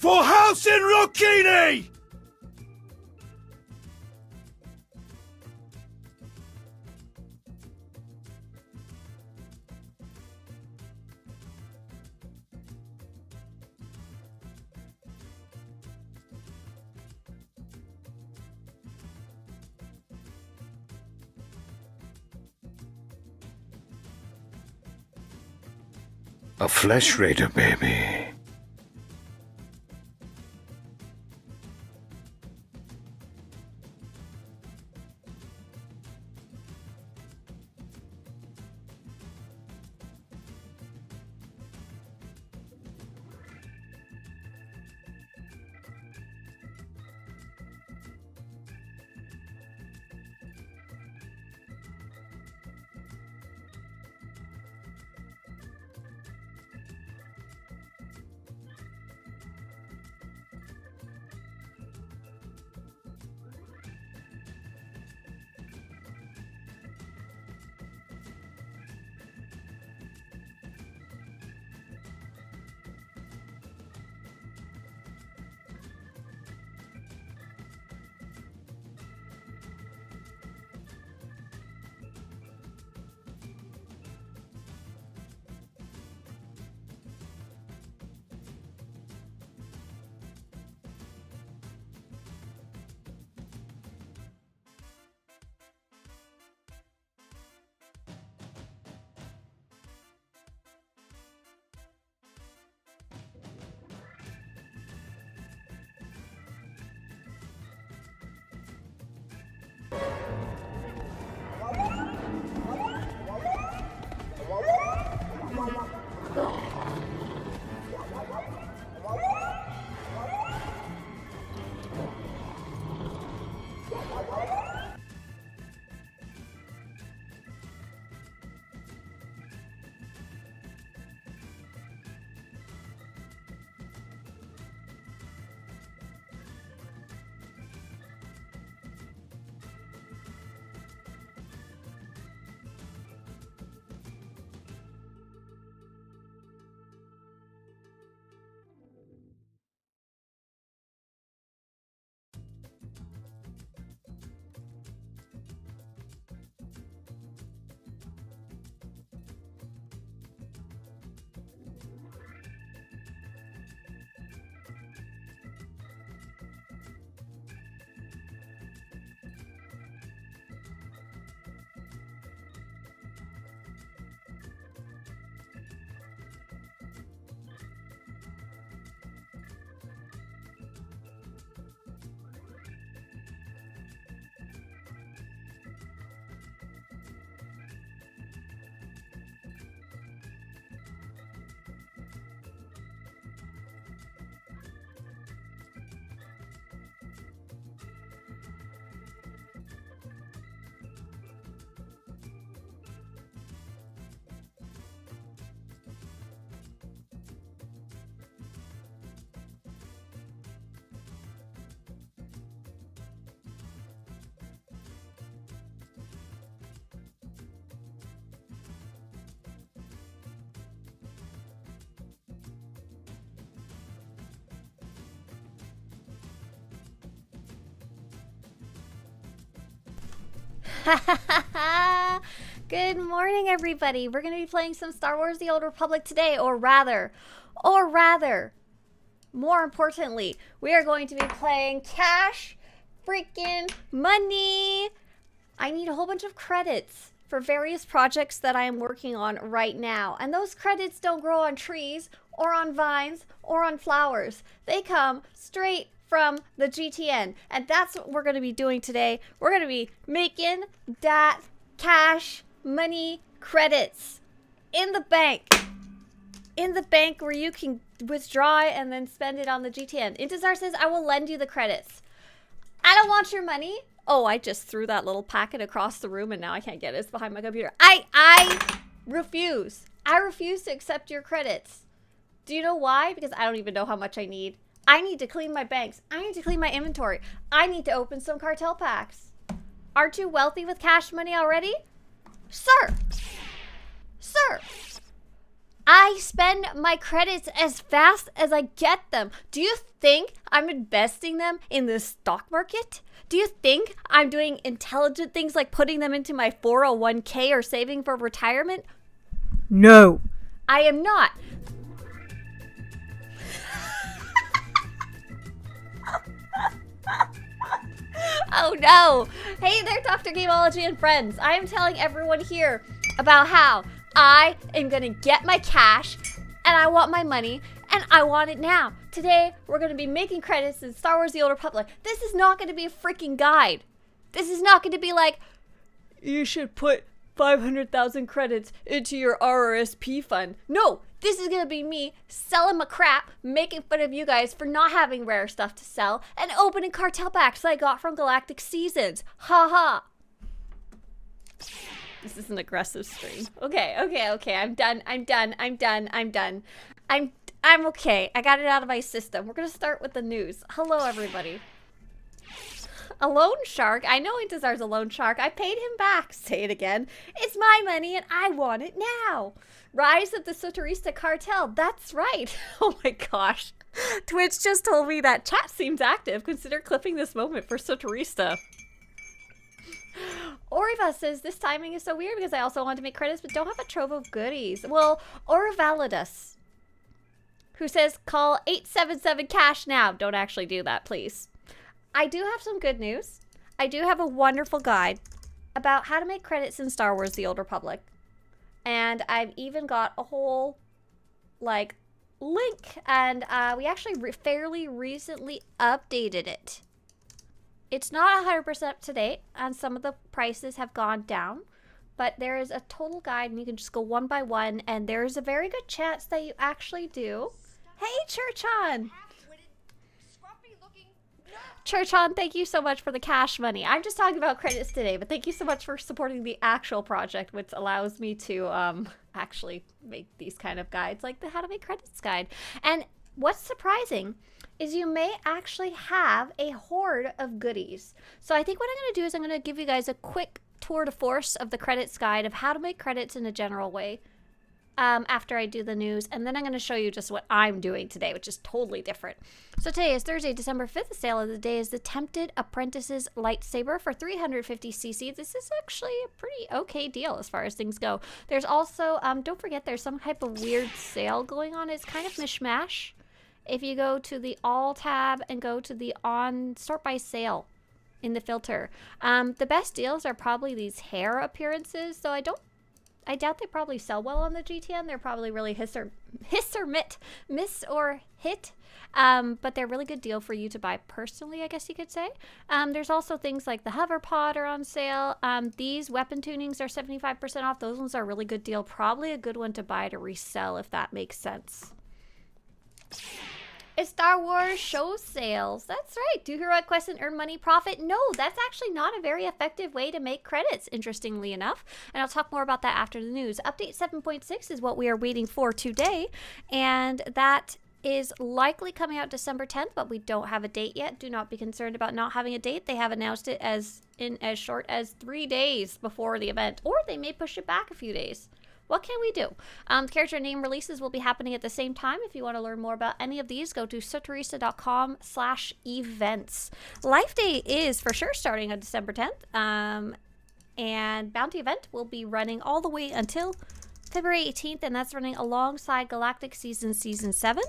For House in Rocchini! A flesh raider, baby. Good morning, everybody. We're going to be playing some Star Wars The Old Republic today, or rather, more importantly, we are going to be playing Cash Freaking Money. I need a whole bunch of credits for various projects that I am working on right now. And those credits don't grow on trees, or on vines, or on flowers. They come straight from the GTN, and that's what we're going to be doing today. We're going to be making that cash money credits in the bank where you can withdraw it and then spend it on the GTN. Intezar says, I will lend you the credits. I don't want your money. Oh, I just threw that little packet across the room and now I can't get it. It's behind my computer. I refuse. I refuse to accept your credits. Do you know why? Because I don't even know how much I need. I need to clean my banks. I need to clean my inventory. I need to open some cartel packs. Aren't you wealthy with cash money already? Sir! I spend my credits as fast as I get them. Do you think I'm investing them in the stock market? Do you think I'm doing intelligent things like putting them into my 401k or saving for retirement? No, I am not. Oh no. Hey there, Dr. Gameology and friends. I am telling everyone here about how I am going to get my cash and I want my money and I want it now. Today, we're going to be making credits in Star Wars The Old Republic. This is not going to be a freaking guide. This is not going to be like, you should put 500,000 credits into your RRSP fund. No, this is going to be me selling my crap, making fun of you guys for not having rare stuff to sell, and opening cartel packs that I got from Galactic Seasons. Ha ha. This is an aggressive stream. Okay. I'm done. I'm okay. I got it out of my system. We're going to start with the news. Hello, everybody. A loan shark? I know he deserves a loan shark. I paid him back. Say it again. It's my money and I want it now. Rise of the Swtorista cartel. That's right. Oh my gosh. Twitch just told me that chat seems active. Consider clipping this moment for Swtorista. Oriva says, this timing is so weird because I also want to make credits but don't have a trove of goodies. Well, Orivalidus, who says, call 877 cash now. Don't actually do that, please. I do have some good news. I do have a wonderful guide about how to make credits in Star Wars The Old Republic. And I've even got a whole, like, link. And we actually fairly recently updated it. It's not 100% up to date, and some of the prices have gone down. But there is a total guide, and you can just go one by one. And there's a very good chance that you actually do. Hey, Churchon! Churchon, thank you so much for the cash money. I'm just talking about credits today, but thank you so much for supporting the actual project, which allows me to actually make these kind of guides, like the How to Make Credits guide. And what's surprising is you may actually have a hoard of goodies. So I think what I'm going to do is I'm going to give you guys a quick tour de force of the credits guide of how to make credits in a general way. After I do the news, and then I'm going to show you just what I'm doing today, which is totally different. So today is Thursday, December 5th. The sale of the day is the Tempted Apprentice's Lightsaber for 350cc. This is actually a pretty okay deal as far as things go. There's also, don't forget, there's some type of weird sale going on. It's kind of mishmash. If you go to the All tab and go to the On Sort by Sale in the filter, the best deals are probably these hair appearances, so I doubt they probably sell well on the GTN. They're probably really miss or hit. But they're a really good deal for you to buy personally, I guess you could say. There's also things like the hover pod are on sale. These weapon tunings are 75% off. Those ones are a really good deal. Probably a good one to buy to resell if that makes sense. It's Star Wars show sales. That's right. Do heroic quests and earn money profit? No, that's actually not a very effective way to make credits, interestingly enough. And I'll talk more about that after the news. Update 7.6 is what we are waiting for today. And that is likely coming out December 10th, but we don't have a date yet. Do not be concerned about not having a date. They have announced it as short as 3 days before the event, or they may push it back a few days. What can we do? Character name releases will be happening at the same time. If you want to learn more about any of these, go to swtorista.com/events. Life Day is for sure starting on December 10th. And Bounty Event will be running all the way until February 18th, and that's running alongside Galactic Season 7.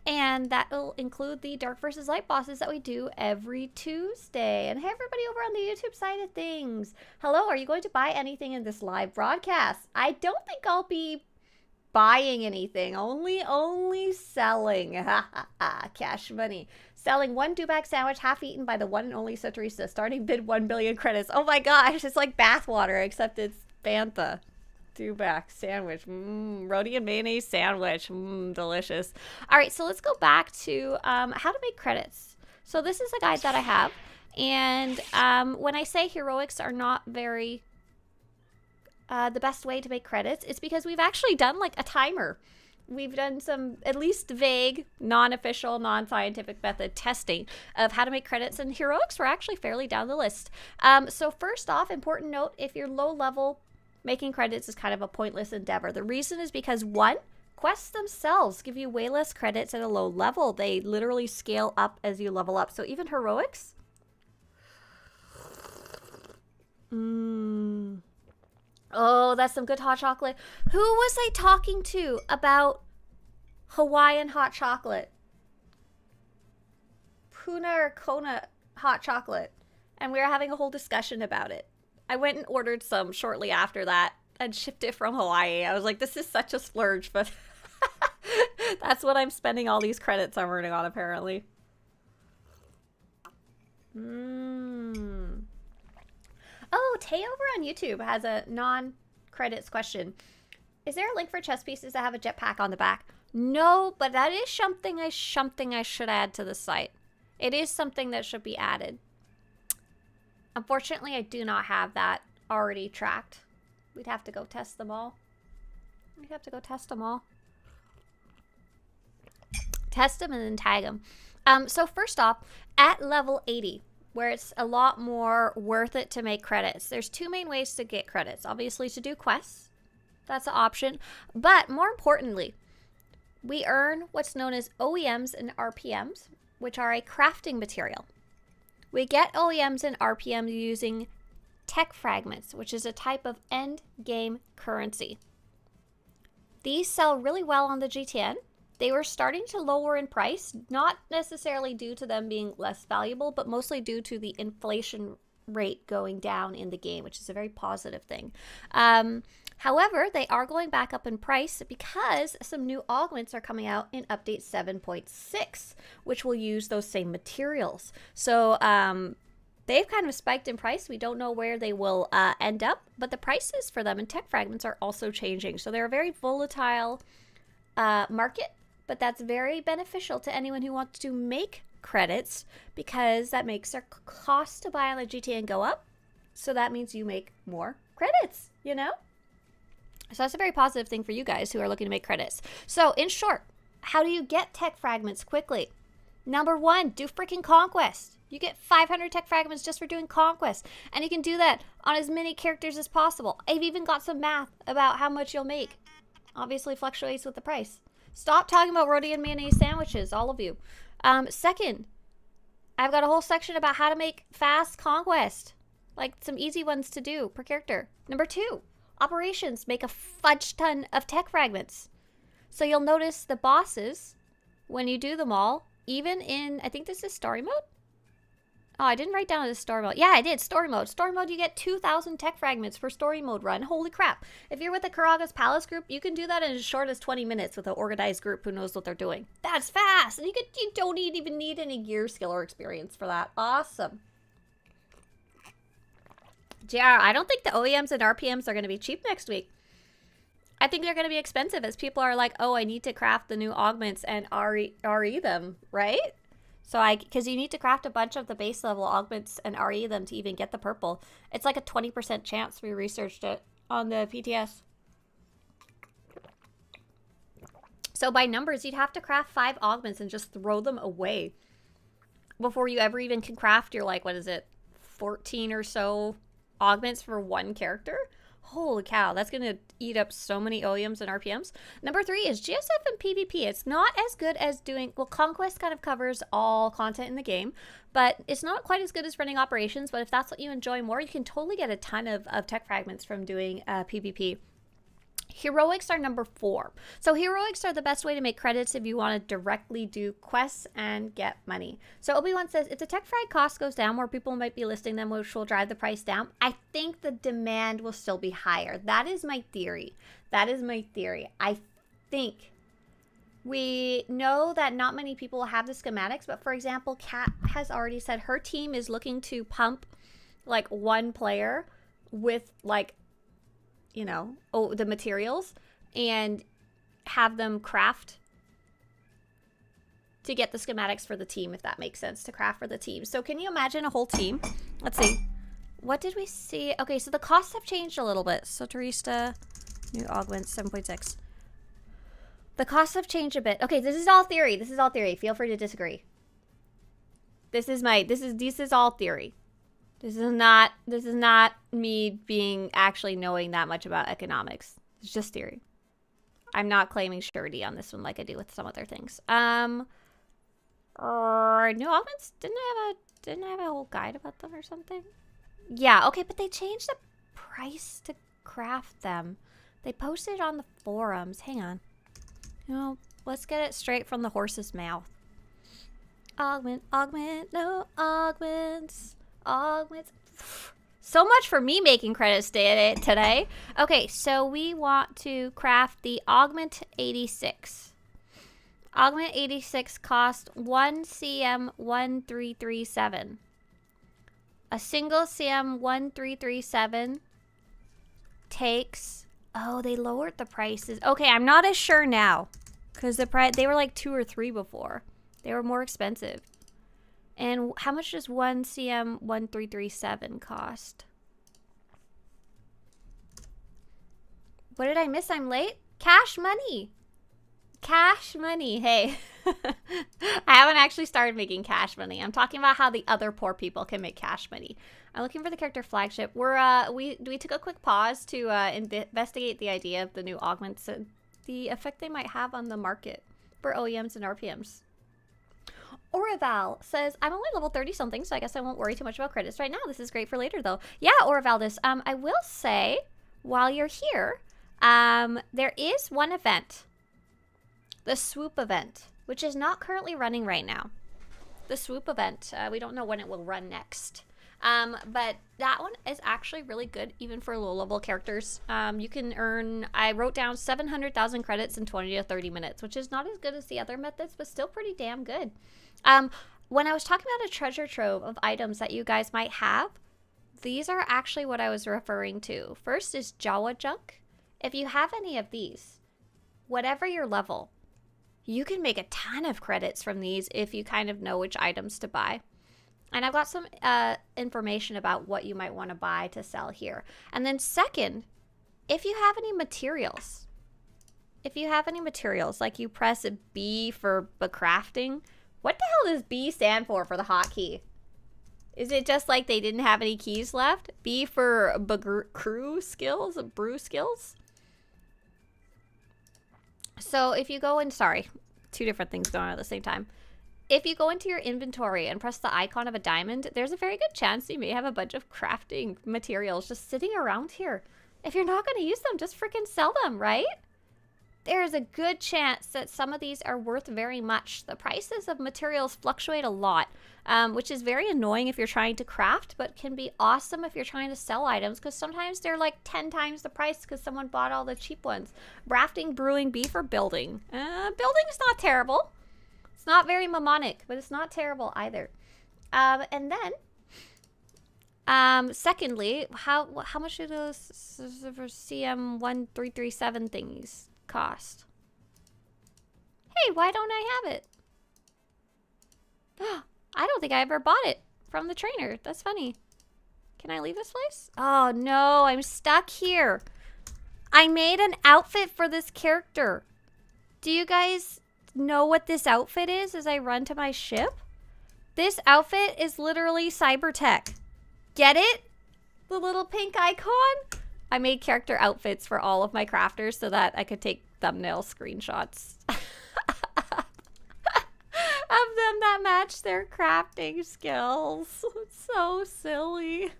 And that will include the Dark vs. Light bosses that we do every Tuesday. And hey, everybody over on the YouTube side of things. Hello, are you going to buy anything in this live broadcast? I don't think I'll be buying anything. Only selling. Cash money. Selling one dewback sandwich half eaten by the one and only Swtorista. Starting bid 1 billion credits. Oh my gosh, it's like bathwater, except it's Bantha. Dewback sandwich, Rhodium mayonnaise sandwich, delicious. All right, so let's go back to how to make credits. So this is a guide that I have, and when I say heroics are not very the best way to make credits, it's because we've actually done like a timer. We've done some at least vague, non-official, non-scientific method testing of how to make credits, and heroics were actually fairly down the list. So first off, important note, if you're low level, making credits is kind of a pointless endeavor. The reason is because, one, quests themselves give you way less credits at a low level. They literally scale up as you level up. So even heroics. Oh, that's some good hot chocolate. Who was I talking to about Hawaiian hot chocolate? Puna or Kona hot chocolate. And we were having a whole discussion about it. I went and ordered some shortly after that and shipped it from Hawaii. I was like, this is such a splurge, but that's what I'm spending all these credits I'm earning on, apparently. Oh, Tay over on YouTube has a non-credits question. Is there a link for chess pieces that have a jetpack on the back? No, but that is something I should add to the site. It is something that should be added. Unfortunately, I do not have that already tracked. We'd have to go test them all. Test them and then tag them. So first off, at level 80, where it's a lot more worth it to make credits, there's two main ways to get credits. Obviously, to do quests. That's an option. But more importantly, we earn what's known as OEMs and RPMs, which are a crafting material. We get OEMs and RPMs using tech fragments, which is a type of end game currency. These sell really well on the GTN. They were starting to lower in price, not necessarily due to them being less valuable, but mostly due to the inflation rate going down in the game, which is a very positive thing. However, they are going back up in price because some new augments are coming out in update 7.6, which will use those same materials. So they've kind of spiked in price. We don't know where they will end up, but the prices for them and tech fragments are also changing. So they're a very volatile market, but that's very beneficial to anyone who wants to make credits because that makes their cost to buy on the GTN go up. So that means you make more credits, you know? So that's a very positive thing for you guys who are looking to make credits. So in short, how do you get tech fragments quickly? Number one, do freaking Conquest. You get 500 tech fragments just for doing Conquest. And you can do that on as many characters as possible. I've even got some math about how much you'll make. Obviously fluctuates with the price. Stop talking about roti and mayonnaise sandwiches, all of you. Second, I've got a whole section about how to make fast Conquest. Like some easy ones to do per character. Number two, operations make a fudge ton of tech fragments. So you'll notice the bosses, when you do them all, even in, I think this is story mode? Oh, I didn't write down the story mode. Yeah, I did. Story mode. Story mode, you get 2,000 tech fragments for story mode run. Holy crap. If you're with the Karaga's Palace group, you can do that in as short as 20 minutes with an organized group who knows what they're doing. That's fast. And you don't even need any gear skill or experience for that. Awesome. JR, I don't think the OEMs and RPMs are going to be cheap next week. I think they're going to be expensive as people are like, oh, I need to craft the new augments and RE them, right? So because you need to craft a bunch of the base level augments and RE them to even get the purple. It's like a 20% chance. We researched it on the PTS. So by numbers, you'd have to craft 5 augments and just throw them away before you ever even can craft your, like, what is it, 14 or so augments for one character. Holy cow, that's going to eat up so many OEMs and RPMs. Number 3 is GSF and PvP. It's not as good as doing, well, Conquest kind of covers all content in the game, but it's not quite as good as running operations. But if that's what you enjoy more, you can totally get a ton of tech fragments from doing PvP. Heroics are number 4. So heroics are the best way to make credits if you want to directly do quests and get money. So Obi-Wan says, if the tech frag cost goes down, more people might be listing them, which will drive the price down. I think the demand will still be higher. That is my theory. I think we know that not many people will have the schematics, but for example, Kat has already said her team is looking to pump like one player with like, you know, the materials and have them craft to get the schematics for the team, if that makes sense, to craft for the team. So can you imagine a whole team? Let's see. What did we see? Okay, so the costs have changed a little bit. Swtorista, new augments, 7.6. The costs have changed a bit. Okay, this is all theory. Feel free to disagree. This is all theory. This is not me being actually knowing that much about economics. It's just theory. I'm not claiming surety on this one like I do with some other things. New augments? Didn't I have a whole guide about them or something? Yeah, okay, but they changed the price to craft them. They posted on the forums. Hang on. You know, let's get it straight from the horse's mouth. Augment, no augments. Augments. So much for me making credits today. Okay, so we want to craft the Augment 86. Augment 86 cost 1 CM1337. A single CM1337 takes... Oh, they lowered the prices. Okay, I'm not as sure now. Because they were like 2 or 3 before. They were more expensive. And how much does 1 CM1337 cost? What did I miss? I'm late? Cash money. Cash money. Hey. I haven't actually started making cash money. I'm talking about how the other poor people can make cash money. I'm looking for the character flagship. We took a quick pause to investigate the idea of the new augments, the effect they might have on the market for OEMs and RPMs. Oraval says, I'm only level 30 something, so I guess I won't worry too much about credits right now. This is great for later though. Yeah, Oraval, I will say, while you're here, there is one event. The swoop event, which is not currently running right now. The swoop event, we don't know when it will run next. But that one is actually really good, even for low-level characters. You can earn, I wrote down 700,000 credits in 20 to 30 minutes, which is not as good as the other methods, but still pretty damn good. When I was talking about a treasure trove of items that you guys might have, these are actually what I was referring to. First is Jawa junk. If you have any of these, whatever your level, you can make a ton of credits from these if you kind of know which items to buy. And I've got some information about what you might want to buy to sell here. And then second, if you have any materials, like you press B for crafting, what the hell does B stand for the hotkey? Is it just like they didn't have any keys left? B for brew skills? So if you go in, sorry, 2 different things going on at the same time. If you go into your inventory and press the icon of a diamond, there's a very good chance you may have a bunch of crafting materials just sitting around here. If you're not going to use them, just freaking sell them, right? There's a good chance that some of these are worth very much. The prices of materials fluctuate a lot, which is very annoying if you're trying to craft, but can be awesome if you're trying to sell items, because sometimes they're like 10 times the price because someone bought all the cheap ones. Rafting, brewing, beef, or building. Building is not terrible. It's not very mnemonic, but it's not terrible either. And then, secondly, how much do those CM1337 thingies cost? Hey, why don't I have it? I don't think I ever bought it from the trainer. That's funny. Can I leave this place? Oh no, I'm stuck here. I made an outfit for this character. Do you guys know what this outfit is as I run to my ship? This outfit is literally cybertech. Get it? The little pink icon? I made character outfits for all of my crafters so that I could take thumbnail screenshots of them that match their crafting skills. It's so silly.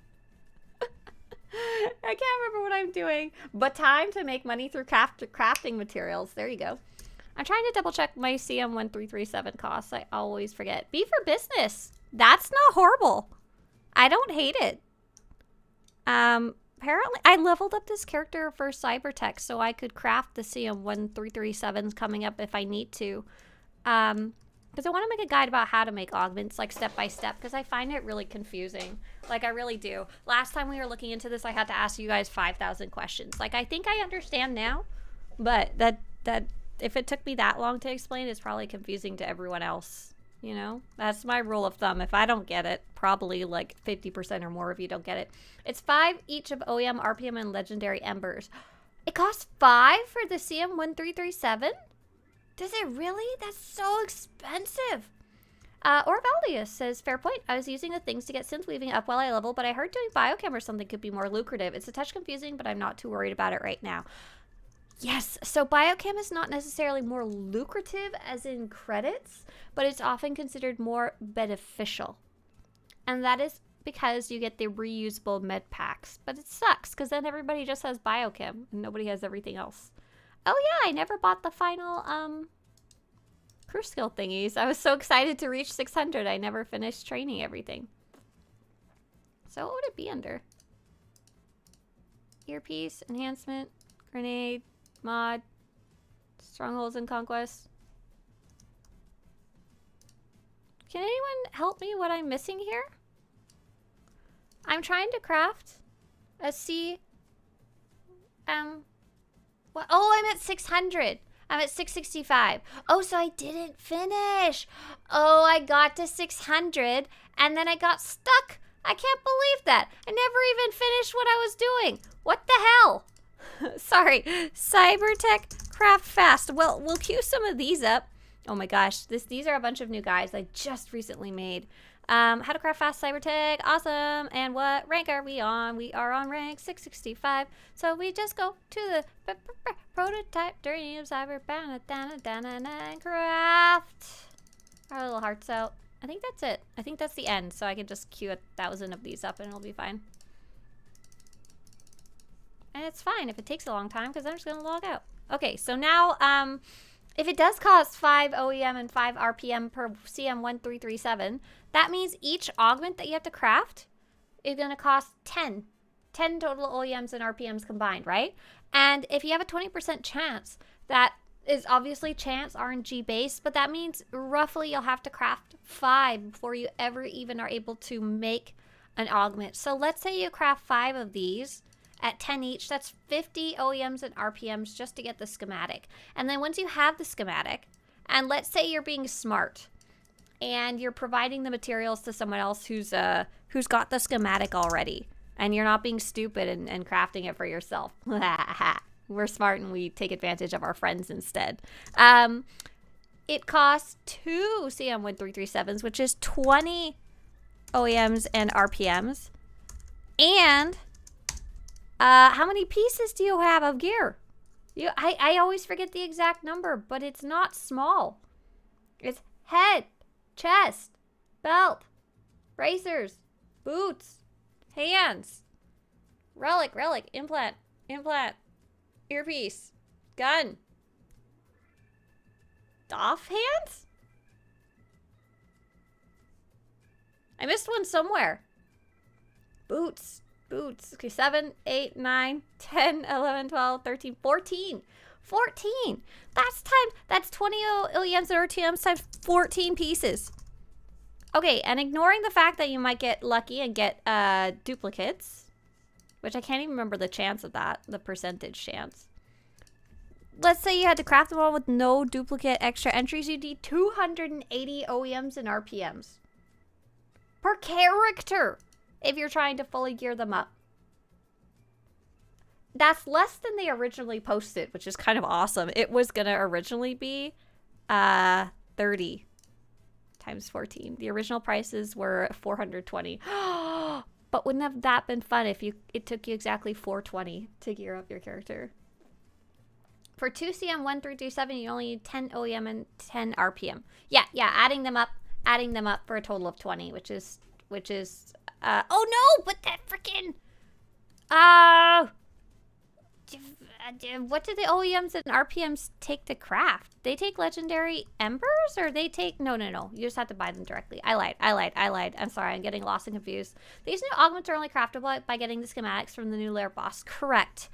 I can't remember what I'm doing, but time to make money through crafting materials. There you go. I'm trying to double check my CM1337 costs. I always forget. B for business. That's not horrible. I don't hate it. Apparently, I leveled up this character for cybertech so I could craft the CM1337s coming up if I need to. Because I want to make a guide about how to make augments, like step by step, because I find it really confusing. Like, I really do. Last time we were looking into this, I had to ask you guys 5,000 questions. Like, I think I understand now, but that if it took me that long to explain, it's probably confusing to everyone else. You know, that's my rule of thumb. If I don't get it, probably like 50% or more of you don't get it. It's 5 each of OEM, RPM, and Legendary Embers. It costs 5 for the CM1337? Does it really? That's so expensive. Orvaldius says, fair point. I was using the things to get synth weaving up while I level, but I heard doing biochem or something could be more lucrative. It's a touch confusing, but I'm not too worried about it right now. Yes, so biochem is not necessarily more lucrative as in credits, but it's often considered more beneficial. And that is because you get the reusable med packs. But it sucks because then everybody just has biochem and nobody has everything else. Oh yeah, I never bought the final crew skill thingies. I was so excited to reach 600. I never finished training everything. So what would it be under? Earpiece, enhancement, grenade, mod, strongholds and conquest. Can anyone help me what I'm missing here? I'm trying to craft a C. What? Oh, I'm at 600. I'm at 665. Oh, so I didn't finish. Oh, I got to 600 and then I got stuck. I can't believe that. I never even finished what I was doing. What the hell? Sorry. Cybertech craft fast. Well, we'll queue some of these up. Oh my gosh. These are a bunch of new guys I just recently made. How to craft fast Cybertech. Awesome. And what rank are we on? We are on rank 665. So we just go to the prototype dream cyberbound and craft our little hearts out. I think that's it. I think that's the end. So I can just queue 1,000 of these up and it'll be fine. And it's fine if it takes a long time because I'm just going to log out. Okay, so now if it does cost 5 OEM and 5 RPM per CM1337, that means each augment that you have to craft is going to cost 10. 10 total OEMs and RPMs combined, right? And if you have a 20% chance, that is obviously chance RNG based, but that means roughly you'll have to craft 5 before you ever even are able to make an augment. So let's say you craft 5 of these at 10 each. That's 50 OEMs and RPMs just to get the schematic. And then once you have the schematic, and let's say you're being smart and you're providing the materials to someone else who's got the schematic already, and you're not being stupid and crafting it for yourself. We're smart and we take advantage of our friends instead. It costs 2 CM1337s, which is 20 OEMs and RPMs. And how many pieces do you have of gear? I always forget the exact number, but it's not small. It's head, chest, belt, bracers, boots, hands, relic, implant, earpiece, gun, off hands? I missed one somewhere. Boots. Okay, 7, 8, 9, 10, 11, 12, 13, 14. 14. That's 20 OEMs and RTMs times 14 pieces. Okay, and ignoring the fact that you might get lucky and get duplicates, which I can't even remember the chance of that, the percentage chance. Let's say you had to craft them all with no duplicate extra entries. You'd need 280 OEMs and RPMs per character if you're trying to fully gear them up. That's less than they originally posted, which is kind of awesome. It was going to originally be 30 times 14. The original prices were 420. But wouldn't have that been fun if it took you exactly 420 to gear up your character? For 2 CM1337, you only need 10 OEM and 10 RPM. Yeah, adding them up for a total of 20, which is oh no, but that freaking what do the OEMs and RPMs take to craft? They take legendary embers, or they take no. You just have to buy them directly. I lied. I'm sorry, I'm getting lost and confused. These new augments are only craftable by getting the schematics from the new lair boss. Correct.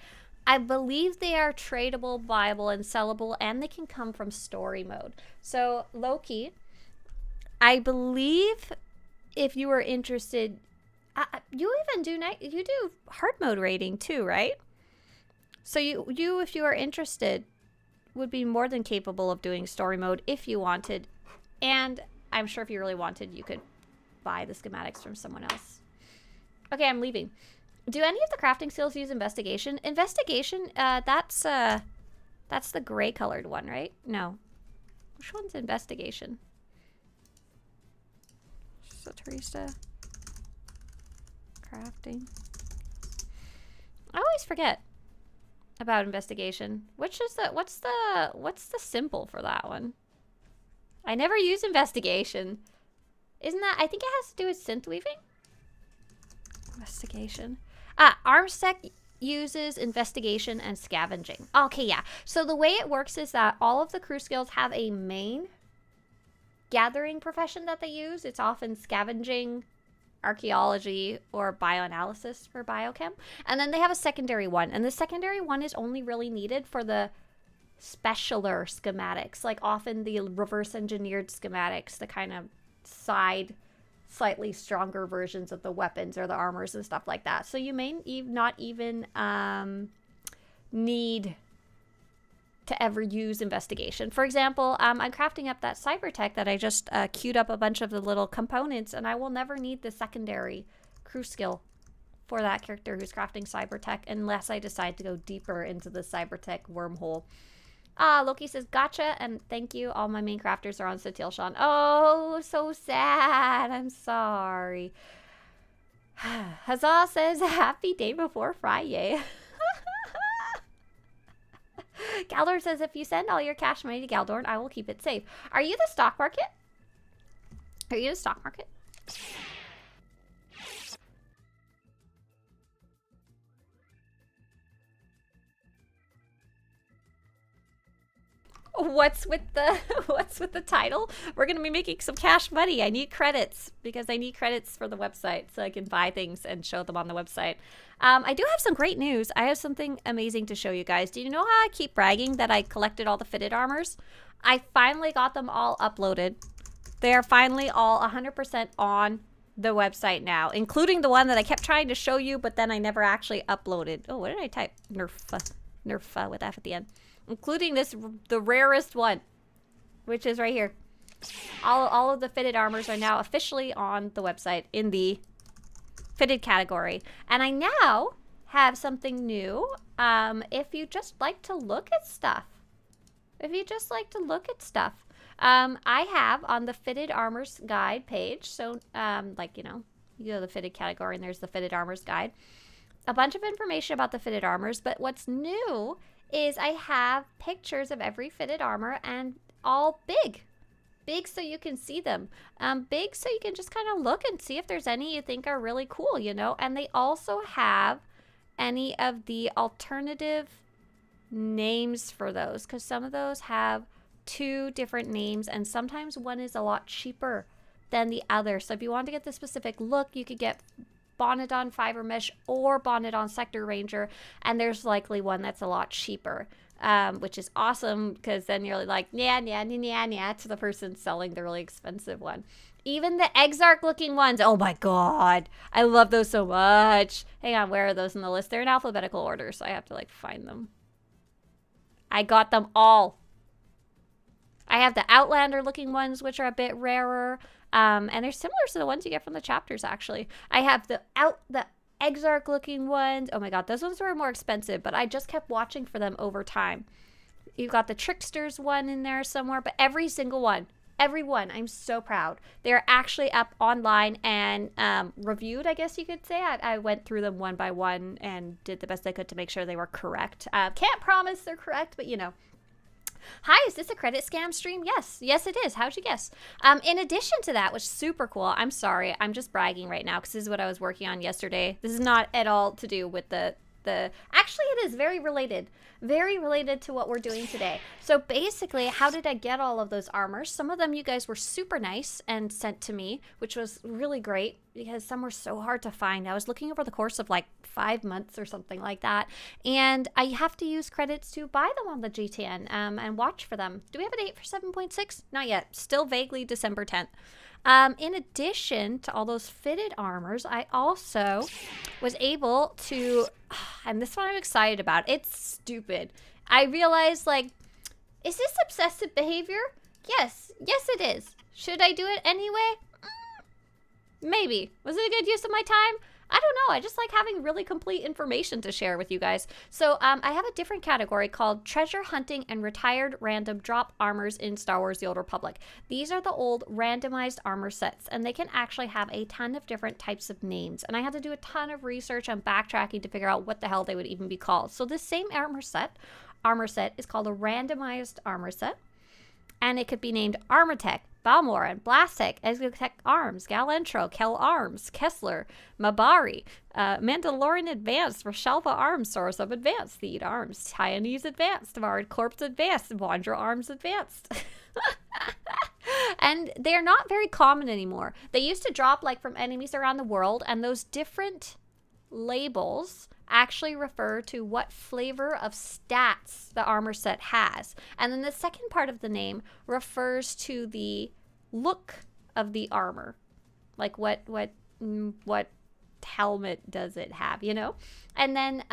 I believe they are tradable, buyable, and sellable, and they can come from story mode. So Loki, I believe if you are interested, you do hard mode rating too, right? So you if you are interested, would be more than capable of doing story mode if you wanted. And I'm sure if you really wanted, you could buy the schematics from someone else. Okay, I'm leaving. Do any of the crafting skills use investigation? Investigation, that's the gray colored one, right? No. Which one's investigation? Swtorista. Crafting. I always forget. about investigation. Which is the what's the symbol for that one? I never use investigation. Isn't that, I think it has to do with synth weaving? Investigation. Armsec uses investigation and scavenging. Okay, yeah. So the way it works is that all of the crew skills have a main gathering profession that they use. It's often scavenging, archaeology, or bioanalysis for biochem. And then they have a secondary one. And the secondary one is only really needed for the specialer schematics. Like often the reverse engineered schematics, the kind of side slightly stronger versions of the weapons or the armors and stuff like that. So you may not even need to ever use investigation. For example, I'm crafting up that cyber tech that I just queued up a bunch of the little components, and I will never need the secondary crew skill for that character who's crafting cyber tech unless I decide to go deeper into the cyber tech wormhole. Loki says, gotcha, and thank you. All my main crafters are on Satilshan. Oh, so sad. I'm sorry. Huzzah says, happy day before Friday. Galdorn says, if you send all your cash money to Galdorn, I will keep it safe. Are you the stock market? Are you the stock market? What's with the title? We're gonna be making some cash money. I need credits because I need credits for the website so I can buy things and show them on the website. I do have some great news. I have something amazing to show you guys. Do you know how I keep bragging that I collected all the fitted armors? I finally got them all uploaded. They are finally all 100% on the website now, including the one that I kept trying to show you, but then I never actually uploaded. Oh, what did I type? Nerf with F at the end. Including this, the rarest one, which is right here. All of the fitted armors are now officially on the website in the fitted category. And I now have something new. If you just like to look at stuff. I have on the fitted armors guide page. So, like, you know, you go to the fitted category and there's the fitted armors guide. A bunch of information about the fitted armors, but what's new is I have pictures of every fitted armor and all big so you can see them, big so you can just kind of look and see if there's any you think are really cool, you know. And they also have any of the alternative names for those, because some of those have 2 different names and sometimes one is a lot cheaper than the other. So if you want to get the specific look, you could get Bonedon Fiber Mesh or Bonedon Sector Ranger, and there's likely one that's a lot cheaper, which is awesome because then you're like, yeah, to the person selling the really expensive one. Even the Exarch looking ones, oh my god, I love those so much. Hang on, where are those in the list? They're in alphabetical order, so I have to like find them. I got them all. I have the Outlander looking ones, which are a bit rarer. And they're similar to the ones you get from the chapters, actually. I have the Exarch looking ones. Oh my god, those ones were more expensive, but I just kept watching for them over time. You've got the Tricksters one in there somewhere, but every single one, I'm so proud. They're actually up online and reviewed, I guess you could say. I went through them one by one and did the best I could to make sure they were correct. Can't promise they're correct, but you know. Hi, is this a credit scam stream? Yes, it is. How'd you guess? In addition to that, which is super cool, I'm sorry, I'm just bragging right now because this is what I was working on yesterday. This is not at all to do with the actually it is very related to what we're doing today. So basically, how did I get all of those armors? Some of them you guys were super nice and sent to me, which was really great because some were so hard to find. I was looking over the course of like 5 months or something like that, and I have to use credits to buy them on the GTN and watch for them. Do we have a date for 7.6? Not yet. Still vaguely December 10th. In addition to all those fitted armors, I also was able to, and this one I'm excited about. It's stupid. I realized, like, is this obsessive behavior? Yes it is. Should I do it anyway? Maybe. Was it a good use of my time? I don't know. I just like having really complete information to share with you guys. So I have a different category called Treasure Hunting and Retired Random Drop Armors in Star Wars The Old Republic. These are the old randomized armor sets, and they can actually have a ton of different types of names. And I had to do a ton of research and backtracking to figure out what the hell they would even be called. So this same armor set is called a randomized armor set. And it could be named Armatech, Balmoran, Blastek, Exotech Arms, Galentro, Kel Arms, Kessler, Mabari, Mandalorian Advanced, Roshalva Arms, Source of Advanced, Theed Arms, Tyanese Advanced, Varid Corpse Advanced, Wanderer Arms Advanced. And they're not very common anymore. They used to drop like from enemies around the world, and those different labels actually refer to what flavor of stats the armor set has. And then the second part of the name refers to the look of the armor. Like what helmet does it have, you know? And then,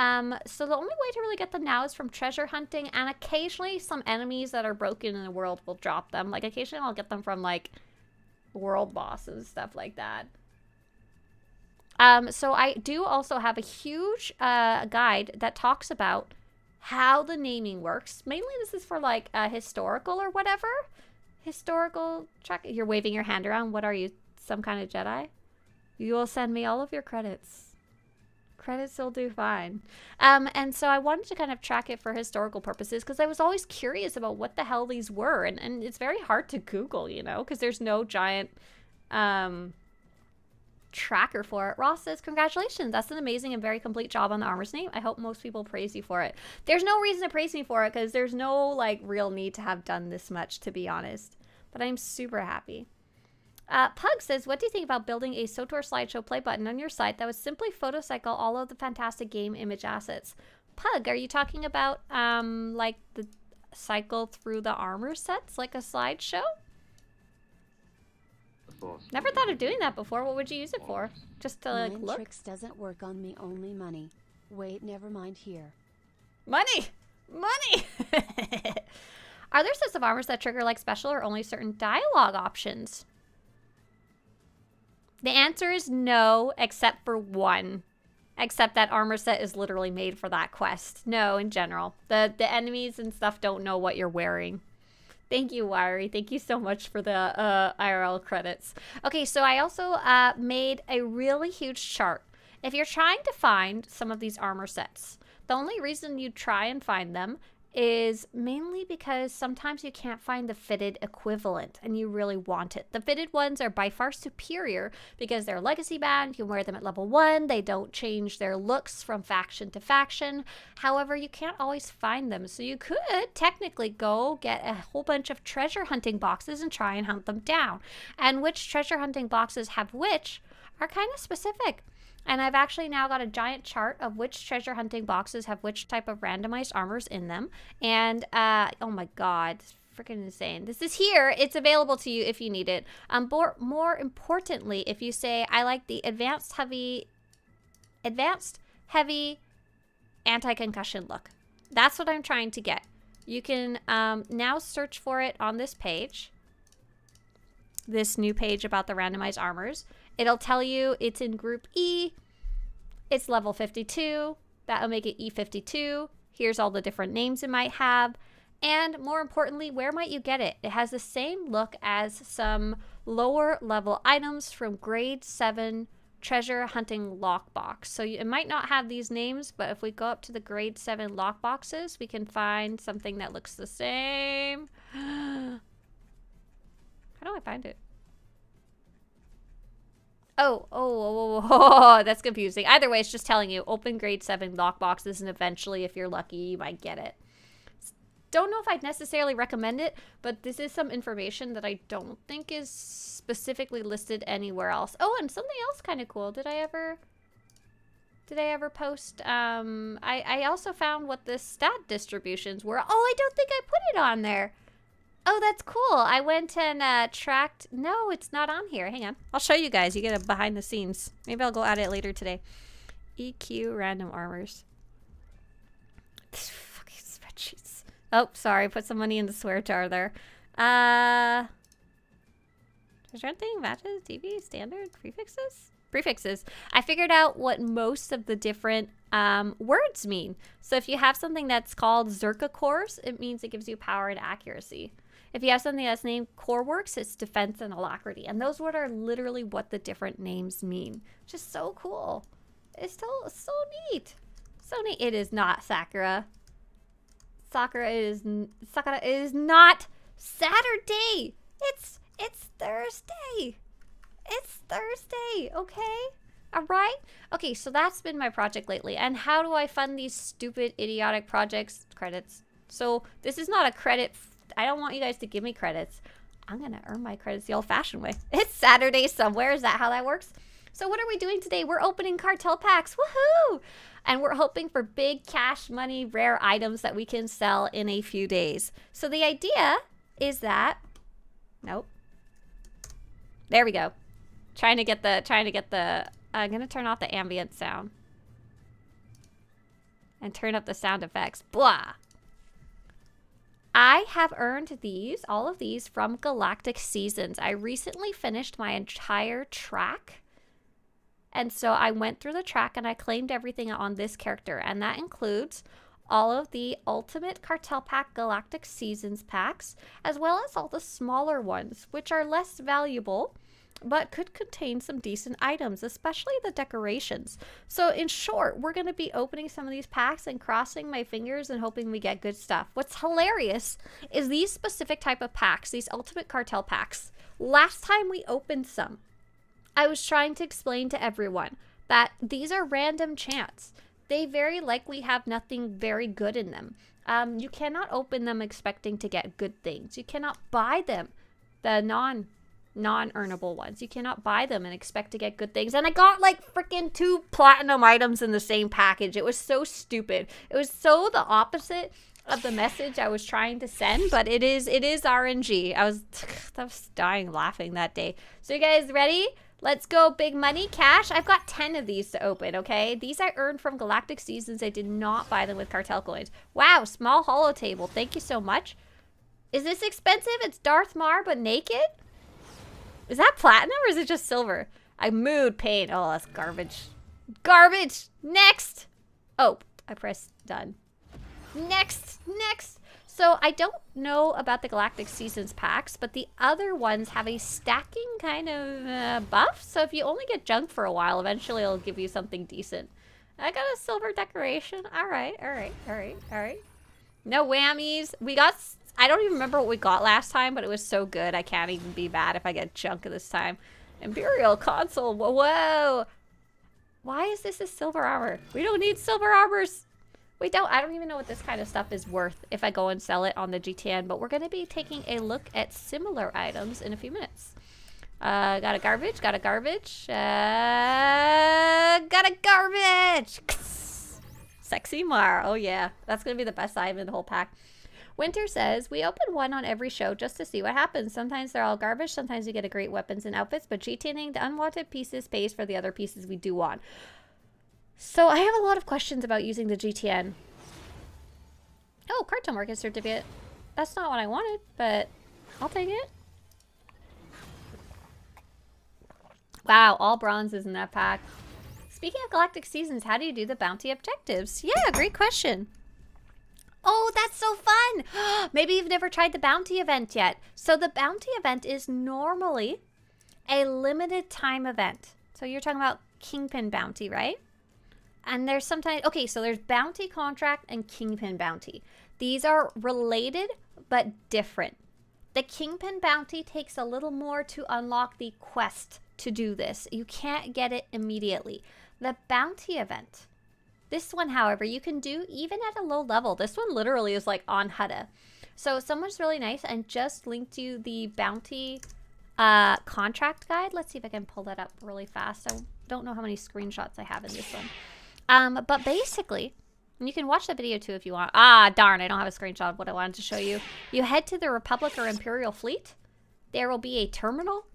so the only way to really get them now is from treasure hunting, and occasionally some enemies that are broken in the world will drop them. Like occasionally I'll get them from like world bosses, stuff like that. So I do also have a huge guide that talks about how the naming works. Mainly this is for like historical or whatever. Historical track. You're waving your hand around. What are you? Some kind of Jedi? You will send me all of your credits. Credits will do fine. And so I wanted to kind of track it for historical purposes because I was always curious about what the hell these were. And it's very hard to Google, you know, because there's no giant tracker for it. Ross says, congratulations, that's an amazing and very complete job on the armor's name. I hope most people praise you for it. There's no reason to praise me for it because there's no like real need to have done this much, to be honest, but I'm super happy. Pug says, what do you think about building a SWTOR slideshow play button on your site that would simply photocycle all of the fantastic game image assets? Pug, are you talking about like the cycle through the armor sets like a slideshow? Never thought of doing that before. What would you use it for? Just to like look? Tricks doesn't work on me, only money. Wait, never mind here. Money! Money! Are there sets of armors that trigger like special or only certain dialogue options? The answer is no, except for one. Except that armor set is literally made for that quest. No, in general. The enemies and stuff don't know what you're wearing. Thank you, Wiry. Thank you so much for the IRL credits. Okay, so I also made a really huge chart. If you're trying to find some of these armor sets, the only reason you try and find them is mainly because sometimes you can't find the fitted equivalent and you really want it. The fitted ones are by far superior because they're legacy bound. You can wear them at level 1. They don't change their looks from faction to faction. However, you can't always find them. So you could technically go get a whole bunch of treasure hunting boxes and try and hunt them down. And which treasure hunting boxes have which are kind of specific. And I've actually now got a giant chart of which treasure hunting boxes have which type of randomized armors in them. And, oh my god, it's freaking insane. This is here. It's available to you if you need it. More importantly, if you say, I like the advanced heavy anti-concussion look. That's what I'm trying to get. You can now search for it on this page. This new page about the randomized armors. It'll tell you it's in group E. It's level 52. That'll make it E52. Here's all the different names it might have. And more importantly, where might you get it? It has the same look as some lower level items from grade 7 treasure hunting lockbox. So it might not have these names, but if we go up to the grade 7 lockboxes, we can find something that looks the same. How do I find it? Oh, that's confusing. Either way, it's just telling you open grade 7 lockboxes, and eventually, if you're lucky, you might get it. Don't know if I'd necessarily recommend it, but this is some information that I don't think is specifically listed anywhere else. Oh, and something else kind of cool. Did I ever post? I also found what the stat distributions were. Oh, I don't think I put it on there. Oh, that's cool. I went and tracked. No, it's not on here. Hang on. I'll show you guys. You get a behind the scenes. Maybe I'll go at it later today. EQ random armors. These fucking spreadsheets. Oh, sorry. Put some money in the SWTOR there. Treasure hunting matches, TV, standard, prefixes? prefixes, I figured out what most of the different words mean. So if you have something that's called Zerka cores, it means it gives you power and accuracy. If you have something that's named Core Works, it's defense and alacrity. And those words are literally what the different names mean. Just so cool. It's so neat. So neat. It is not Sakura. Sakura is not Saturday. It's Thursday. It's Thursday, okay? All right? Okay, so that's been my project lately. And how do I fund these stupid, idiotic projects? Credits. So this is not a credit. I don't want you guys to give me credits. I'm going to earn my credits the old-fashioned way. It's Saturday somewhere. Is that how that works? So what are we doing today? We're opening cartel packs. Woohoo! And we're hoping for big cash money, rare items that we can sell in a few days. So the idea is that... Nope. There we go. Trying to get the... I'm going to turn off the ambient sound. And turn up the sound effects. Blah! I have earned these, all of these, from Galactic Seasons. I recently finished my entire track. And so I went through the track and I claimed everything on this character. And that includes all of the Ultimate Cartel Pack Galactic Seasons packs, as well as all the smaller ones, which are less valuable, but could contain some decent items, especially the decorations. So in short, we're going to be opening some of these packs and crossing my fingers and hoping we get good stuff. What's hilarious is these specific type of packs, these Ultimate Cartel packs. Last time we opened some, I was trying to explain to everyone that these are random chance. They very likely have nothing very good in them. You cannot open them expecting to get good things. You cannot buy them, the non-earnable ones. You cannot buy them and expect to get good things. And I got like freaking 2 platinum items in the same package. It was so stupid. It was so the opposite of the message I was trying to send, but it is RNG. I was dying laughing that day. So you guys ready? Let's go big money, cash. I've got 10 of these to open, okay? These I earned from Galactic Seasons. I did not buy them with cartel coins. Wow, small holo table. Thank you so much. Is this expensive? It's Darth Mar, but naked? Is that platinum or is it just silver? I mood paint. Oh, that's garbage. Garbage! Next! Oh, I pressed done. Next! Next! So I don't know about the Galactic Seasons packs, but the other ones have a stacking kind of buff. So if you only get junk for a while, eventually it'll give you something decent. I got a silver decoration. All right, all right, all right, all right. No whammies. We got... I don't even remember what we got last time, but it was so good. I can't even be bad if I get junk this time. Imperial console. Whoa, whoa. Why is this a silver armor? We don't need silver armors. We don't. I don't even know what this kind of stuff is worth if I go and sell it on the GTN, but we're going to be taking a look at similar items in a few minutes. Got a garbage. Got a garbage. Got a garbage. Sexy Mar. Oh, yeah. That's going to be the best item in the whole pack. Winter says, we open one on every show just to see what happens. Sometimes they're all garbage. Sometimes we get a great weapons and outfits. But GTNing the unwanted pieces pays for the other pieces we do want. So I have a lot of questions about using the GTN. Oh, cartel market certificate. That's not what I wanted, but I'll take it. Wow, all bronzes in that pack. Speaking of Galactic Seasons, how do you do the bounty objectives? Yeah, great question. Oh, that's so fun. Maybe you've never tried the bounty event yet. So the bounty event is normally a limited time event. So you're talking about Kingpin bounty, right? And there's sometimes, okay, so there's bounty contract and Kingpin bounty. These are related, but different. The Kingpin bounty takes a little more to unlock the quest to do this. You can't get it immediately. The bounty event, this one, however, you can do even at a low level. This one literally is like on Hutta. So someone's really nice and just linked you the bounty contract guide. Let's see if I can pull that up really fast. I don't know how many screenshots I have in this one. But basically, and you can watch the video too if you want. Ah, darn, I don't have a screenshot of what I wanted to show you. You head to the Republic or Imperial Fleet. There will be a terminal.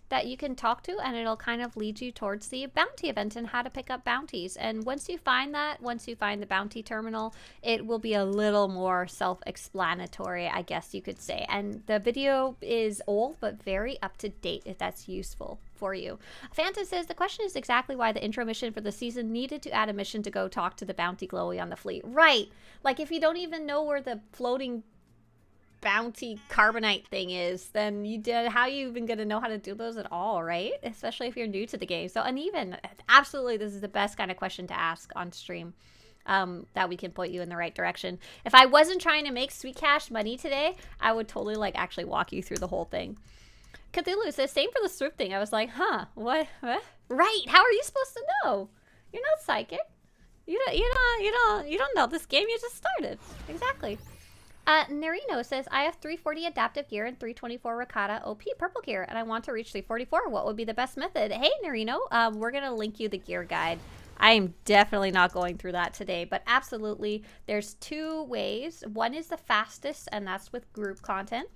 that you can talk to, and it'll kind of lead you towards the bounty event and how to pick up bounties. And once you find the bounty terminal, it will be a little more self-explanatory, I guess you could say. And the video is old but very up to date, if that's useful for you. Fanta says the question is exactly why the intro mission for the season needed to add a mission to go talk to the bounty glowy on the fleet. Right, like if you don't even know where the floating bounty carbonite thing is, then how are you even gonna know how to do those at all, right? Especially if you're new to the game. So uneven, absolutely, this is the best kind of question to ask on stream, that we can point you in the right direction. If I wasn't trying to make sweet cash money today, I would totally like actually walk you through the whole thing. Cthulhu says same for the swoop thing. I was like, huh, what? Right, how are you supposed to know? You're not psychic. You don't know this game, you just started. Exactly. Nerino says, I have 340 adaptive gear and 324 Rakata OP purple gear, and I want to reach 344. What would be the best method? Hey, Nerino, we're going to link you the gear guide. I am definitely not going through that today, but absolutely, there's 2 ways. One is the fastest, and that's with group content.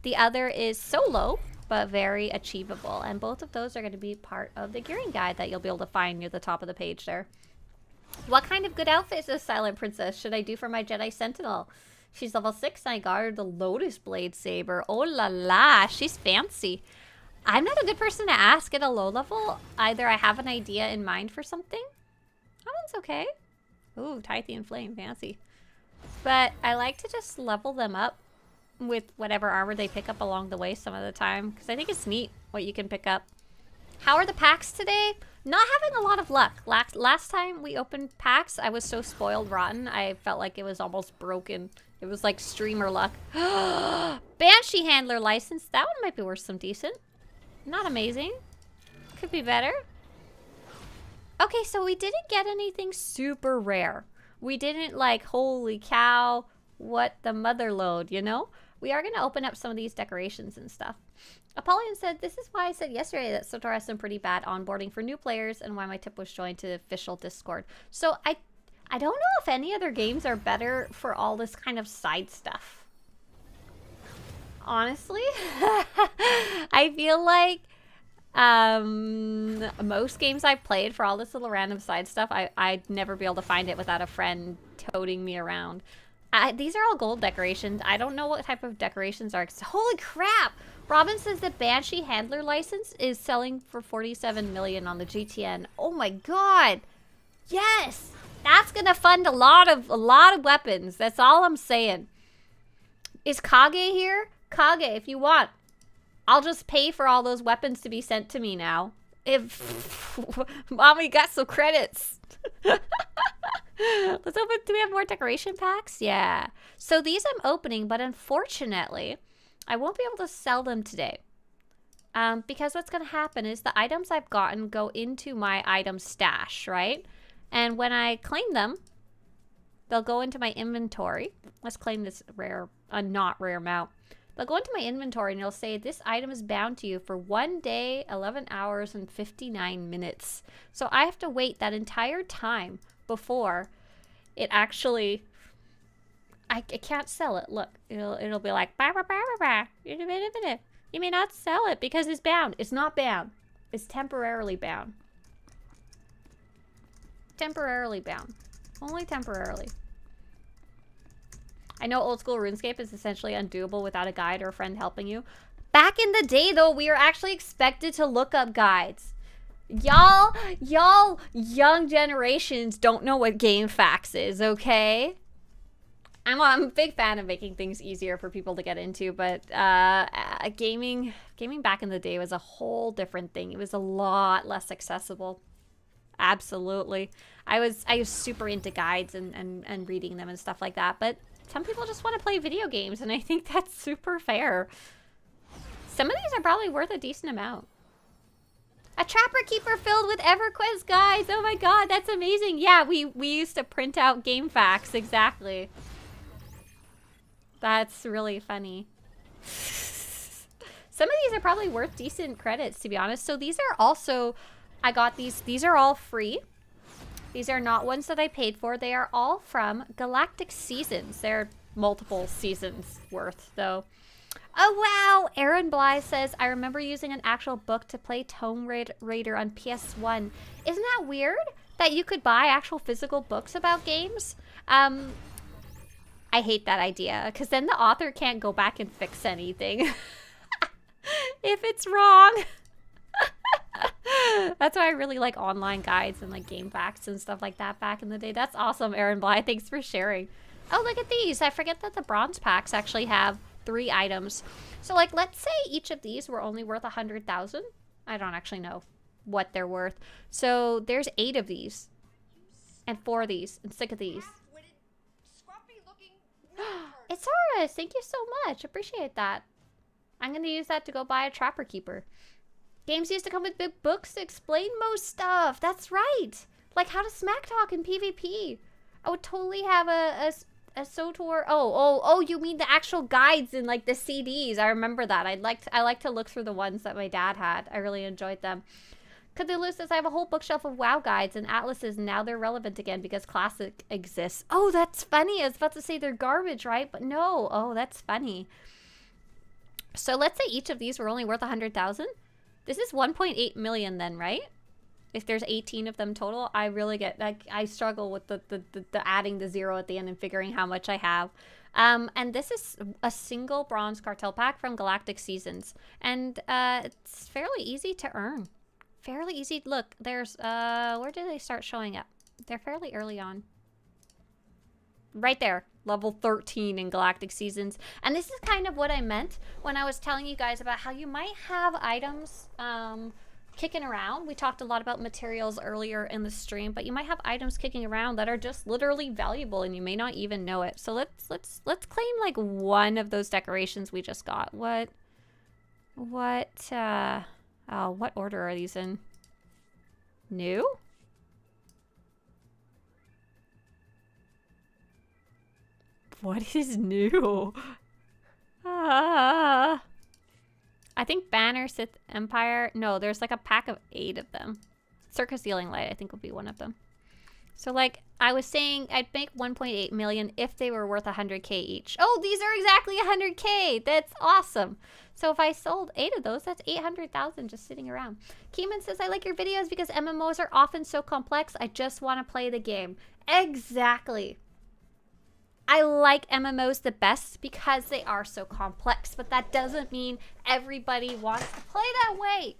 The other is solo, but very achievable, and both of those are going to be part of the gearing guide that you'll be able to find near the top of the page there. What kind of good outfit is Silent Princess should I do for my Jedi Sentinel? She's level 6 and I got her the Lotus Blade Saber. Oh la la, she's fancy. I'm not a good person to ask at a low level. Either I have an idea in mind for something. That one's okay. Ooh, Tythian Flame, fancy. But I like to just level them up with whatever armor they pick up along the way some of the time, because I think it's neat what you can pick up. How are the packs today? Not having a lot of luck. Last time we opened packs, I was so spoiled rotten, I felt like it was almost broken. It was like streamer luck. Banshee Handler license. That one might be worth some decent. Not amazing. Could be better. Okay, so we didn't get anything super rare. We didn't like, holy cow, what the mother load, you know? We are going to open up some of these decorations and stuff. Apollyon said, this is why I said yesterday that SWTOR has some pretty bad onboarding for new players and why my tip was joined to the official Discord. So I don't know if any other games are better for all this kind of side stuff. Honestly, I feel like most games I've played for all this little random side stuff, I'd never be able to find it without a friend toting me around. These are all gold decorations. I don't know what type of decorations are. Holy crap! Robin says the Banshee Handler license is selling for 47 million on the GTN. Oh my god! Yes! That's gonna fund a lot of weapons. That's all I'm saying. Is Kage here? Kage, if you want, I'll just pay for all those weapons to be sent to me now. If Mommy got some credits. Let's open. Do we have more decoration packs? Yeah. So these I'm opening, but unfortunately, I won't be able to sell them today. Because what's going to happen is the items I've gotten go into my item stash, right? And when I claim them, they'll go into my inventory. Let's claim this rare, not rare mount. They'll go into my inventory and it'll say, this item is bound to you for 1 day, 11 hours, and 59 minutes. So I have to wait that entire time before it actually... I can't sell it. Look, it'll be like, bah, bah, bah, bah, bah. You may not sell it because it's bound. It's not bound. It's temporarily bound. Temporarily bound. Only temporarily. I know old school RuneScape is essentially undoable without a guide or a friend helping you. Back in the day, though, we were actually expected to look up guides. Y'all young generations don't know what game facts is, okay? I'm a big fan of making things easier for people to get into, but gaming back in the day was a whole different thing. It was a lot less accessible. Absolutely. I was super into guides and reading them and stuff like that, but some people just want to play video games, and I think that's super fair. Some of these are probably worth a decent amount. A Trapper Keeper filled with EverQuest guys. Oh my god, that's amazing. Yeah, we used to print out game facts, exactly. That's really funny. Some of these are probably worth decent credits, to be honest. So these are also, I got these are all free. These are not ones that I paid for. They are all from Galactic Seasons. They're multiple seasons worth, though. Oh, wow. Aaron Bly says, I remember using an actual book to play Tomb Raider on PS1. Isn't that weird that you could buy actual physical books about games? I hate that idea because then the author can't go back and fix anything if it's wrong. That's why I really like online guides and like game facts and stuff like that back in the day. That's awesome, Aaron Bly. Thanks for sharing. Oh, look at these. I forget that the bronze packs actually have 3 items. So like, let's say each of these were only worth 100,000. I don't actually know what they're worth. So there's 8 of these and 4 of these and 6 of these. It's Taurus. Thank you so much. Appreciate that. I'm going to use that to go buy a Trapper Keeper. Games used to come with big books to explain most stuff. That's right. Like how to smack talk in PvP. I would totally have a SWTOR. Oh, you mean the actual guides and like the CDs. I remember that. I like to look through the ones that my dad had. I really enjoyed them. Cthulhu says, I have a whole bookshelf of WoW guides and atlases, and now they're relevant again because Classic exists. Oh, that's funny. I was about to say they're garbage, right? But no. Oh, that's funny. So let's say each of these were only worth 100,000. This is 1.8 million then, right? If there's 18 of them total, I really get, like, I struggle with the adding the 0 at the end and figuring how much I have. And this is a single bronze cartel pack from Galactic Seasons. And it's fairly easy to earn. Fairly easy. Look, there's, where do they start showing up? They're fairly early on. Right there. Level 13 in Galactic Seasons. And this is kind of what I meant when I was telling you guys about how you might have items kicking around. We talked a lot about materials earlier in the stream, but you might have items kicking around that are just literally valuable and you may not even know it. So let's claim like one of those decorations we just got. What order are these in? New? What is new? I think Banner, Sith Empire. No, there's like a pack of 8 of them. Circus Healing Light, I think, would be one of them. So like I was saying, I'd make 1.8 million if they were worth 100k each. Oh, these are exactly 100k. That's awesome. So if I sold 8 of those, that's 800,000 just sitting around. Keeman says, I like your videos because MMOs are often so complex. I just want to play the game. Exactly. I like MMOs the best because they are so complex, but that doesn't mean everybody wants to play that way.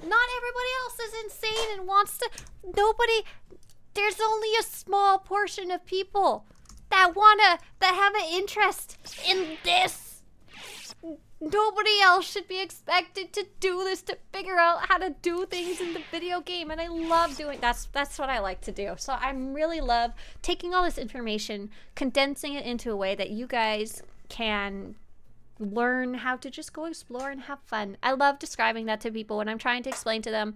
Not everybody else is insane and wants to. There's only a small portion of people that have an interest in this. Nobody else should be expected to do this, to figure out how to do things in the video game, and I love doing that's what I like to do. So I really love taking all this information, condensing it into a way that you guys can learn how to just go explore and have fun. I love describing that to people when I'm trying to explain to them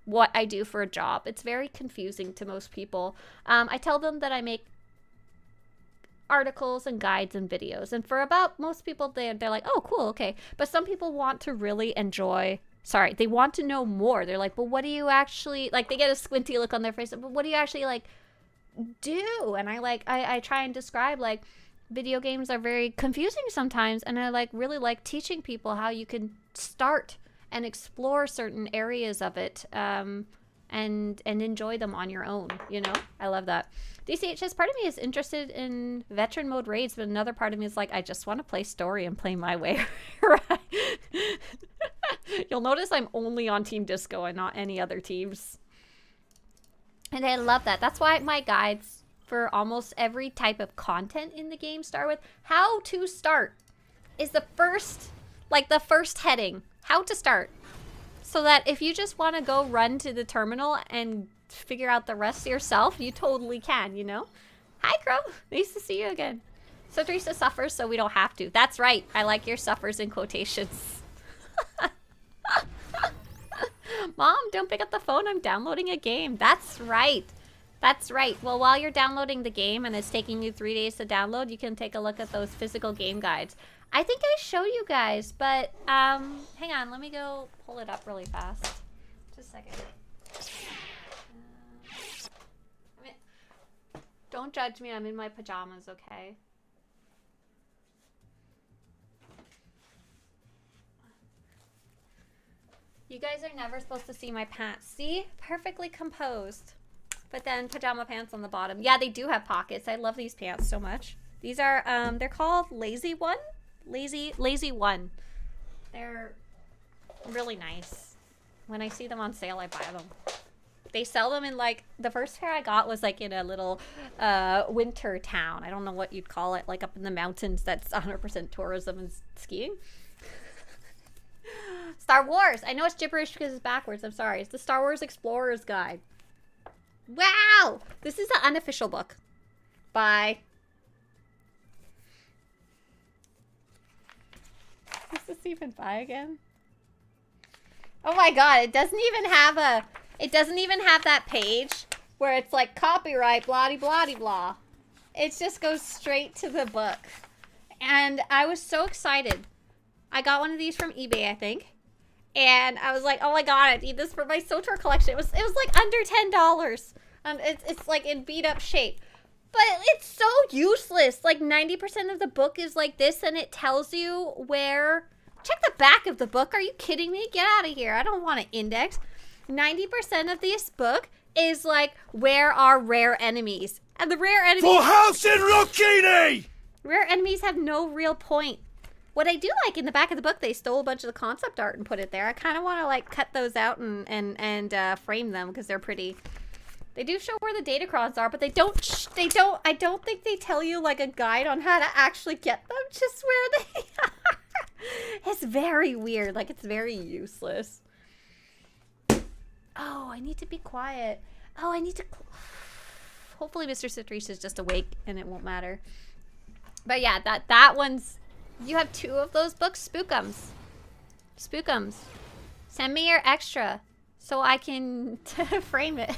what I do for a job. It's very confusing to most people. I tell them that I make articles and guides and videos, and for about most people they're like, oh cool, okay, but some people want to really they want to know more. They're like, but what do you actually, like, they get a squinty look on their face, but what do you actually like do? And I try and describe, like, video games are very confusing sometimes, and I really like teaching people how you can start and explore certain areas of it and enjoy them on your own, you know? I love that. DCH says, part of me is interested in veteran mode raids, but another part of me is like, I just want to play story and play my way. Right? You'll notice I'm only on Team Disco and not any other teams. And I love that. That's why my guides for almost every type of content in the game start with how to start is the first heading. How to start. So that if you just want to go run to the terminal and figure out the rest yourself, you totally can, you know? Hi, Crow. Nice to see you again. Swtorista suffers so we don't have to. That's right. I like your suffers in quotations. Mom, don't pick up the phone. I'm downloading a game. That's right. That's right. Well, while you're downloading the game and it's taking you 3 days to download, you can take a look at those physical game guides. I think I showed you guys, but hang on. Let me go pull it up really fast. Just a second. Don't judge me. I'm in my pajamas, okay? You guys are never supposed to see my pants. See? Perfectly composed. But then pajama pants on the bottom. Yeah, they do have pockets. I love these pants so much. These are, they're called Lazy One. Lazy One. They're really nice. When I see them on sale, I buy them. They sell them in, like, the first pair I got was, like, in a little winter town. I don't know what you'd call it, like, up in the mountains that's 100% tourism and skiing. Star Wars. I know it's gibberish because it's backwards. I'm sorry. It's the Star Wars Explorer's Guide. Wow! This is the unofficial book. Bye. Is this even buy again? Oh my god, it doesn't even have that page where it's like copyright blah blah blah. It just goes straight to the book. And I was so excited. I got one of these from eBay, I think. And I was like, oh my god, I need this for my SWTOR collection. It was like under $10. It's like in beat up shape. But it's so useless. Like 90% of the book is like this, and it tells you where. Check the back of the book. Are you kidding me? Get out of here. I don't want to index. 90% of this book is like, where are rare enemies? And the rare enemies. For House in Rocchini! Rare enemies have no real point. What I do like in the back of the book, they stole a bunch of the concept art and put it there. I kind of want to like cut those out and frame them because they're pretty. They do show where the datacrons are, but I don't think they tell you like a guide on how to actually get them, just where they are. It's very weird. Like, it's very useless. Oh, I need to be quiet. Oh, I need to. Hopefully Mr. Swtorista is just awake and it won't matter. But yeah, that one's. You have 2 of those books? Spookums. Spookums. Send me your extra so I can frame it.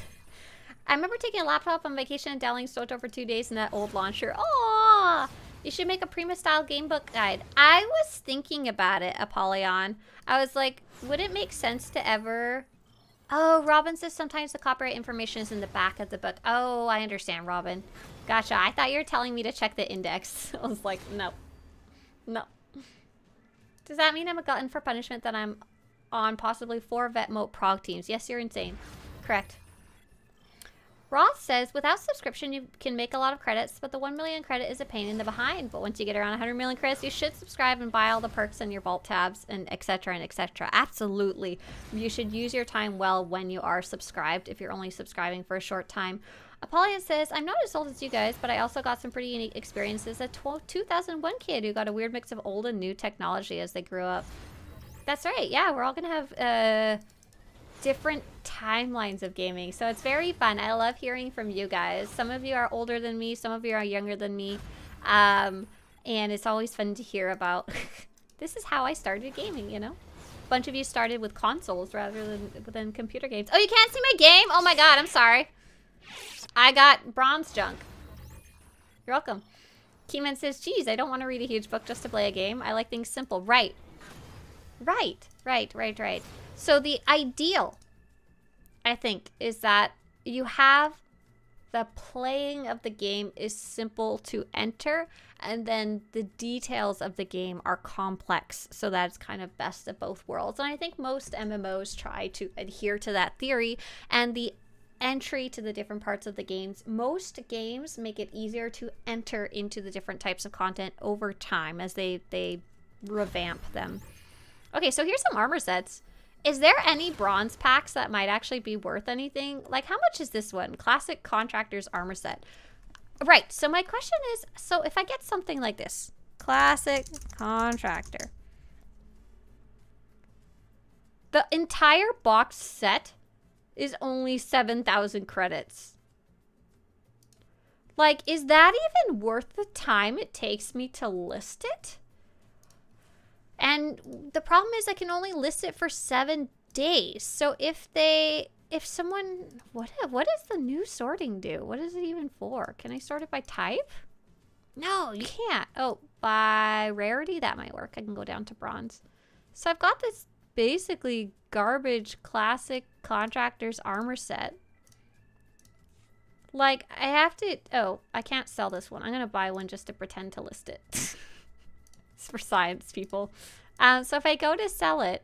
I remember taking a laptop on vacation and downloading SWTOR for 2 days in that old launcher. Aww! You should make a Prima-style gamebook guide. I was thinking about it, Apollyon. I was like, would it make sense to ever... Oh, Robin says sometimes the copyright information is in the back of the book. Oh, I understand, Robin. Gotcha. I thought you were telling me to check the index. I was like, no. No. Does that mean I'm a glutton for punishment that I'm on possibly 4 Vetmote prog teams? Yes, you're insane. Correct. Roth says, without subscription, you can make a lot of credits, but the 1 million credit is a pain in the behind. But once you get around 100 million credits, you should subscribe and buy all the perks in your vault tabs and etc. and etc. Absolutely. You should use your time well when you are subscribed if you're only subscribing for a short time. Apollyon says, I'm not as old as you guys, but I also got some pretty unique experiences. A 2001 kid who got a weird mix of old and new technology as they grew up. That's right. Yeah, we're all going to have different timelines of gaming. So it's very fun. I love hearing from you guys. Some of you are older than me. Some of you are younger than me. And it's always fun to hear about. This is how I started gaming, you know? A bunch of you started with consoles rather than computer games. Oh, you can't see my game? Oh my god, I'm sorry. I got bronze junk. You're welcome. Keyman says, geez, I don't want to read a huge book just to play a game. I like things simple. Right. Right. So the ideal, I think, is that you have the playing of the game is simple to enter, and then the details of the game are complex, so that's kind of best of both worlds. And I think most MMOs try to adhere to that theory, and the entry to the different parts of the games. Most games make it easier to enter into the different types of content over time as they revamp them. Okay, so here's some armor sets. Is there any bronze packs that might actually be worth anything? Like, how much is this one? Classic Contractor's armor set. Right, so my question is, so if I get something like this, Classic Contractor, the entire box set is only 7,000 credits. Like, is that even worth the time it takes me to list it? And the problem is I can only list it for 7 days. So if someone, what does the new sorting do? What is it even for? Can I sort it by type? No, you can't. Oh, by rarity, that might work. I can go down to bronze. So I've got this basically garbage Classic Contractor's armor set. Like, I have to, oh, I can't sell this one. I'm going to buy one just to pretend to list it. It's for science people. So if I go to sell it,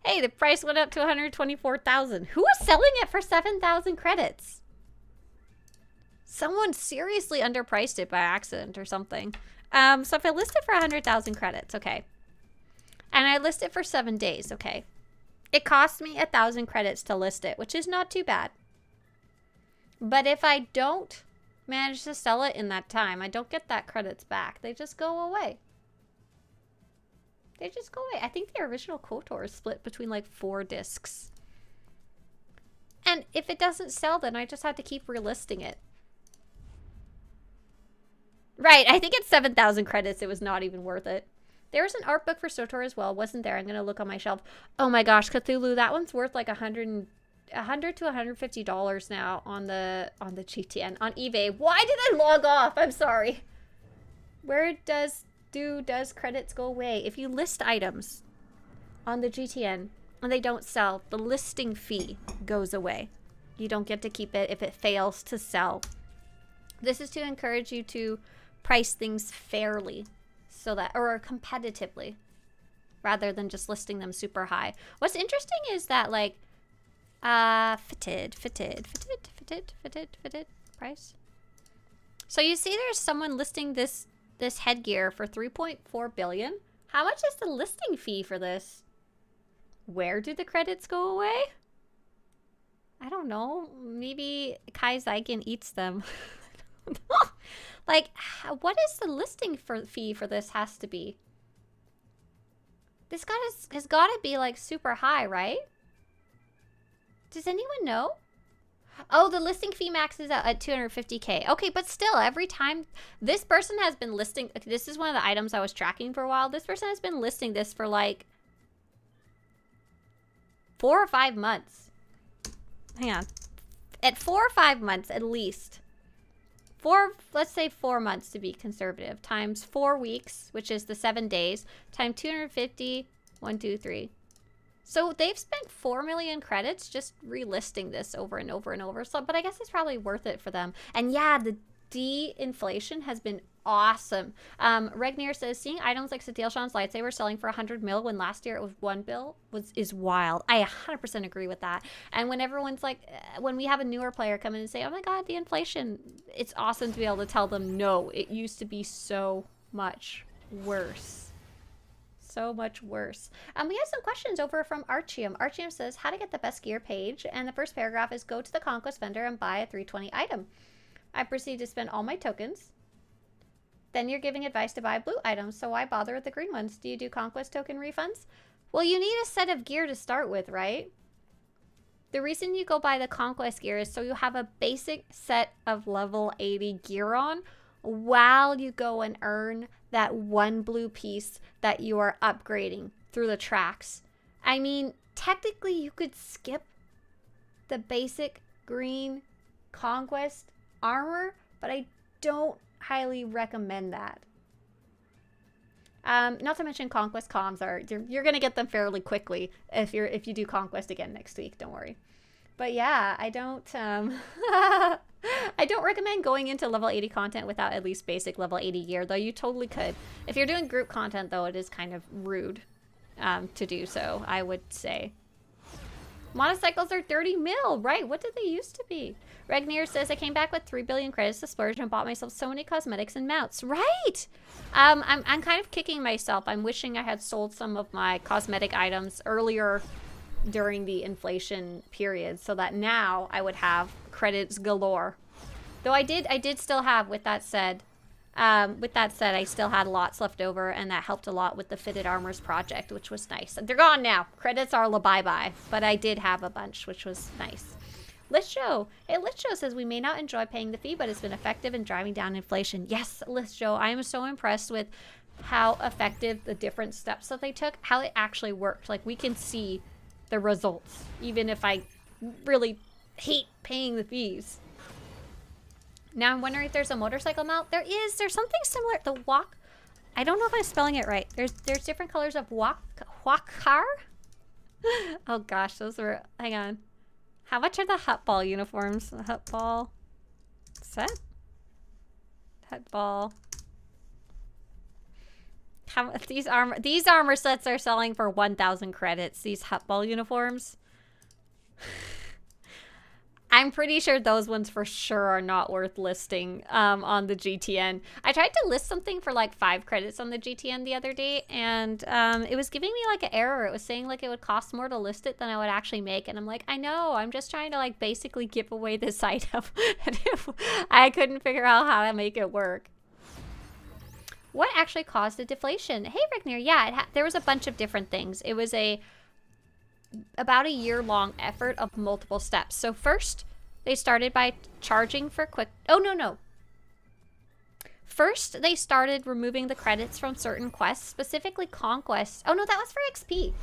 Hey, the price went up to 124,000. Who is selling it for 7,000 credits? Someone seriously underpriced it by accident or something. So if I list it for 100,000 credits, okay. And I list it for 7 days, okay. It cost me 1,000 credits to list it, which is not too bad. But if I don't manage to sell it in that time, I don't get that credits back. They just go away. They just go away. I think the original KOTOR is split between like 4 discs. And if it doesn't sell, then I just have to keep relisting it. Right, I think it's 7,000 credits. It was not even worth it. There was an art book for SWTOR as well, wasn't there? I'm going to look on my shelf. Oh my gosh, Cthulhu, that one's worth like $100 to $150 now on the GTN, on eBay. Why did I log off? I'm sorry. Where does credits go away? If you list items on the GTN and they don't sell, the listing fee goes away. You don't get to keep it if it fails to sell. This is to encourage you to price things fairly, so that, or competitively, rather than just listing them super high. What's interesting is that, like, fitted price. So you see there's someone listing this headgear for 3.4 billion. How much is the listing fee for this? Where do the credits go away? I don't know. Maybe Kai Zygen eats them. Like, what is the listing fee for this has to be? This has got to be like super high, right? Does anyone know? Oh, the listing fee maxes out at 250K. Okay, but still, every time this person has been listing, this is one of the items I was tracking for a while. This person has been listing this for like 4 or 5 months. Hang on. At 4 or 5 months at least. Let's say 4 months to be conservative, times 4 weeks, which is the 7 days, times 250, 1, 2, 3. So they've spent 4 million credits just relisting this over and over and over. So, but I guess it's probably worth it for them. And yeah, the de-inflation has been awesome. Regnier says, seeing items like Satele Shan's lightsaber selling for 100 mil when last year it was 1 bill is wild. I 100% agree with that. And when everyone's like, when we have a newer player come in and say, oh my god, the inflation, it's awesome to be able to tell them, no, it used to be so much worse. So much worse. We have some questions over from Archium. Archium says, how to get the best gear page. And the first paragraph is, go to the Conquest vendor and buy a 320 item. I proceed to spend all my tokens. Then you're giving advice to buy blue items, so why bother with the green ones? Do you do Conquest token refunds? Well, you need a set of gear to start with, right? The reason you go buy the Conquest gear is so you have a basic set of level 80 gear on while you go and earn that one blue piece that you are upgrading through the tracks. I mean, technically you could skip the basic green Conquest armor, but I don't highly recommend that. Not to mention Conquest comms are, you're gonna get them fairly quickly if you do Conquest again next week, don't worry. But yeah, I don't I don't recommend going into level 80 content without at least basic level 80 gear, though you totally could. If you're doing group content though, it is kind of rude to do so, I would say. Motorcycles are 30 mil, right? What did they used to be? Regnier says, I came back with 3 billion credits to splurge and bought myself so many cosmetics and mounts. Right! I'm kind of kicking myself. I'm wishing I had sold some of my cosmetic items earlier during the inflation period so that now I would have credits galore. Though I did still have, with that said, I still had lots left over, and that helped a lot with the Fitted Armors project, which was nice. They're gone now. Credits are bye-bye, but I did have a bunch, which was nice. List Joe. Hey, List Joe says, we may not enjoy paying the fee, but it's been effective in driving down inflation. Yes, List Joe, I am so impressed with how effective the different steps that they took, how it actually worked. Like, we can see the results, even if I really hate paying the fees. Now I'm wondering if there's a motorcycle mount. There is. There's something similar. The walk. I don't know if I'm spelling it right. There's different colors of walkar. Oh gosh, those were. Hang on. How much are the Hutball uniforms? The Hutball set. Hutball. These armor sets are selling for 1,000 credits. These Hutball uniforms. I'm pretty sure those ones for sure are not worth listing on the GTN. I tried to list something for like 5 credits on the GTN the other day, and it was giving me like an error. It was saying like it would cost more to list it than I would actually make, and I'm like, I know, I'm just trying to like basically give away this item. And I couldn't figure out how to make it work. What actually caused the deflation? Hey, Rickner, yeah, there was a bunch of different things. It was about a year-long effort of multiple steps. So first, they started by charging for quick... Oh, no. First, they started removing the credits from certain quests, specifically conquests. Oh, no, that was for XP.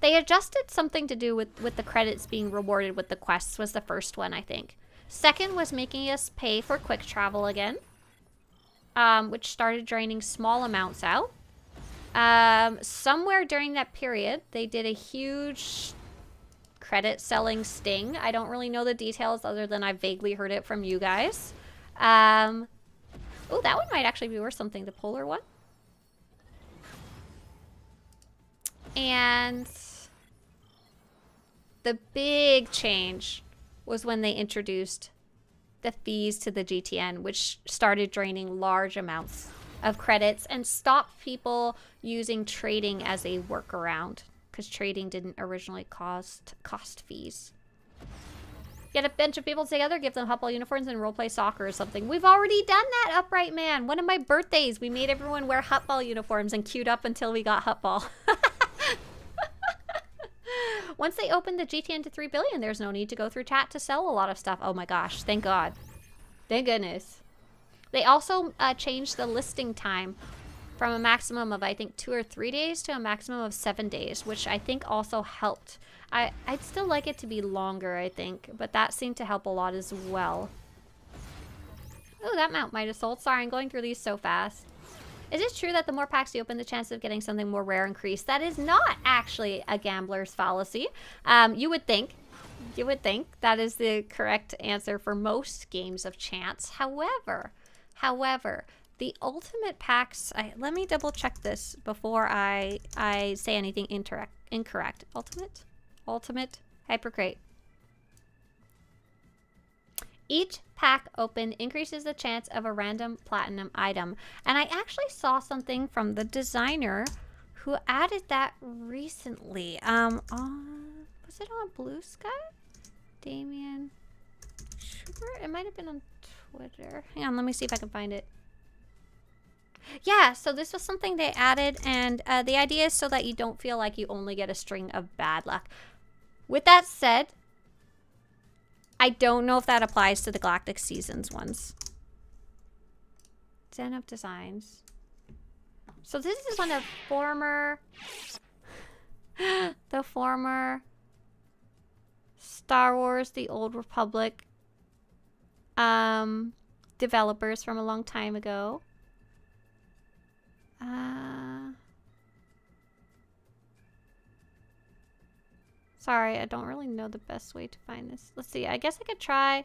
They adjusted something to do with the credits being rewarded with the quests was the first one, I think. Second was making us pay for quick travel again, which started draining small amounts out. Somewhere during that period, they did a huge credit selling sting. I don't really know the details other than I vaguely heard it from you guys. Oh, that one might actually be worth something, the polar one. And the big change was when they introduced the fees to the GTN, which started draining large amounts of credits and stopped people using trading as a workaround, because trading didn't originally cost fees. Get a bunch of people together, give them Hutball uniforms and roleplay soccer or something. We've already done that, Upright Man. One of my birthdays, we made everyone wear Hutball uniforms and queued up until we got Hutball. Once they opened the GTN to 3 billion, there's no need to go through chat to sell a lot of stuff. Oh my gosh, thank God. Thank goodness. They also changed the listing time from a maximum of, I think, 2 or 3 days to a maximum of 7 days, which I think also helped. I'd still like it to be longer, I think, but that seemed to help a lot as well. Oh, that mount might have sold. Sorry, I'm going through these so fast. Is it true that the more packs you open, the chance of getting something more rare increase? That is not actually a gambler's fallacy. You would think. You would think that is the correct answer for most games of chance. However, the ultimate packs... let me double check this before I say anything incorrect. Ultimate Hypercrate. Each pack open increases the chance of a random platinum item. And I actually saw something from the designer who added that recently. Was it on Blue Sky? Damien Schubert? It might have been on Twitter. Hang on, let me see if I can find it. Yeah, so this was something they added, and the idea is so that you don't feel like you only get a string of bad luck. With that said, I don't know if that applies to the Galactic Seasons ones. Den of Designs. So this is one of the former Star Wars, The Old Republic developers from a long time ago. Sorry, I don't really know the best way to find this. Let's see. I guess I could try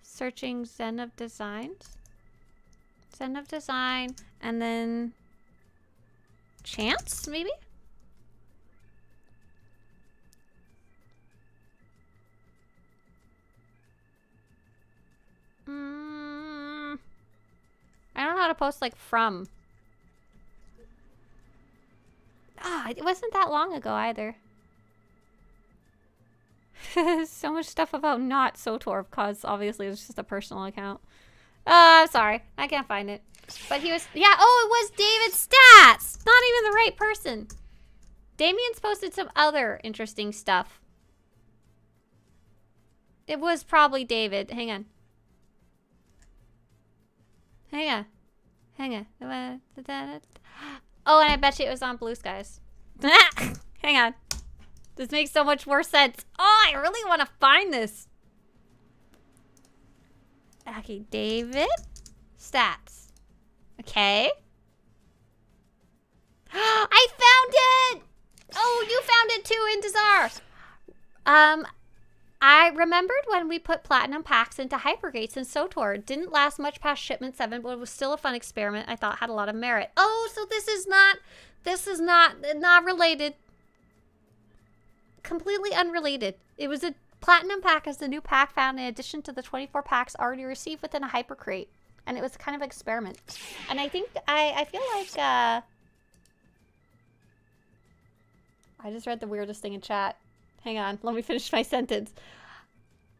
searching Zen of Designs. Zen of Design, and then Chance, maybe? I don't know how to post, like, from. It wasn't that long ago either. So much stuff about not SWTOR, because obviously it's just a personal account. I'm sorry. I can't find it. But he was... Yeah, oh, it was David Stats! Not even the right person. Damien's posted some other interesting stuff. It was probably David. Hang on. Hang on. Oh, and I bet you it was on Blue Skies. Hang on. This makes so much more sense. Oh, I really want to find this. Okay, David. Stats. Okay. I found it! Oh, you found it too, Intezar. I remembered when we put platinum packs into Hypergates in SWTOR. It didn't last much past shipment 7, but it was still a fun experiment. I thought had a lot of merit. Oh, so this is not related. Completely unrelated. It was a platinum pack as the new pack found in addition to the 24 packs already received within a Hyper Crate. And it was kind of an experiment. And I think, I feel like, I just read the weirdest thing in chat. Hang on, let me finish my sentence.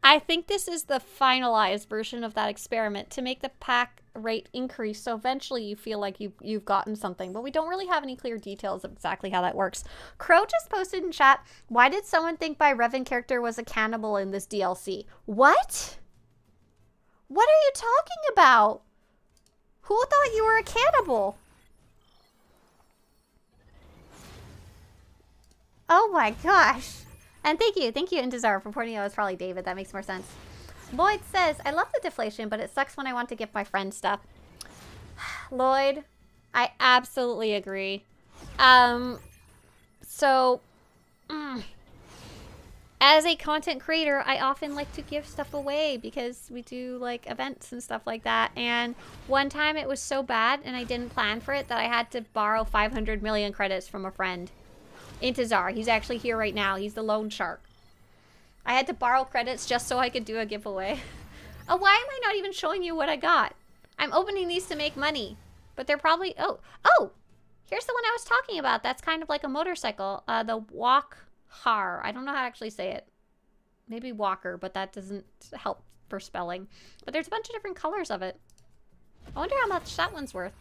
I think this is the finalized version of that experiment to make the pack rate increase, so eventually you feel like you've gotten something, but we don't really have any clear details of exactly how that works. Crow just posted in chat, why did someone think my Revan character was a cannibal in this DLC? What? What are you talking about? Who thought you were a cannibal? Oh my gosh. And thank you, Intezar, for pointing out it's probably David. That makes more sense. Lloyd says, I love the deflation, but it sucks when I want to give my friends stuff. Lloyd, I absolutely agree. As a content creator, I often like to give stuff away because we do like events and stuff like that. And one time it was so bad and I didn't plan for it that I had to borrow 500 million credits from a friend. Intezar, he's actually here right now. He's the loan shark. I had to borrow credits just so I could do a giveaway. Oh, why am I not even showing you what I got? I'm opening these to make money. But they're probably... Oh! Here's the one I was talking about. That's kind of like a motorcycle. The Walkhar. I don't know how to actually say it. Maybe Walker, but that doesn't help for spelling. But there's a bunch of different colors of it. I wonder how much that one's worth.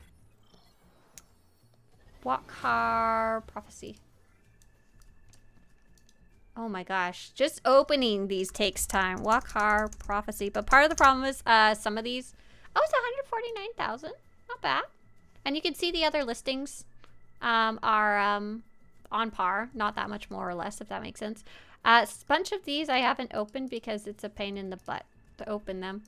Walkhar Prophecy. Oh my gosh. Just opening these takes time. Walkhar Prophecy. But part of the problem is some of these... Oh, it's 149,000. Not bad. And you can see the other listings are on par. Not that much more or less, if that makes sense. A bunch of these I haven't opened because it's a pain in the butt to open them.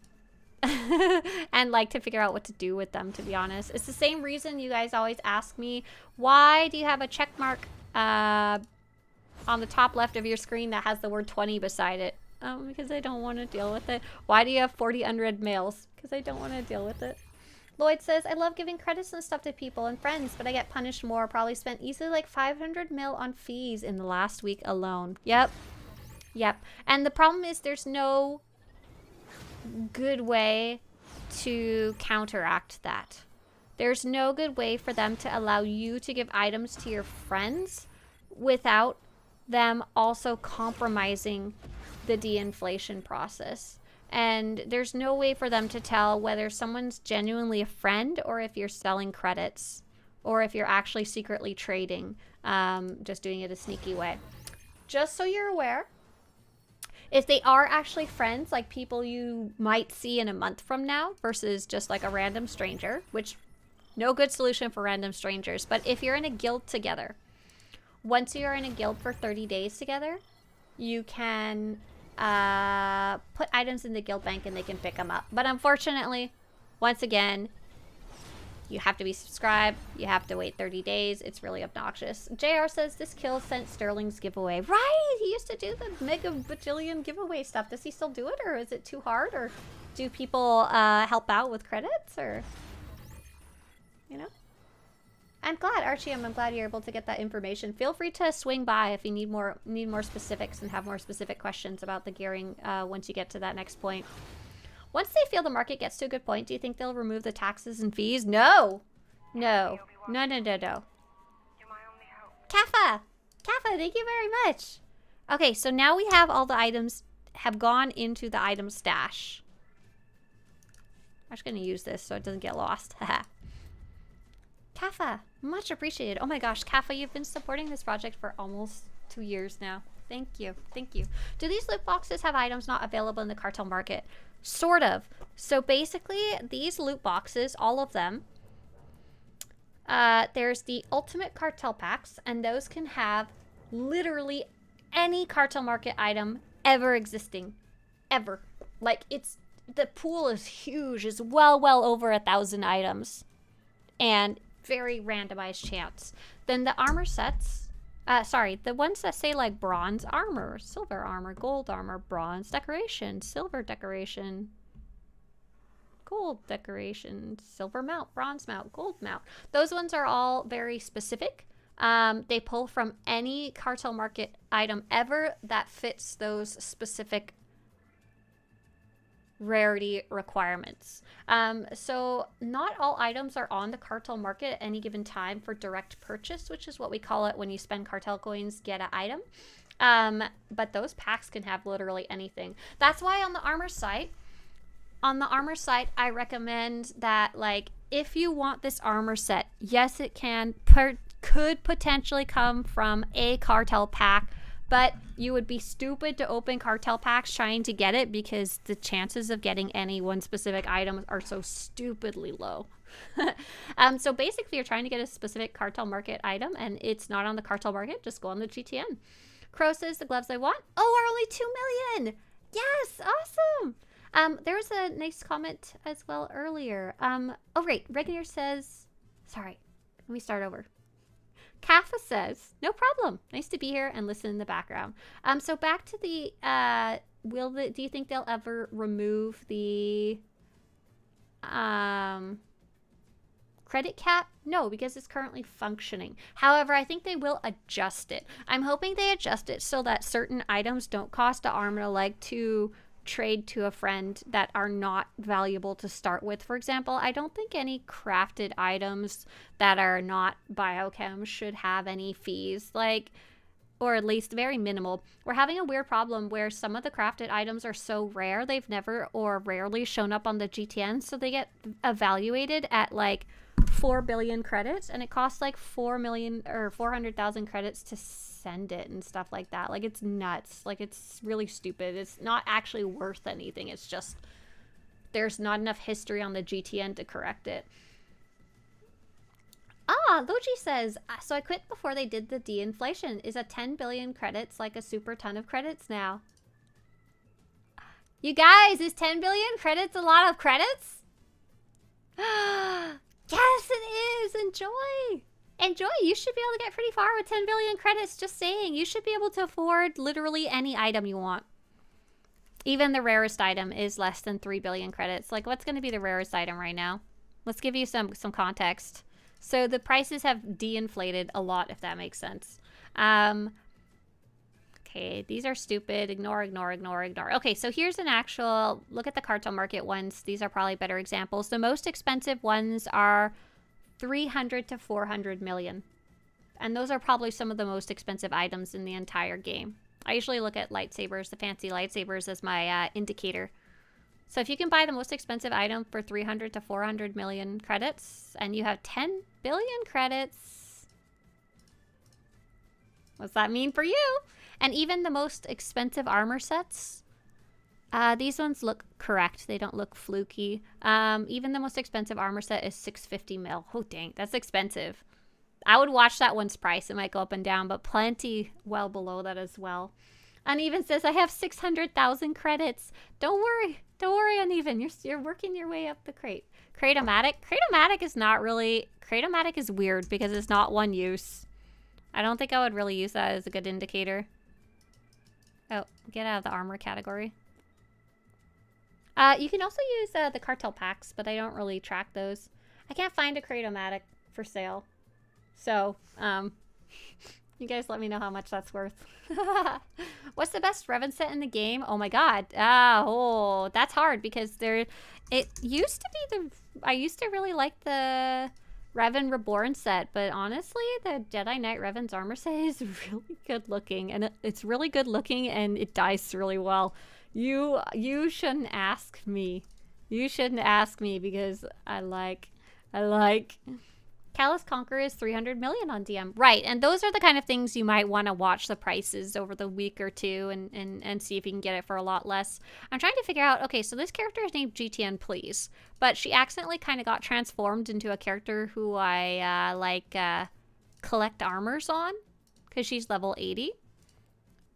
And like to figure out what to do with them, to be honest. It's the same reason you guys always ask me, why do you have a check mark on the top left of your screen that has the word 20 beside it? Because I don't want to deal with it. Why do you have 40 unread mails? Because I don't want to deal with it. Lloyd says, I love giving credits and stuff to people and friends, but I get punished more. Probably spent easily like 500 mil on fees in the last week alone. Yep. And the problem is there's no good way to counteract that. There's no good way for them to allow you to give items to your friends without them also compromising the de-inflation process. And there's no way for them to tell whether someone's genuinely a friend or if you're selling credits or if you're actually secretly trading, just doing it a sneaky way. Just so you're aware, if they are actually friends, like people you might see in a month from now versus just like a random stranger, which no good solution for random strangers. But if you're in a guild together, once you're in a guild for 30 days together, you can put items in the guild bank and they can pick them up. But unfortunately, once again, you have to be subscribed. You have to wait 30 days. It's really obnoxious. JR says this kill sent Sterling's giveaway. Right! He used to do the mega bajillion giveaway stuff. Does he still do it, or is it too hard? Or do people help out with credits? Or, you know? I'm glad, Archie. I'm glad you're able to get that information. Feel free to swing by if you need more specifics and have more specific questions about the gearing once you get to that next point. Once they feel the market gets to a good point, do you think they'll remove the taxes and fees? No. No. Kaffa, thank you very much. Okay, so now we have all the items have gone into the item stash. I'm just going to use this so it doesn't get lost. Kaffa, much appreciated. Oh my gosh, Kaffa, you've been supporting this project for almost 2 years now. Thank you. Do these loot boxes have items not available in the cartel market? Sort of. So basically, these loot boxes, all of them, there's the ultimate cartel packs, and those can have literally any cartel market item ever existing. Ever. Like, the pool is huge. It's well over 1,000 items. And very randomized chance. Then the armor sets Sorry, the ones that say like bronze armor, silver armor, gold armor, bronze decoration, silver decoration, gold decoration, silver mount, bronze mount, gold mount. Those ones are all very specific. They pull from any cartel market item ever that fits those specific rarity requirements. So not all items are on the cartel market at any given time for direct purchase, which is what we call it when you spend cartel coins, get an item. But those packs can have literally anything. That's why on the armor site, I recommend that, like, if you want this armor set, yes, it could potentially come from a cartel pack, but you would be stupid to open cartel packs trying to get it because the chances of getting any one specific item are so stupidly low. So basically, you're trying to get a specific cartel market item and it's not on the cartel market, just go on the GTN. Crow says the gloves I want. Oh, are only 2 million. Yes, awesome. There was a nice comment as well earlier. Oh, right. Regular says, sorry, let me start over. Kaffa says, no problem. Nice to be here and listen in the background. So back to the, do you think they'll ever remove the, credit cap? No, because it's currently functioning. However, I think they will adjust it. I'm hoping they adjust it so that certain items don't cost an arm and a leg to trade to a friend that are not valuable to start with. For example, I don't think any crafted items that are not biochem should have any fees, like, or at least very minimal. We're having a weird problem where some of the crafted items are so rare they've never or rarely shown up on the GTN, so they get evaluated at like 4 billion credits, and it costs like 4 million or 400,000 credits to send it and stuff like that. Like, it's nuts. Like, it's really stupid. It's not actually worth anything. It's just there's not enough history on the GTN to correct it. Logi says, so I quit before they did the de-inflation. Is a 10 billion credits like a super ton of credits now? You guys, is 10 billion credits a lot of credits? Yes, it is. Enjoy. Enjoy. You should be able to get pretty far with 10 billion credits. Just saying. You should be able to afford literally any item you want. Even the rarest item is less than 3 billion credits. Like, what's going to be the rarest item right now? Let's give you some context. So the prices have de-inflated a lot, if that makes sense. Okay, these are stupid. Ignore. Okay, so here's an actual look at the cartel market ones. These are probably better examples. The most expensive ones are 300 to 400 million. And those are probably some of the most expensive items in the entire game. I usually look at lightsabers, the fancy lightsabers, as my indicator. So if you can buy the most expensive item for 300 to 400 million credits, and you have 10 billion credits, what's that mean for you? And even the most expensive armor sets, these ones look correct. They don't look fluky. Even the most expensive armor set is 650 mil. Oh, dang. That's expensive. I would watch that one's price. It might go up and down, but plenty well below that as well. Uneven says, I have 600,000 credits. Don't worry. Don't worry, Uneven. You're working your way up the crate. Crate-o-matic. Crate-o-matic is not really... Crate-o-matic is weird because it's not one use. I don't think I would really use that as a good indicator. Oh, get out of the armor category. You can also use the cartel packs, but I don't really track those. I can't find a Crate-o-matic for sale. So, you guys let me know how much that's worth. What's the best Revan set in the game? Oh my god. Oh, that's hard because it used to be I used to really like the Revan Reborn set, but honestly, the Jedi Knight Revan's armor set is really good looking, and it's really good looking, and it dies really well. You shouldn't ask me. You shouldn't ask me because I like. Callous Conqueror is 300 million on DM. Right, and those are the kind of things you might want to watch the prices over the week or two and see if you can get it for a lot less. I'm trying to figure out, okay, so this character is named GTN Please, but she accidentally kind of got transformed into a character who I collect armors on because she's level 80.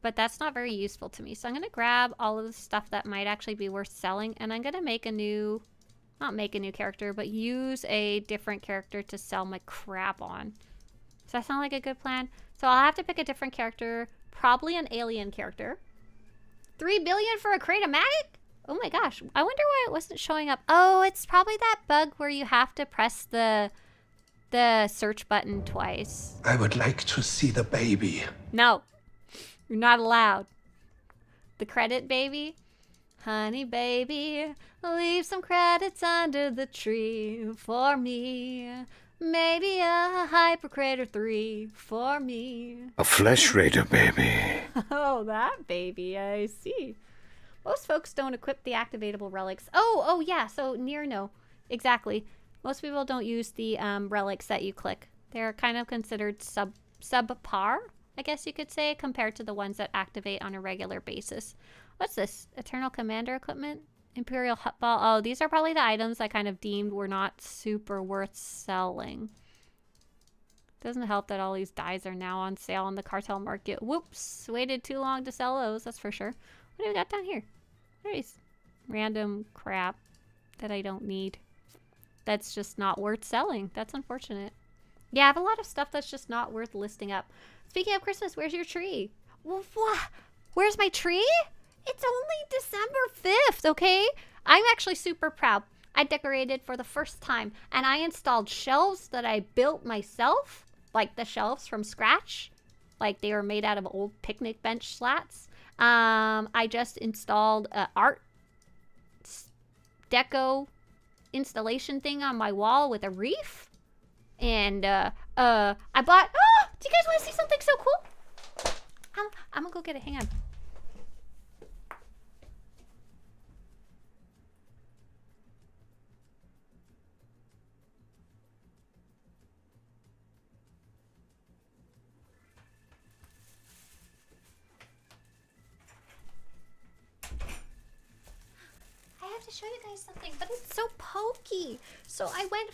But that's not very useful to me. So I'm going to grab all of the stuff that might actually be worth selling, and I'm going to make a new... Not make a new character, but use a different character to sell my crap on. Does that sound like a good plan? So I'll have to pick a different character, probably an alien character. 3 billion for a crate of magic? Oh my gosh. I wonder why it wasn't showing up. Oh, it's probably that bug where you have to press the search button twice. I would like to see the baby. No. You're not allowed. The credit baby? Honey baby, leave some credits under the tree for me. Maybe a hypercrater 3 for me. A flesh raider, baby. Oh, that baby, I see. Most folks don't equip the activatable relics. Oh, yeah, so near no. Exactly. Most people don't use the relics that you click. They're kind of considered subpar, I guess you could say, compared to the ones that activate on a regular basis. What's this? Eternal Commander equipment? Imperial Hut Ball. Oh, these are probably the items I kind of deemed were not super worth selling. Doesn't help that all these dyes are now on sale on the cartel market. Whoops. Waited too long to sell those, that's for sure. What do we got down here? There is random crap that I don't need. That's just not worth selling. That's unfortunate. Yeah, I have a lot of stuff that's just not worth listing up. Speaking of Christmas, where's your tree? What? Where's my tree? It's only December 5th, okay? I'm actually super proud. I decorated for the first time, and I installed shelves that I built myself, like the shelves from scratch. Like they were made out of old picnic bench slats. I just installed art deco installation thing on my wall with a reef. And I bought, oh, do you guys want to see something so cool? I'm gonna go get it, hang on. I have to show you guys something, but it's so pokey. So I went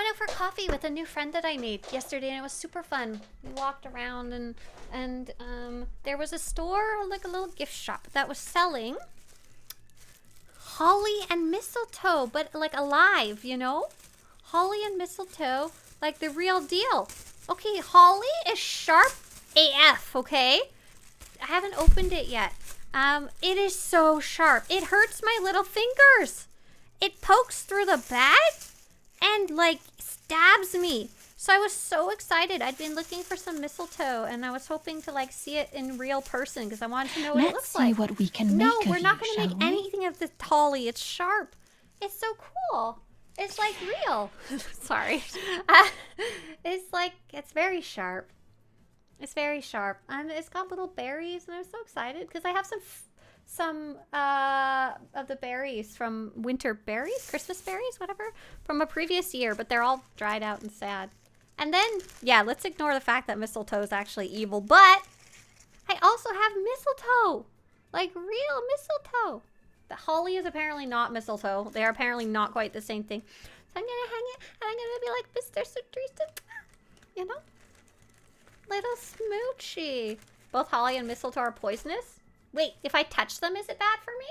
out for coffee with a new friend that I made yesterday, and it was super fun. We walked around, and there was a store, like a little gift shop, that was selling holly and mistletoe, but like alive, you know? Holly and mistletoe, like the real deal. Okay, holly is sharp AF, okay? I haven't opened it yet. It is so sharp. It hurts my little fingers. It pokes through the bag and like stabs me. So I was so excited. I'd been looking for some mistletoe, and I was hoping to like see it in real person because I wanted to know what it looks like. Let's see what we can No, make we're of not you, going to shall make we? anything of this holly. It's sharp. It's so cool. It's like real. Sorry. It's very sharp. It's very sharp. It's got little berries, and I'm so excited because I have some of the berries from winter berries, Christmas berries, whatever, from a previous year, but they're all dried out and sad. And then, yeah, let's ignore the fact that mistletoe is actually evil, but I also have mistletoe, like real mistletoe. The holly is apparently not mistletoe. They are apparently not quite the same thing. So I'm gonna hang it, and I'm gonna be like Mr. Swtorista, you know? Little smoochy. Both holly and mistletoe are poisonous. Wait, if I touch them, is it bad for me?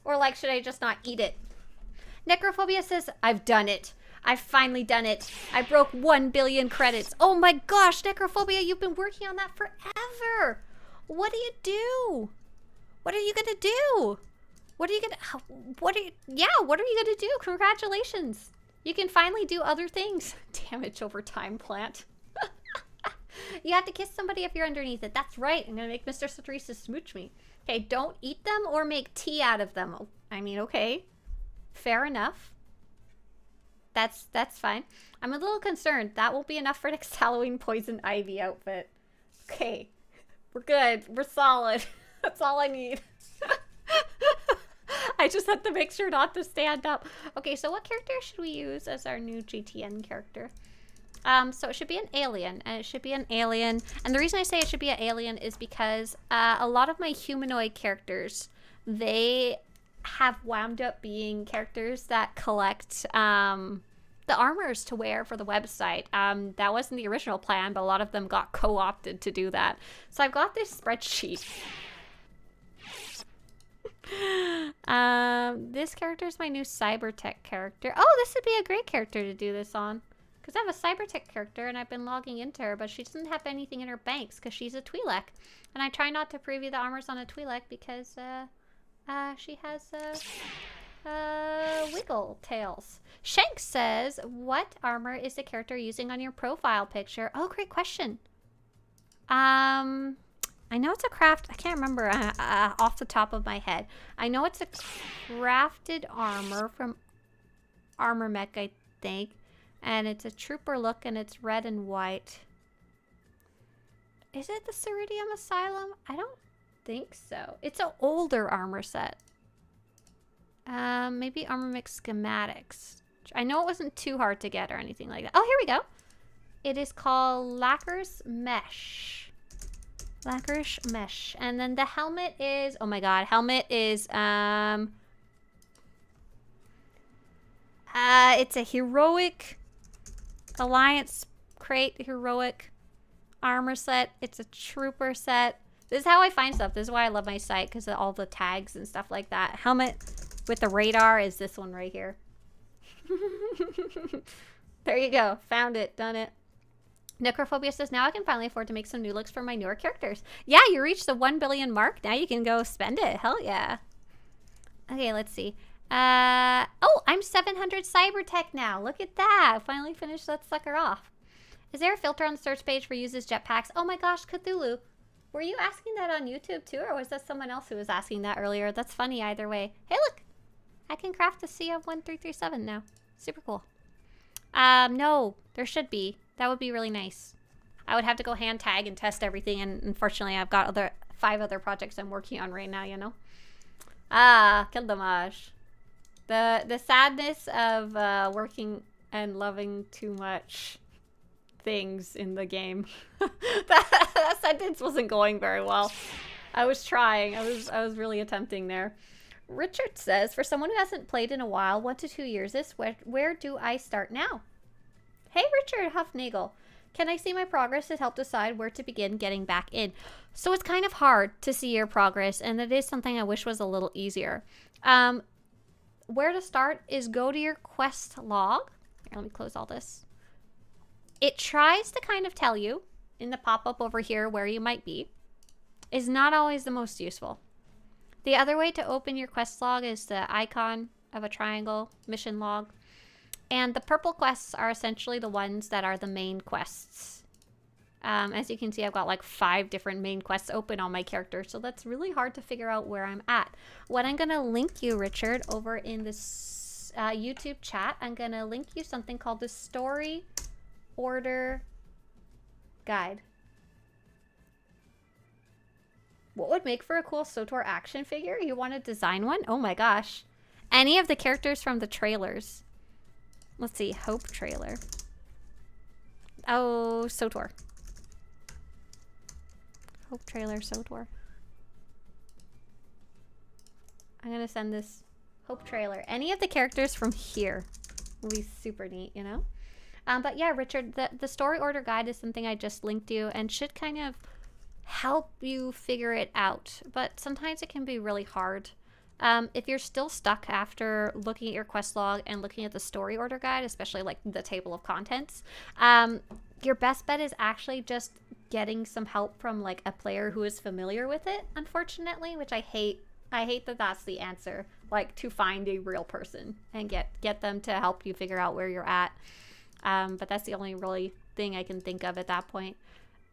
Or like, should I just not eat it? Necrophobia says, I've done it. I've finally done it. I broke 1 billion credits. Oh my gosh, Necrophobia, you've been working on that forever. What do you do? What are you gonna do? What are you gonna do? Congratulations. You can finally do other things. Damage over time plant. You have to kiss somebody if you're underneath it. That's right. I'm going to make Mr. Swtorista smooch me. Okay, don't eat them or make tea out of them. I mean, okay. Fair enough. That's fine. I'm a little concerned. That won't be enough for next Halloween poison ivy outfit. Okay. We're good. We're solid. That's all I need. I just have to make sure not to stand up. Okay, so what character should we use as our new GTN character? So it should be an alien, and it should be an alien. And the reason I say it should be an alien is because a lot of my humanoid characters, they have wound up being characters that collect the armors to wear for the website. That wasn't the original plan, but a lot of them got co-opted to do that. So I've got this spreadsheet. This character is my new cybertech character. Oh, this would be a great character to do this on. Because I have a Cybertech character and I've been logging into her, but she doesn't have anything in her banks because she's a Twi'lek. And I try not to preview the armors on a Twi'lek because she has wiggle tails. Shank says, what armor is the character using on your profile picture? Oh, great question. I know it's a craft. I can't remember off the top of my head. I know it's a crafted armor from Armor Mech, I think. And it's a trooper look and it's red and white. Is it the Ceridium Asylum? I don't think so. It's an older armor set. Maybe Armor Mech schematics. I know it wasn't too hard to get or anything like that. Oh, here we go. It is called Lacquer's Mesh. Lacquerish Mesh. And then the helmet is, oh my god, helmet is, it's a heroic Alliance crate, heroic armor set. It's a trooper set. This is how I find stuff. This is why I love my site, because of all the tags and stuff like that. Helmet with the radar is this one right here. There you go. Found it. Done it. Necrophobia says, now I can finally afford to make some new looks for my newer characters. Yeah, you reached the 1 billion mark. Now you can go spend it. Hell yeah. Okay, let's see. Oh, I'm 700 Cybertech now. Look at that. I finally finished that sucker off. Is there a filter on the search page for uses jetpacks? Oh my gosh, Cthulhu. Were you asking that on YouTube too, or was that someone else who was asking that earlier? That's funny either way. Hey, look. I can craft the CF1337 now. Super cool. No, there should be. That would be really nice. I would have to go hand tag and test everything, and unfortunately I've got 5 other projects I'm working on right now, you know? Kildamage. The sadness of working and loving too much things in the game. that sentence wasn't going very well. I was trying. I was really attempting there. Richard says, for someone who hasn't played in a while, 1 to 2 years, where do I start now? Hey, Richard Huffnagel. Can I see my progress to help decide where to begin getting back in? So it's kind of hard to see your progress, and it is something I wish was a little easier. Where to start is go to your quest log. Here, let me close all this. It tries to kind of tell you in the pop-up over here where you might be. Is not always the most useful. The other way to open your quest log is the icon of a triangle, mission log. And the purple quests are essentially the ones that are the main quests. As you can see, I've got like 5 different main quests open on my character, so that's really hard to figure out where I'm at. What I'm going to link you, Richard, over in this YouTube chat, I'm going to link you something called the Story Order Guide. What would make for a cool SWTOR action figure? You want to design one? Oh my gosh. Any of the characters from the trailers. Let's see, Hope trailer. Oh, SWTOR. Hope trailer, SWTOR. I'm gonna send this Hope trailer. Any of the characters from here will be super neat, you know? But yeah, Richard, the story order guide is something I just linked you and should kind of help you figure it out. But sometimes it can be really hard. If you're still stuck after looking at your quest log and looking at the story order guide, especially like the table of contents, your best bet is actually just getting some help from like a player who is familiar with it, unfortunately, which I hate. I hate that that's the answer, like to find a real person and get them to help you figure out where you're at. But that's the only really thing I can think of at that point.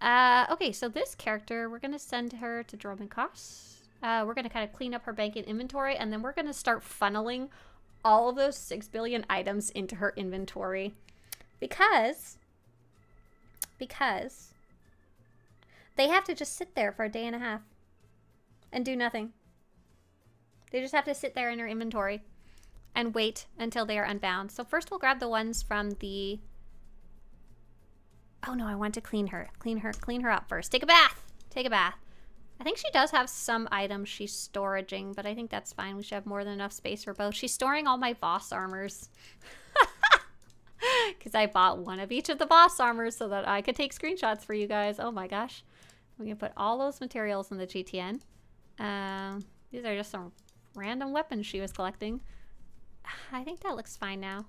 Okay, so this character, we're going to send her to Dromenkos. We're going to kind of clean up her bank and inventory, and then we're going to start funneling all of those 6 billion items into her inventory. Because they have to just sit there for a day and a half and do nothing. They just have to sit there in her inventory and wait until they are unbound. So first we'll grab the ones from the... Oh no, I want to clean her. Clean her up first. Take a bath. Take a bath. I think she does have some items she's storaging, but I think that's fine. We should have more than enough space for both. She's storing all my boss armors. Because I bought one of each of the boss armors so that I could take screenshots for you guys. Oh my gosh. I'm going to put all those materials in the GTN. These are just some random weapons she was collecting. I think that looks fine now.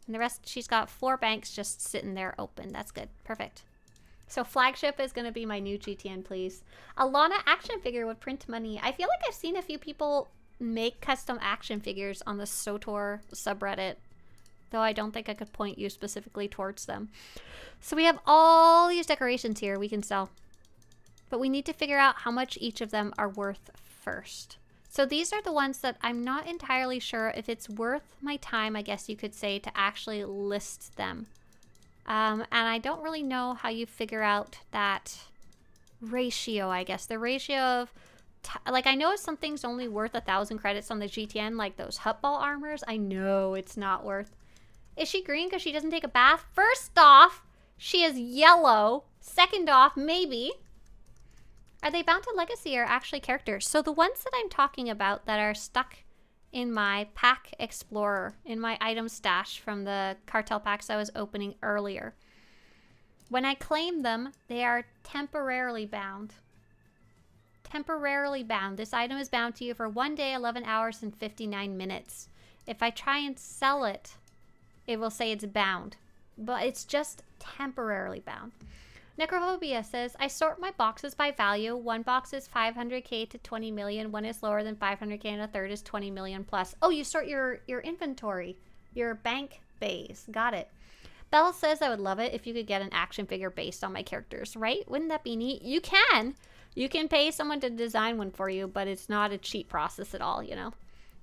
And the rest, she's got 4 banks just sitting there open. That's good. Perfect. So flagship is going to be my new GTN, please. Alana action figure would print money. I feel like I've seen a few people make custom action figures on the SWTOR subreddit, though I don't think I could point you specifically towards them. So we have all these decorations here we can sell, but we need to figure out how much each of them are worth first. So these are the ones that I'm not entirely sure if it's worth my time, I guess you could say, to actually list them. And I don't really know how you figure out that ratio, I guess. The ratio of, like, I know something's only worth 1,000 credits on the GTN, like those Hutball armors. I know it's not worth. Is she green because she doesn't take a bath? First off, she is yellow. Second off, maybe. Are they bound to legacy or actually characters? So the ones that I'm talking about that are stuck in my pack explorer, in my item stash from the cartel packs I was opening earlier. When I claim them, they are temporarily bound. Temporarily bound. This item is bound to you for 1 day, 11 hours, and 59 minutes. If I try and sell it, it will say it's bound. But it's just temporarily bound. Necrophobia says, I sort my boxes by value. One box is 500k to 20 million. One is lower than 500k and a third is 20 million plus. Oh, you sort your inventory, your bank base. Got it. Belle says, I would love it if you could get an action figure based on my characters, right? Wouldn't that be neat? You can. You can pay someone to design one for you, but it's not a cheap process at all, you know?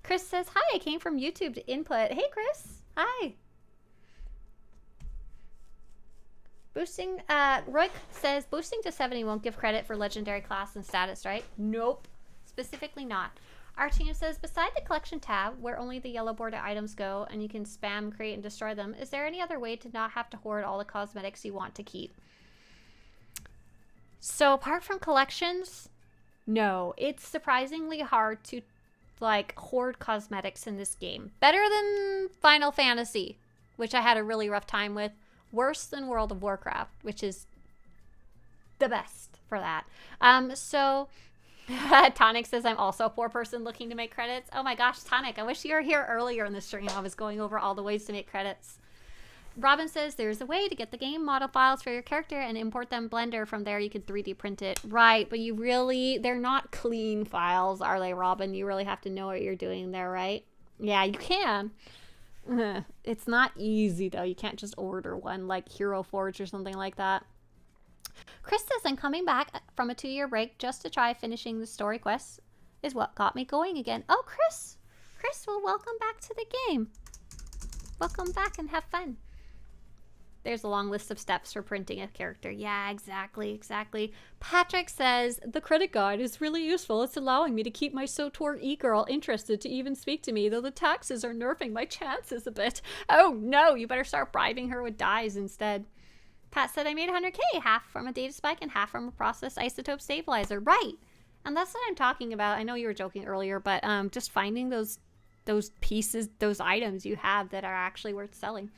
Chris says, hi, I came from YouTube to input. Hey, Chris. Hi. Boosting, Roik says, boosting to 70 won't give credit for legendary class and status, right? Nope. Specifically not. Artina says, beside the collection tab, where only the yellow border items go and you can spam, create, and destroy them, is there any other way to not have to hoard all the cosmetics you want to keep? So apart from collections, no. It's surprisingly hard to, like, hoard cosmetics in this game. Better than Final Fantasy, which I had a really rough time with. Worse than World of Warcraft, which is the best for that. So Tonic says, I'm also a poor person looking to make credits. Oh my gosh, Tonic, I wish you were here earlier in the stream. I was going over all the ways to make credits. Robin says, there's a way to get the game model files for your character and import them Blender. From there, you could 3D print it. Right, but you really, they're not clean files, are they, Robin? You really have to know what you're doing there, right? Yeah, you can. It's not easy, though. You can't just order one like Hero Forge or something like that. Chris says, I'm coming back from a 2-year break just to try finishing the story quests is what got me going again. Oh, Chris. Chris, well, welcome back to the game. Welcome back and have fun. There's a long list of steps for printing a character. Yeah, exactly. Patrick says, the credit guide is really useful. It's allowing me to keep my SWTOR e-girl interested to even speak to me, though the taxes are nerfing my chances a bit. Oh no, you better start bribing her with dyes instead. Pat said, I made 100k, half from a data spike and half from a processed isotope stabilizer. Right. And that's what I'm talking about. I know you were joking earlier, but just finding those pieces, those items you have that are actually worth selling.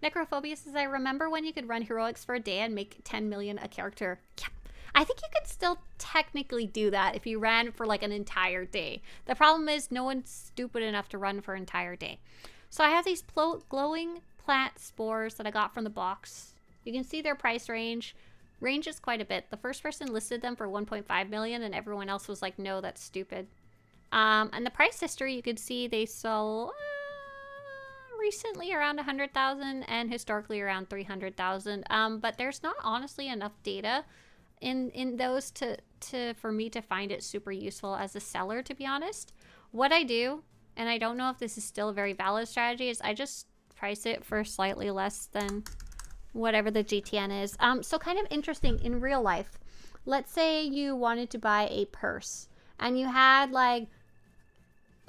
Necrophobia says, I remember when you could run heroics for a day and make 10 million a character. Yep. I think you could still technically do that if you ran for like an entire day. The problem is no one's stupid enough to run for an entire day. So I have these glowing plant spores that I got from the box. You can see their price range. Ranges quite a bit. The first person listed them for 1.5 million and everyone else was like, no, that's stupid. And the price history, you could see they sell recently around 100,000 and historically around 300,000. But there's not honestly enough data in those for me to find it super useful as a seller, to be honest. What I do, and I don't know if this is still a very valid strategy, is I just price it for slightly less than whatever the GTN is. So kind of interesting in real life. Let's say you wanted to buy a purse and you had like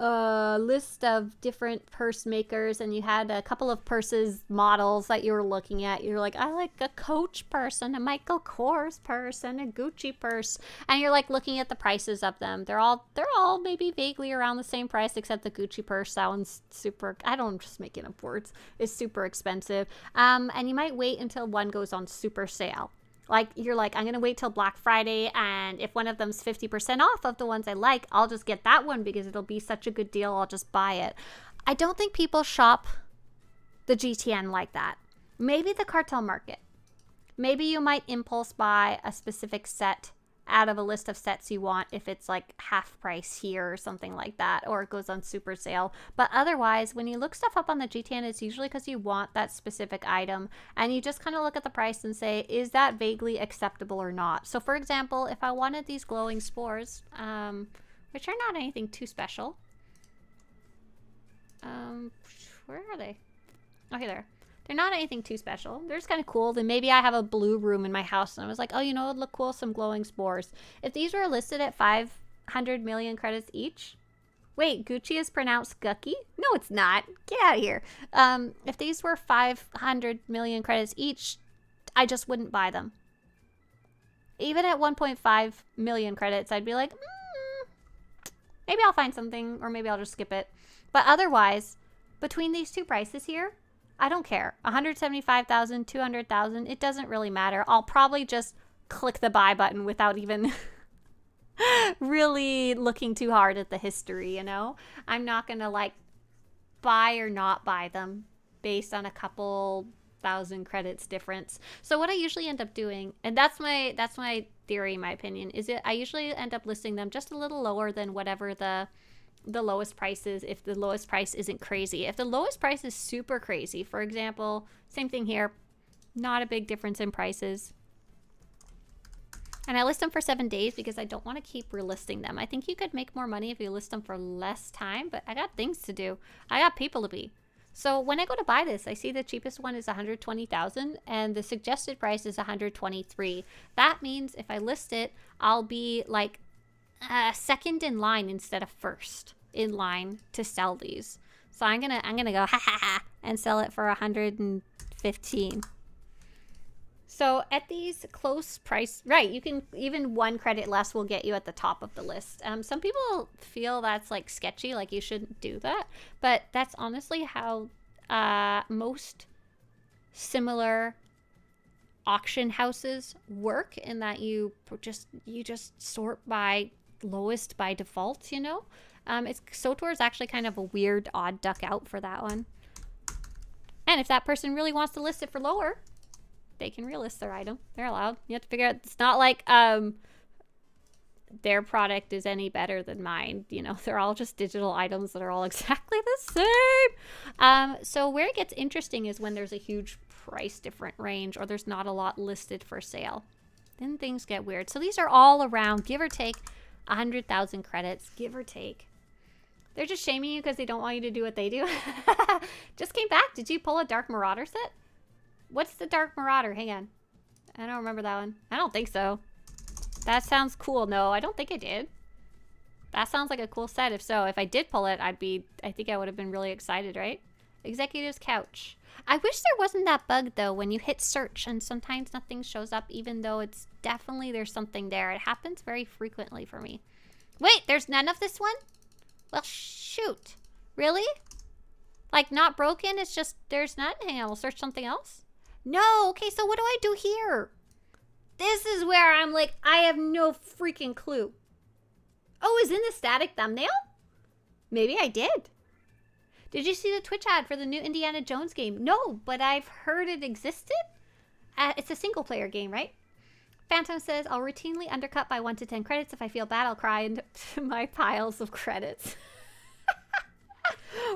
a list of different purse makers and you had a couple of purses models that you were looking at. You're like, I like a Coach purse and a Michael Kors purse and a Gucci purse, and you're like looking at the prices of them. They're all maybe vaguely around the same price, except the Gucci purse, that one's super, I'm just making up words, is super expensive. And you might wait until one goes on super sale. Like, you're like, I'm going to wait till Black Friday, and if one of them's 50% off of the ones I like, I'll just get that one because it'll be such a good deal, I'll just buy it. I don't think people shop the GTN like that. Maybe the cartel market. Maybe you might impulse buy a specific set out of a list of sets you want if it's like half price here or something like that, or it goes on super sale. But otherwise, when you look stuff up on the GTN, it's usually because you want that specific item, and you just kind of look at the price and say, is that vaguely acceptable or not? So for example, if I wanted these glowing spores, which are not anything too special, where are they? Okay, there. They're not anything too special. They're just kind of cool. Then maybe I have a blue room in my house and I was like, oh, you know, it'd look cool, some glowing spores. If these were listed at 500 million credits each. Wait, Gucci is pronounced Gucky? No, it's not. Get out of here. If these were 500 million credits each, I just wouldn't buy them. Even at 1.5 million credits, I'd be like, maybe I'll find something, or maybe I'll just skip it. But otherwise, between these two prices here, I don't care. 175,000, 200,000, it doesn't really matter. I'll probably just click the buy button without even really looking too hard at the history, you know? I'm not going to like buy or not buy them based on a couple thousand credits difference. So what I usually end up doing, and that's my theory, my opinion, is I usually end up listing them just a little lower than whatever the lowest price is, if the lowest price isn't crazy. If the lowest price is super crazy, for example, same thing here, not a big difference in prices. And I list them for 7 days because I don't want to keep relisting them. I think you could make more money if you list them for less time, but I got things to do. I got people to be. So when I go to buy this, I see the cheapest one is 120,000 and the suggested price is 123. That means if I list it, I'll be like second in line instead of first in line to sell these. So I'm gonna go ha ha ha and sell it for 115. So at these close price, right, you can, even 1 credit less will get you at the top of the list. Some people feel that's like sketchy, like you shouldn't do that, but that's honestly how most similar auction houses work, in that you just sort by lowest by default, you know? SWTOR is actually kind of a weird, odd duck out for that one. And if that person really wants to list it for lower, they can relist their item. They're allowed. You have to figure out, it's not like their product is any better than mine. You know, they're all just digital items that are all exactly the same. So where it gets interesting is when there's a huge price different range, or there's not a lot listed for sale. Then things get weird. So these are all around, give or take, 100,000 credits, give or take. They're just shaming you because they don't want you to do what they do. Just came back. Did you pull a Dark Marauder set? What's the Dark Marauder? Hang on. I don't remember that one. I don't think so. That sounds cool. No, I don't think I did. That sounds like a cool set. If so, if I did pull it, I think I would have been really excited, right? Executive's Couch. I wish there wasn't that bug though when you hit search and sometimes nothing shows up, even though it's definitely there's something there. It happens very frequently for me. Wait, there's none of this one? Well, shoot. Really? Like not broken, it's just there's none? Hang on, we'll search something else. No, okay, so what do I do here? This is where I'm like, I have no freaking clue. Oh, is in the static thumbnail? Maybe I did. Did you see the Twitch ad for the new Indiana Jones game? No, but I've heard it existed. It's a single player game, right? Phantom says, I'll routinely undercut by 1 to 10 credits. If I feel bad, I'll cry into my piles of credits.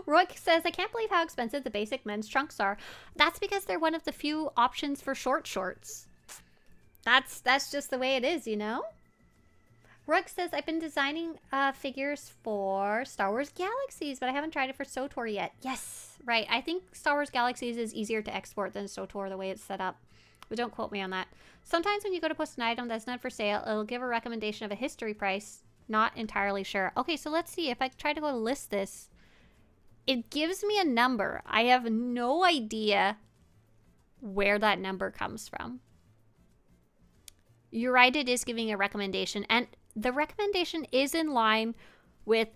Roik says, I can't believe how expensive the basic men's trunks are. That's because they're one of the few options for shorts. That's just the way it is, you know? Roik says, I've been designing figures for Star Wars Galaxies, but I haven't tried it for SWTOR yet. Yes, right. I think Star Wars Galaxies is easier to export than SWTOR the way it's set up. But don't quote me on that. Sometimes when you go to post an item that's not for sale, it'll give a recommendation of a history price. Not entirely sure. Okay, so let's see. If I try to go list this, it gives me a number. I have no idea where that number comes from. You're right, it is giving a recommendation. And the recommendation is in line with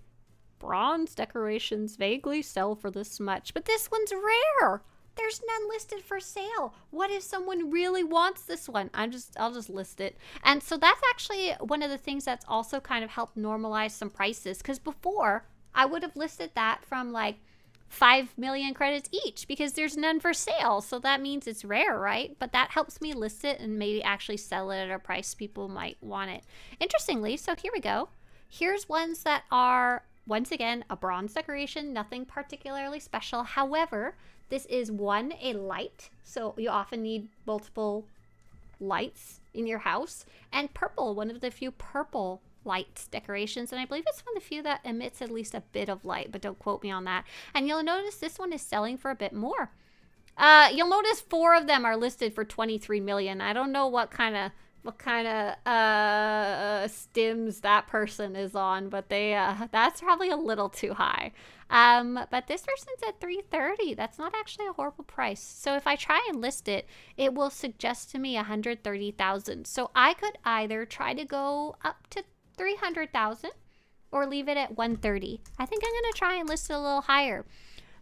bronze decorations vaguely sell for this much. But this one's rare. There's none listed for sale. What if someone really wants this one? I'll just list it. And so that's actually one of the things that's also kind of helped normalize some prices. Because before, I would have listed that from like 5 million credits each because there's none for sale. So that means it's rare, right? But that helps me list it and maybe actually sell it at a price people might want it. Interestingly, so here we go. Here's ones that are, once again, a bronze decoration, nothing particularly special. However, this is one, a light. So you often need multiple lights in your house. And purple, one of the few purple lights decorations, and I believe it's one of the few that emits at least a bit of light, but don't quote me on that. And you'll notice this one is selling for a bit more. You'll notice 4 of them are listed for 23 million. I don't know what kind of stims that person is on, but they that's probably a little too high. But this person's at 330. That's not actually a horrible price. So if I try and list it, it will suggest to me 130,000. So I could either try to go up to 300,000 or leave it at 130. I think I'm going to try and list it a little higher.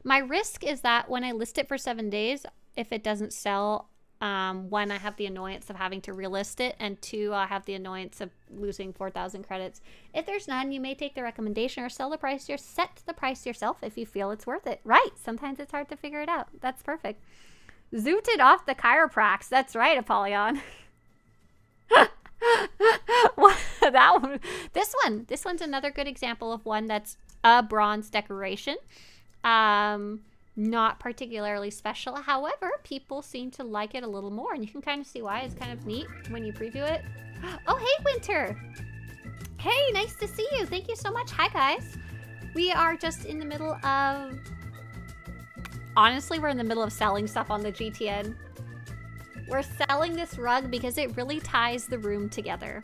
My risk is that when I list it for 7 days, if it doesn't sell, one, I have the annoyance of having to relist it, and 2, I have the annoyance of losing 4,000 credits. If there's none, you may take the recommendation or sell the price. You're set the price yourself if you feel it's worth it. Right. Sometimes it's hard to figure it out. That's perfect. Zooted off the chiroprax. That's right, Apollyon. That one. This one's another good example of one that's a bronze decoration. Not particularly special. However, people seem to like it a little more, and you can kind of see why. It's kind of neat when you preview it. Oh, hey, Winter. Hey, nice to see you. Thank you so much. Hi, guys. We are just in the middle of... Honestly, we're in the middle of selling stuff on the GTN. We're selling this rug because it really ties the room together.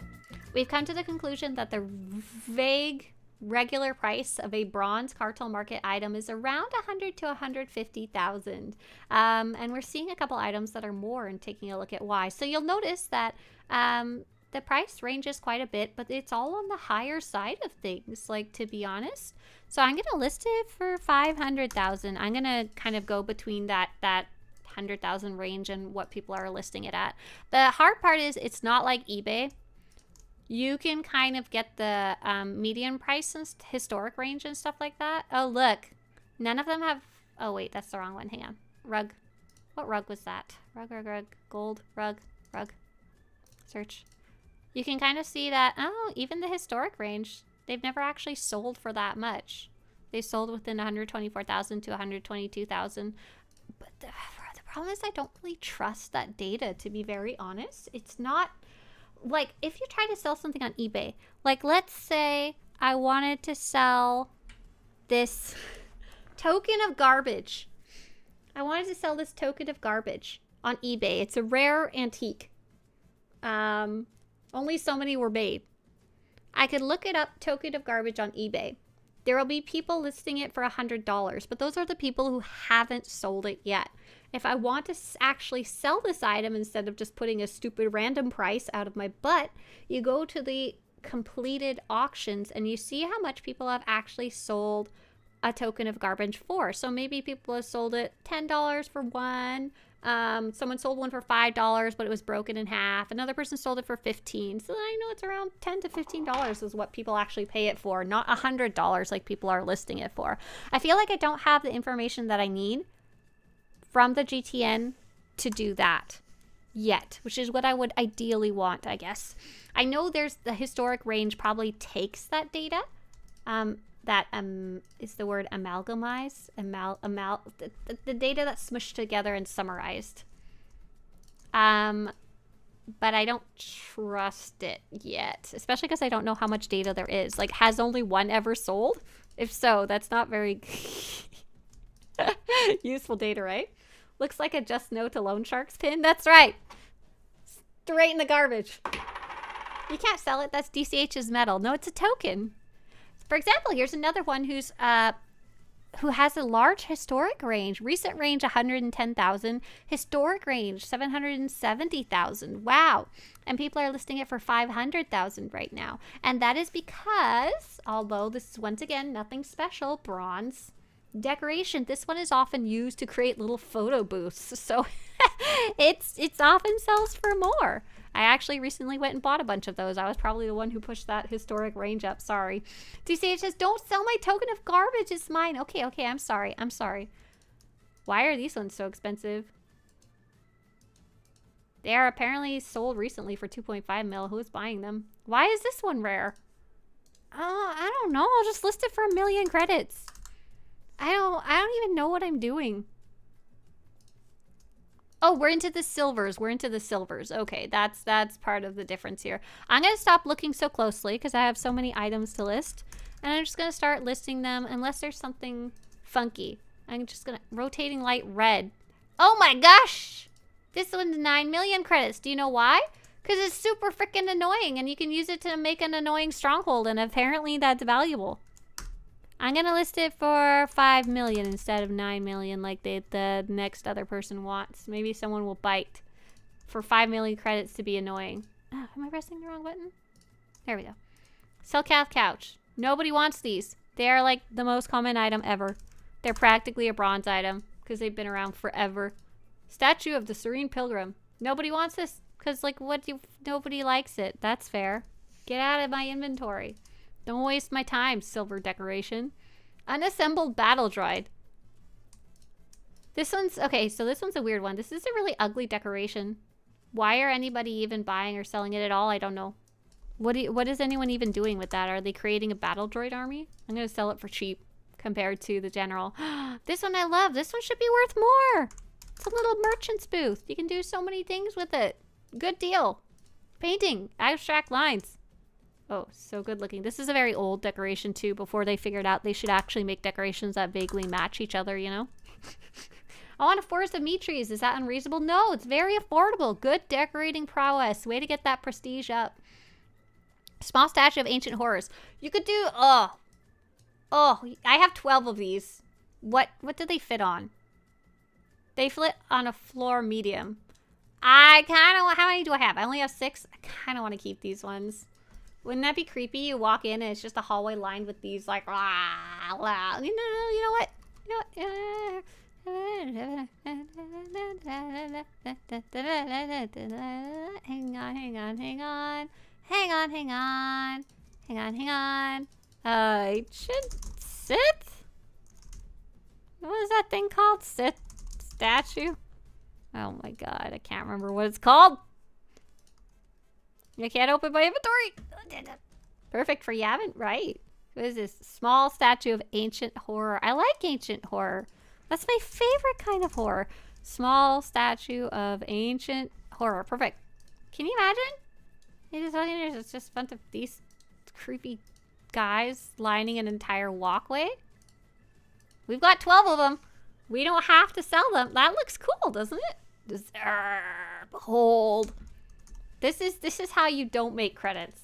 We've come to the conclusion that the vague regular price of a bronze cartel market item is around 100 to 150,000. And we're seeing a couple items that are more and taking a look at why. So you'll notice that the price ranges quite a bit, but it's all on the higher side of things, like, to be honest. So I'm going to list it for 500,000. I'm going to kind of go between that 100,000 range and what people are listing it at. The hard part is it's not like eBay. You can kind of get the median price and historic range and stuff like that. Oh, look. None of them have... Oh, wait. That's the wrong one. Hang on. Rug. What rug was that? Rug. Gold. Rug. Search. You can kind of see that... Oh, even the historic range. They've never actually sold for that much. They sold within 124,000 to 122,000. But the problem is I don't really trust that data, to be very honest. It's not... Like, if you try to sell something on eBay, like, let's say I wanted to sell this token of garbage. I wanted to sell this token of garbage on eBay. It's a rare antique. Only so many were made. I could look it up, token of garbage on eBay. There will be people listing it for $100, but those are the people who haven't sold it yet. If I want to actually sell this item instead of just putting a stupid random price out of my butt, you go to the completed auctions and you see how much people have actually sold a token of garbage for. So maybe people have sold it $10 for one. Someone sold one for $5, but it was broken in half. Another person sold it for $15. So I know it's around $10 to $15 is what people actually pay it for, not $100 like people are listing it for. I feel like I don't have the information that I need from the GTN to do that yet, which is what I would ideally want, I guess. I know there's the historic range probably takes that data. That is the word amalgamize, the data that's smushed together and summarized. But I don't trust it yet, especially because I don't know how much data there is. Like, has only one ever sold? If so, that's not very useful data, right? Looks like a just no to loan sharks pin. That's right. Straight in the garbage. You can't sell it. That's DCH's metal. No, it's a token. For example, here's another one who has a large historic range. Recent range 110,000, historic range 770,000. Wow. And people are listing it for 500,000 right now. And that is because, although this is once again nothing special, bronze decoration, this one is often used to create little photo booths. So It's often sells for more. I actually recently went and bought a bunch of those. I was probably the one who pushed that historic range up. Sorry. DCH says, don't sell my token of garbage. It's mine. Okay, I'm sorry. I'm sorry. Why are these ones so expensive? They are apparently sold recently for 2.5 mil. Who's buying them? Why is this one rare? I don't know. I'll just list it for 1 million credits. I don't even know what I'm doing. Oh, we're into the silvers. We're into the silvers. Okay, that's part of the difference here. I'm going to stop looking so closely because I have so many items to list. And I'm just going to start listing them unless there's something funky. I'm just going to... Rotating light red. Oh my gosh! This one's 9 million credits. Do you know why? Because it's super freaking annoying and you can use it to make an annoying stronghold and apparently that's valuable. I'm going to list it for 5 million instead of 9 million like the next other person wants. Maybe someone will bite for 5 million credits to be annoying. Oh, am I pressing the wrong button? There we go. Sell couch. Nobody wants these. They are like the most common item ever. They're practically a bronze item because they've been around forever. Statue of the Serene Pilgrim. Nobody wants this because like nobody likes it. That's fair. Get out of my inventory. Don't waste my time, silver decoration. Unassembled battle droid. This one's... Okay, so this one's a weird one. This is a really ugly decoration. Why are anybody even buying or selling it at all? I don't know. What is anyone even doing with that? Are they creating a battle droid army? I'm going to sell it for cheap compared to the general. This one I love. This one should be worth more. It's a little merchant's booth. You can do so many things with it. Good deal. Painting. Abstract lines. Oh, so good looking. This is a very old decoration too, before they figured out they should actually make decorations that vaguely match each other, you know? I want a forest of meat trees. Is that unreasonable? No, it's very affordable. Good decorating prowess. Way to get that prestige up. Small statue of ancient horrors. You could do... Oh, I have 12 of these. What do they fit on? They fit on a floor medium. I kind of... How many do I have? I only have 6. I kind of want to keep these ones. Wouldn't that be creepy? You walk in and it's just a hallway lined with these like, You know what? Hang on. I should sit? What is that thing called? Sit statue? Oh my god, I can't remember what it's called. I can't open my inventory. Perfect for Yavin, right? What is this? Small statue of ancient horror. I like ancient horror. That's my favorite kind of horror. Small statue of ancient horror. Perfect. Can you imagine? It's just a bunch of these creepy guys lining an entire walkway. We've got 12 of them. We don't have to sell them. That looks cool, doesn't it? Behold. This is how you don't make credits.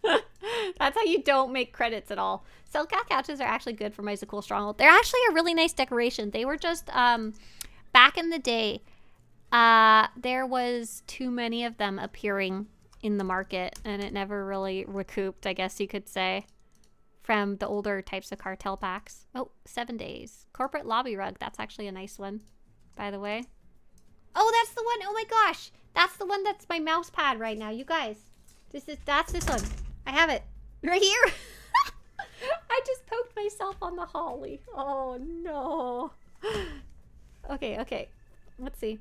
That's how you don't make credits at all. Cell cat couches are actually good for my cool stronghold. They're actually a really nice decoration. They were just back in the day. There was too many of them appearing in the market, and it never really recouped, I guess you could say, from the older types of cartel packs. Oh, 7 days. Corporate lobby rug. That's actually a nice one, by the way. Oh, that's the one. Oh my gosh. That's the one that's my mouse pad right now. You guys. That's this one. I have it. Right here. I just poked myself on the holly. Oh no. Okay. Let's see.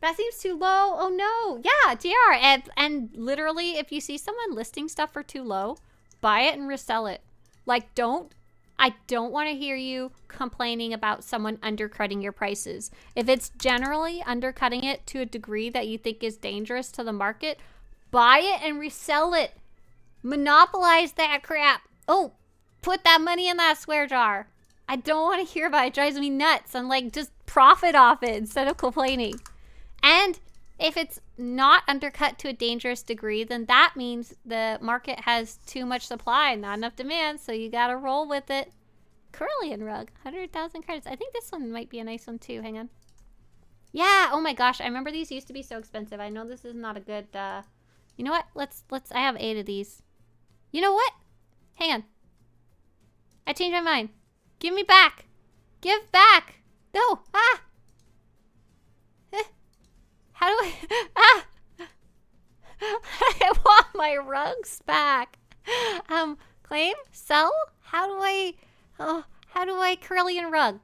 That seems too low. Oh no. Yeah, JR. And literally, if you see someone listing stuff for too low, buy it and resell it. Like, I don't want to hear you complaining about someone undercutting your prices. If it's generally undercutting it to a degree that you think is dangerous to the market, buy it and resell it. Monopolize that crap. Oh, put that money in that swear jar. I don't want to hear about it. It drives me nuts. I'm like, just profit off it instead of complaining. And if it's not undercut to a dangerous degree, then that means the market has too much supply, not enough demand, so you gotta roll with it. Carillion rug, 100,000 credits. I think this one might be a nice one too. Hang on. Yeah, oh my gosh, I remember these used to be so expensive. I know this is not a good, you know what? Let's, I have 8 of these. You know what? Hang on. I changed my mind. Give me back. Give back. No! Ah! How do I... Ah! I want my rugs back. Claim? Sell? How do I... Oh, how do I Carillion rug?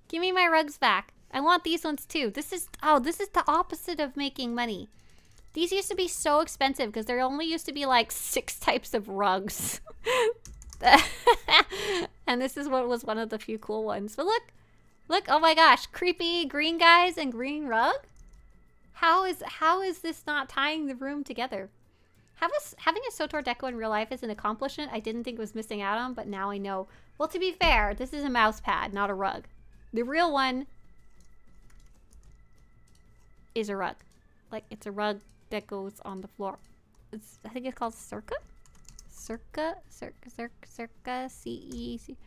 Give me my rugs back. I want these ones too. This is... Oh, this is the opposite of making money. These used to be so expensive because there only used to be like 6 types of rugs. And this is what was one of the few cool ones. But look. Look, oh my gosh. Creepy green guys and green rug? How is this not tying the room together? Having a SWTOR deco in real life is an accomplishment I didn't think was missing out on, but now I know. Well, to be fair, this is a mouse pad, not a rug. The real one is a rug. Like, it's a rug that goes on the floor. I think it's called Circa? Circa, C-E-C.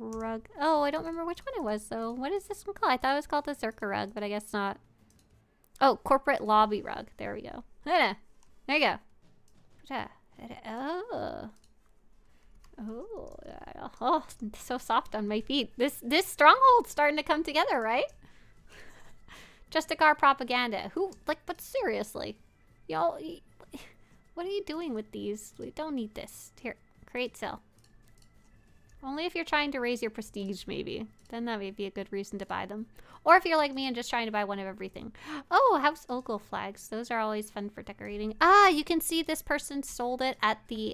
Rug. Oh, I don't remember which one it was, though. What is this one called? I thought it was called the Circa rug, but I guess not. Oh, corporate lobby rug. There we go. There you go. Oh. Oh, so soft on my feet. This stronghold's starting to come together, right? Just a car propaganda. Who, like, but seriously. Y'all, what are you doing with these? We don't need this. Here, create sell. Only if you're trying to raise your prestige, maybe. Then that may be a good reason to buy them. Or if you're like me and just trying to buy one of everything. Oh, House Ogle flags. Those are always fun for decorating. Ah, you can see this person sold it at the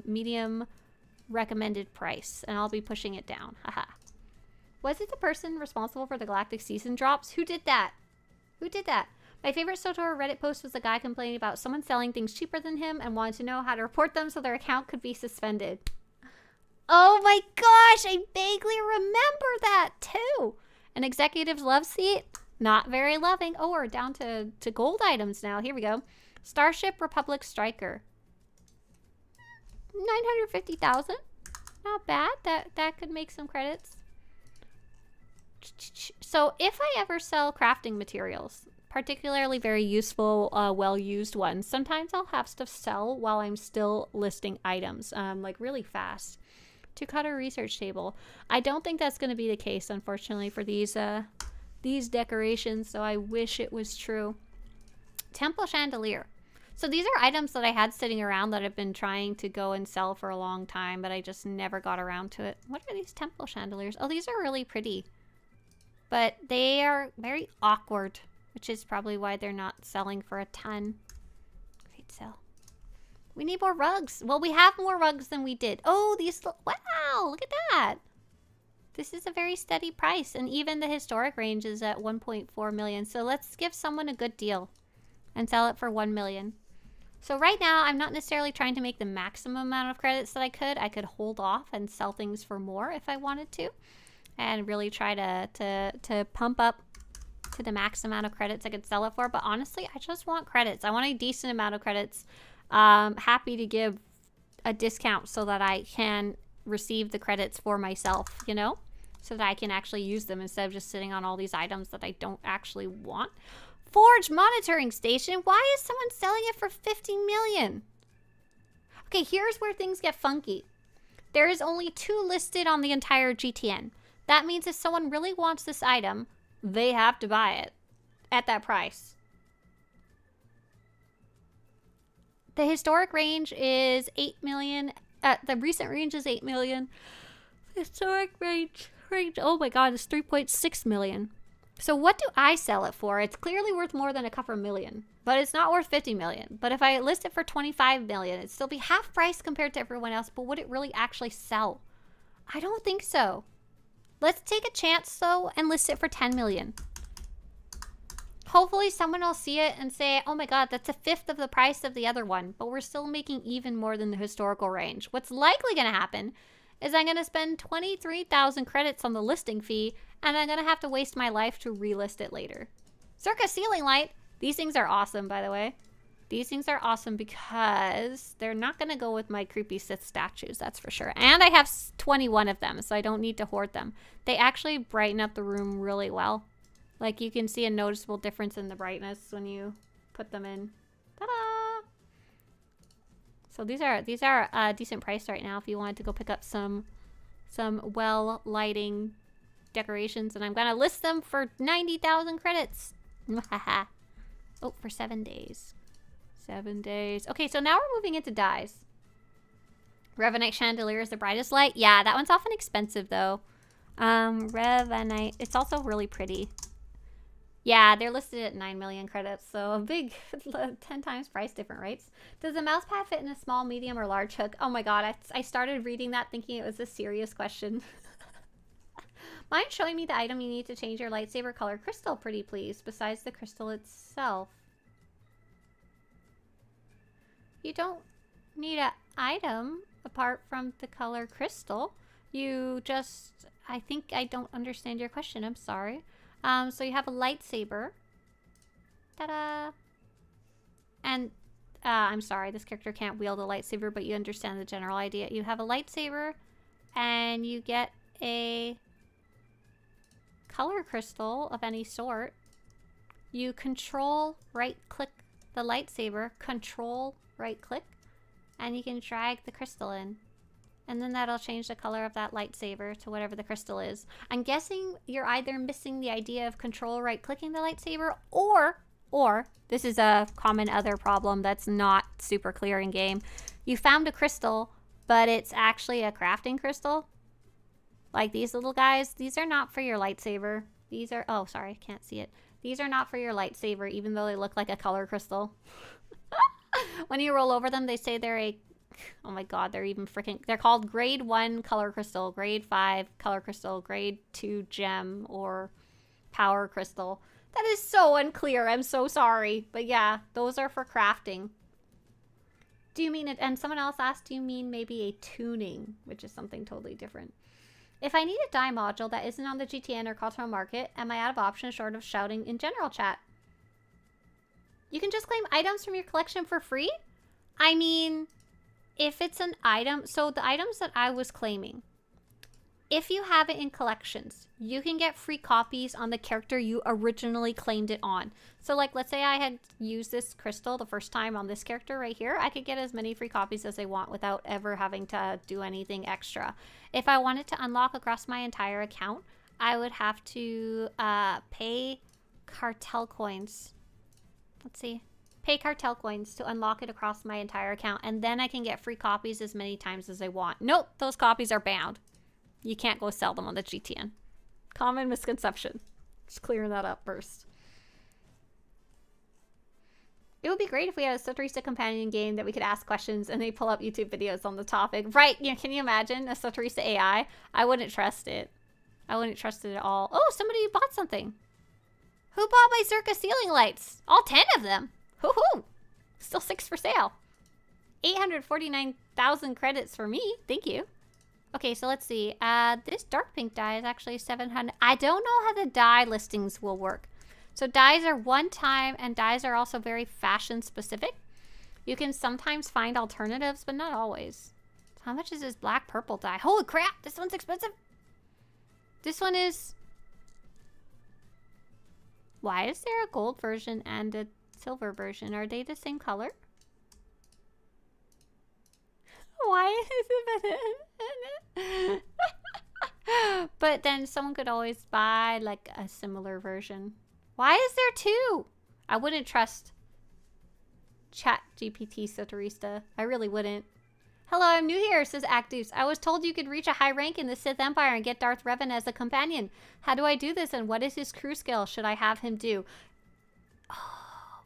medium recommended price. And I'll be pushing it down. Haha. Was it the person responsible for the Galactic Season drops? Who did that? Who did that? My favorite SWTOR Reddit post was a guy complaining about someone selling things cheaper than him and wanted to know how to report them so their account could be suspended. Oh my gosh, I vaguely remember that too. An executive's love seat? Not very loving. Oh, we're down to gold items now. Here we go. Starship Republic Striker. 950,000. Not bad. That could make some credits. So if I ever sell crafting materials, particularly very useful, well-used ones, sometimes I'll have stuff sell while I'm still listing items, like really fast. To cut a research table. I don't think that's going to be the case, unfortunately, for these decorations, so I wish it was true. Temple chandelier. So these are items that I had sitting around that I've been trying to go and sell for a long time, but I just never got around to it. What are these temple chandeliers? Oh, these are really pretty. But they are very awkward, which is probably why they're not selling for a ton. Great sale. We need more rugs. Well, we have more rugs than we did. Oh, these... Wow, look at that. This is a very steady price. And even the historic range is at 1.4 million. So let's give someone a good deal and sell it for 1 million. So right now, I'm not necessarily trying to make the maximum amount of credits that I could. I could hold off and sell things for more if I wanted to. And really try to pump up to the max amount of credits I could sell it for. But honestly, I just want credits. I want a decent amount of credits. Happy to give a discount so that I can receive the credits for myself, you know? So that I can actually use them instead of just sitting on all these items that I don't actually want. Forge monitoring station. Why is someone selling it for 50 million? Okay, here's where things get funky. There is only 2 listed on the entire GTN. That means if someone really wants this item, they have to buy it at that price. The historic range is 8 million. The recent range is 8 million. The historic range, oh my god, is 3.6 million. So what do I sell it for? It's clearly worth more than a couple million, but it's not worth 50 million. But if I list it for 25 million, it'd still be half price compared to everyone else, but would it really actually sell? I don't think so. Let's take a chance though and list it for 10 million. Hopefully someone will see it and say, oh my god, that's a 1/5 of the price of the other one, but we're still making even more than the historical range. What's likely going to happen is I'm going to spend 23,000 credits on the listing fee, and I'm going to have to waste my life to relist it later. Circa ceiling light. These things are awesome, by the way. These things are awesome because they're not going to go with my creepy Sith statues, that's for sure. And I have 21 of them, so I don't need to hoard them. They actually brighten up the room really well. Like, you can see a noticeable difference in the brightness when you put them in. Ta-da! So these are a decent price right now if you wanted to go pick up some some well lighting decorations, and I'm gonna list them for 90,000 credits. Oh, for 7 days. 7 days. Okay, so now we're moving into dyes. Revanite chandelier is the brightest light. Yeah, that one's often expensive though. Revanite, it's also really pretty. Yeah, they're listed at 9 million credits, so a big 10 times price different rates. Does the mouse pad fit in a small, medium, or large hook? Oh my god, I started reading that thinking it was a serious question. Mind showing me the item you need to change your lightsaber color crystal, pretty please, besides the crystal itself. You don't need an item apart from the color crystal. You just... I think I don't understand your question. I'm sorry. So you have a lightsaber. Ta-da! And, I'm sorry, this character can't wield a lightsaber, but you understand the general idea. You have a lightsaber, and you get a color crystal of any sort. You control right-click the lightsaber, control right-click, and you can drag the crystal in. And then that'll change the color of that lightsaber to whatever the crystal is. I'm guessing you're either missing the idea of control right-clicking the lightsaber, or this is a common other problem that's not super clear in game. You found a crystal, but it's actually a crafting crystal. Like these little guys, these are not for your lightsaber. These are, oh, sorry, can't see it. These are not for your lightsaber, even though they look like a color crystal. When you roll over them, they say they're a... Oh my god, they're even freaking... They're called grade 1 color crystal, grade 5 color crystal, grade 2 gem, or power crystal. That is so unclear. I'm so sorry. But yeah, those are for crafting. Do you mean it? And someone else asked, do you mean maybe a tuning, which is something totally different? If I need a dye module that isn't on the GTN or Cultural Market, am I out of options short of shouting in general chat? You can just claim items from your collection for free? I mean... If it's an item, so the items that I was claiming, if you have it in collections, you can get free copies on the character you originally claimed it on. So like, let's say I had used this crystal the first time on this character right here, I could get as many free copies as I want without ever having to do anything extra. If I wanted to unlock across my entire account, I would have to pay cartel coins. Let's see. Pay cartel coins to unlock it across my entire account, and then I can get free copies as many times as I want. Nope, those copies are bound. You can't go sell them on the GTN. Common misconception. Just clearing that up first. It would be great if we had a Swtorista companion game that we could ask questions and they pull up YouTube videos on the topic. Right, you know, can you imagine a Swtorista AI? I wouldn't trust it. I wouldn't trust it at all. Oh, somebody bought something. Who bought my Circa ceiling lights? All 10 of them. Hoo-hoo! Still 6 for sale. 849,000 credits for me. Thank you. Okay, so let's see. This dark pink dye is actually 700. I don't know how the dye listings will work. So dyes are one time, and dyes are also very fashion specific. You can sometimes find alternatives, but not always. How much is this black purple dye? Holy crap! This one's expensive. This one is... Why is there a gold version and a silver version? Are they the same color? Why is it? But then someone could always buy like a similar version. Why is there two? I wouldn't trust Chat GPT Swtorista. I really wouldn't. Hello, I'm new here, says Actus. I was told you could reach a high rank in the Sith Empire and get Darth Revan as a companion. How do I do this, and what is his crew skill should I have him do? Oh,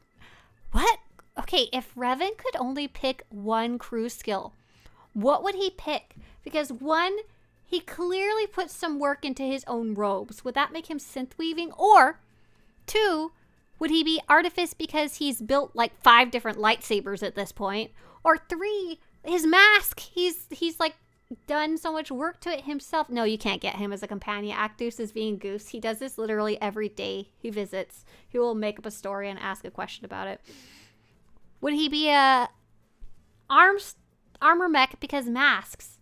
what? Okay, if Revan could only pick one crew skill, what would he pick? Because one, he clearly put some work into his own robes. Would that make him synth weaving? Or two, would he be artifice because he's built like 5 different lightsabers at this point? Or three, his mask. He's like done so much work to it himself. No, you can't get him as a companion. Actus is being goose. He does this literally every day he visits. He will make up a story and ask a question about it. Would he be a armor mech because masks?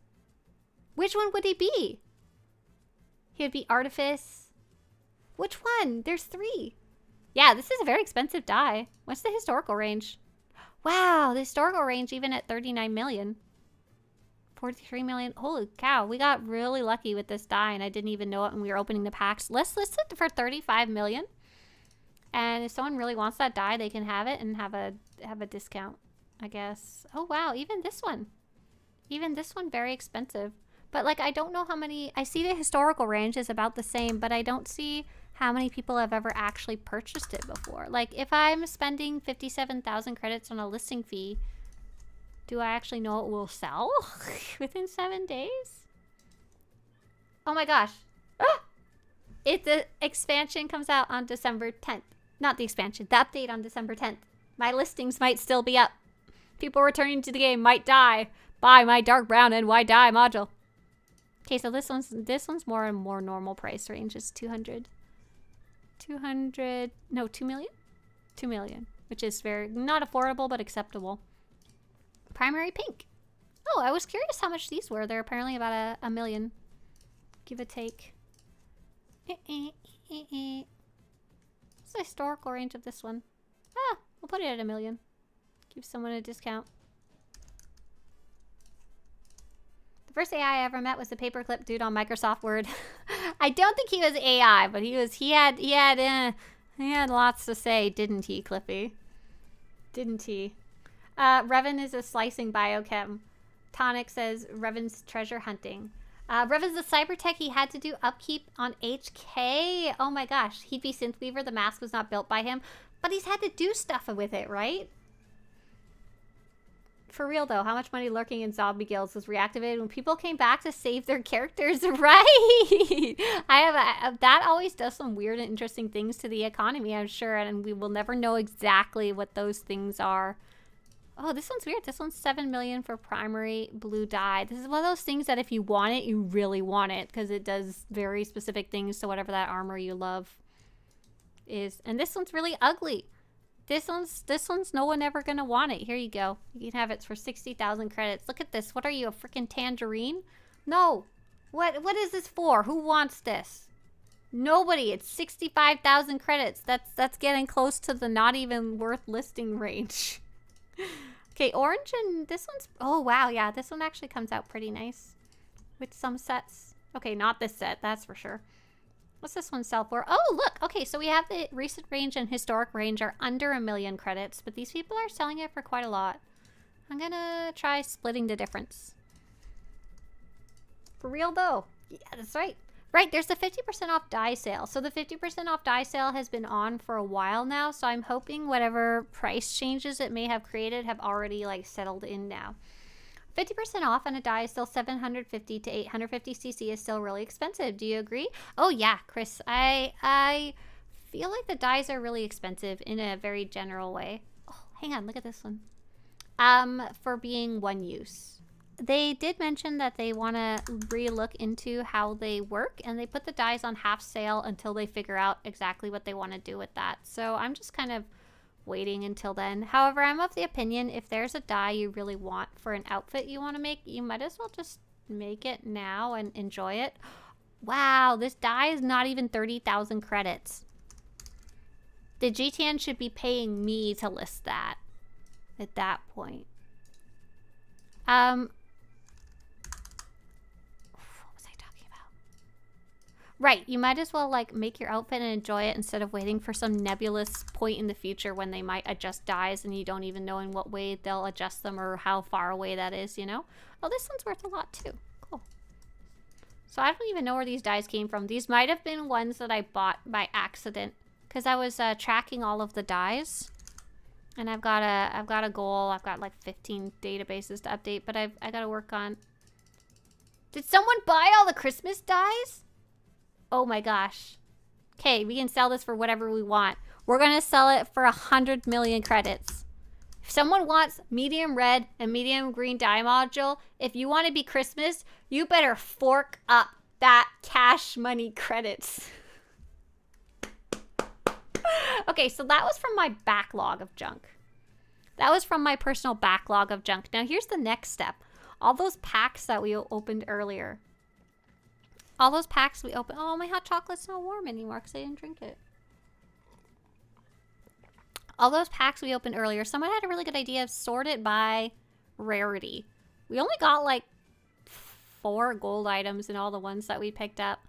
Which one would he be? He would be artifice. Which one? There's 3. Yeah, this is a very expensive dye. What's the historical range? Wow, the historical range even at 39 million. 43 million. Holy cow, we got really lucky with this die and I didn't even know it when we were opening the packs. Let's list it for 35 million. And if someone really wants that die, they can have it and have a discount, I guess. Oh wow, even this one. Even this one very expensive. But like I don't know how many, I see the historical range is about the same, but I don't see how many people have ever actually purchased it before. Like if I'm spending 57,000 credits on a listing fee, do I actually know it will sell within 7 days? Oh my gosh. Ah! The expansion comes out on December 10th. Not the expansion, the update on December 10th. My listings might still be up. People returning to the game might die. Buy my dark brown and why die module. Okay, so this one's more and more normal price range. It's 200. 200, no, 2 million? 2 million, which is very, not affordable, but acceptable. Primary pink. Oh, I was curious how much these were. They're apparently about a million. Give or take. What's the historical range of this one? Ah, we'll put it at 1 million. Give someone a discount. The first AI I ever met was the paperclip dude on Microsoft Word. I don't think he was AI, but he had lots to say, didn't he, Clippy? Didn't he? Revan is a slicing biochem. Tonic says Revan's treasure hunting. Revan's a cybertech. He had to do upkeep on HK. Oh my gosh. He'd be Synthweaver. The mask was not built by him. But he's had to do stuff with it, right? For real though, how much money lurking in zombie guilds was reactivated when people came back to save their characters, right? That always does some weird and interesting things to the economy, I'm sure, and we will never know exactly what those things are. Oh, this one's weird. This one's 7 million for primary blue dye. This is one of those things that if you want it, you really want it because it does very specific things to whatever that armor you love is. And this one's really ugly. This one's no one ever gonna want it. Here you go. You can have it for 60,000 credits. Look at this. What are you, a freaking tangerine? No. What is this for? Who wants this? Nobody. It's 65,000 credits. That's getting close to the not even worth listing range. Okay, orange and this one's, oh wow, yeah, this one actually comes out pretty nice with some sets. Okay, not this set, that's for sure. What's this one sell for? Oh, look. Okay, so we have the recent range and historic range are under 1 million credits, but these people are selling it for quite a lot. I'm gonna try splitting the difference. For real though. Yeah, that's right. Right, there's the 50% off dye sale. So the 50% off dye sale has been on for a while now, so I'm hoping whatever price changes it may have created have already like settled in now. 50% off on a dye is still 750 to 850 cc is still really expensive. Do you agree? Oh yeah, Chris. I feel like the dyes are really expensive in a very general way. Oh, hang on, look at this one. For being one use. They did mention that they want to re-look into how they work, and they put the dyes on half sale until they figure out exactly what they want to do with that. So I'm just kind of waiting until then. However, I'm of the opinion if there's a dye you really want for an outfit you want to make, you might as well just make it now and enjoy it. Wow, this dye is not even 30,000 credits. The GTN should be paying me to list that at that point. Right, you might as well like make your outfit and enjoy it instead of waiting for some nebulous point in the future when they might adjust dyes and you don't even know in what way they'll adjust them or how far away that is, you know? Oh, this one's worth a lot too. Cool. So I don't even know where these dyes came from. These might have been ones that I bought by accident because I was tracking all of the dyes. And I've got a goal. I've got like 15 databases to update, but I got to work on. Did someone buy all the Christmas dyes? Oh my gosh. Okay, we can sell this for whatever we want. We're going to sell it for 100 million credits. If someone wants medium red and medium green dye module, if you want to be Christmas, you better fork up that cash money credits. Okay, so that was from my backlog of junk. That was from my personal backlog of junk. Now here's the next step. All those packs that we opened earlier. All those packs we opened. Oh, my hot chocolate's not warm anymore because I didn't drink it. All those packs we opened earlier. Someone had a really good idea of sort it by rarity. We only got like 4 gold items in all the ones that we picked up.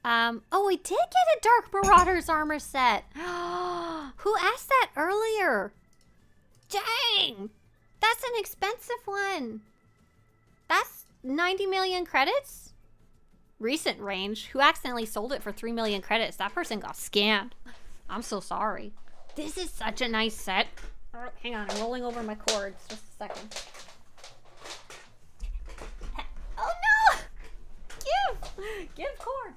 Oh, we did get a Dark Marauders armor set. Who asked that earlier? Dang! That's an expensive one. That's 90 million credits? Recent range. Who accidentally sold it for 3 million credits? That person got scammed. I'm so sorry. This is such a nice set. Oh, hang on, I'm rolling over my cords. Just a second. Oh no! Give cord.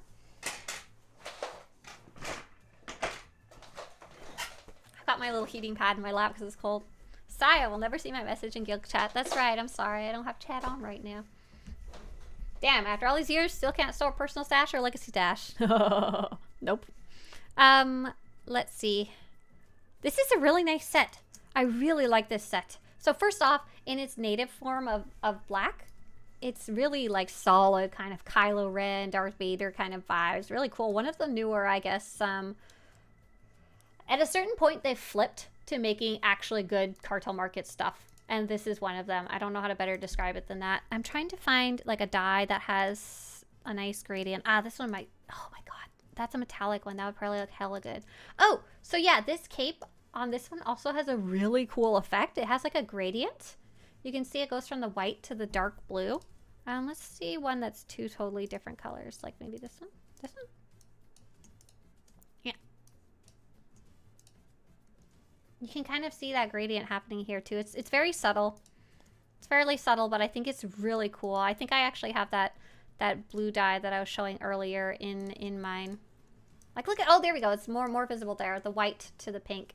I've got my little heating pad in my lap because it's cold. Sigh, I will never see my message in guild chat. That's right, I'm sorry. I don't have chat on right now. Damn, after all these years, still can't store personal stash or legacy stash. Nope. Let's see. This is a really nice set. I really like this set. So first off, in its native form of black, it's really like solid kind of Kylo Ren, Darth Vader kind of vibes. Really cool. One of the newer, I guess, at a certain point they flipped to making actually good cartel market stuff. And this is one of them. I don't know how to better describe it than that. I'm trying to find like a dye that has a nice gradient. Ah, this one might, oh my God, that's a metallic one. That would probably look hella good. Oh, so yeah, this cape on this one also has a really cool effect. It has like a gradient. You can see it goes from the white to the dark blue. Let's see one that's 2 totally different colors. Like maybe this one, this one. Yeah. You can kind of see that gradient happening here too. It's very subtle. It's fairly subtle, but I think it's really cool. I think I actually have that blue dye that I was showing earlier in mine. Like look at, oh, there we go. It's more visible there, the white to the pink.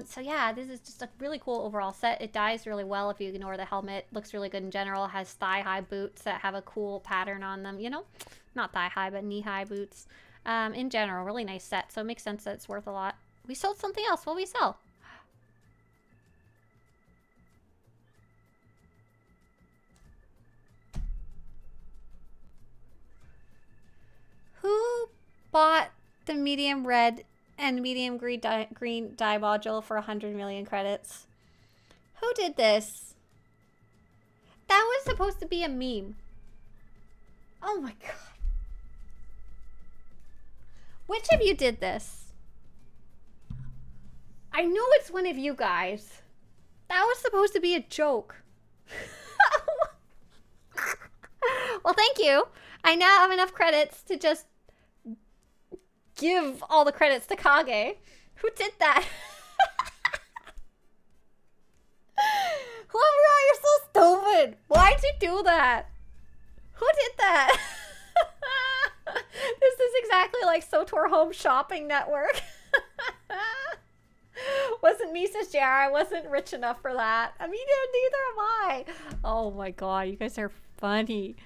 So yeah, this is just a really cool overall set. It dyes really well if you ignore the helmet. Looks really good in general. It has thigh-high boots that have a cool pattern on them, you know? Not thigh-high, but knee-high boots. In general, really nice set. So it makes sense that it's worth a lot. We sold something else. What did we sell? Who bought the medium red and medium green dye module for 100 million credits? Who did this? That was supposed to be a meme. Oh my God. Which of you did this? I know it's one of you guys. That was supposed to be a joke. Well, thank you. I now have enough credits to just give all the credits to Kage. Who did that? Whoever, you're so stupid. Why'd you do that? Who did that? This is exactly like SWTOR Home Shopping Network. Wasn't me, says JR. I wasn't rich enough for that. I mean, neither am I. Oh my God, you guys are funny.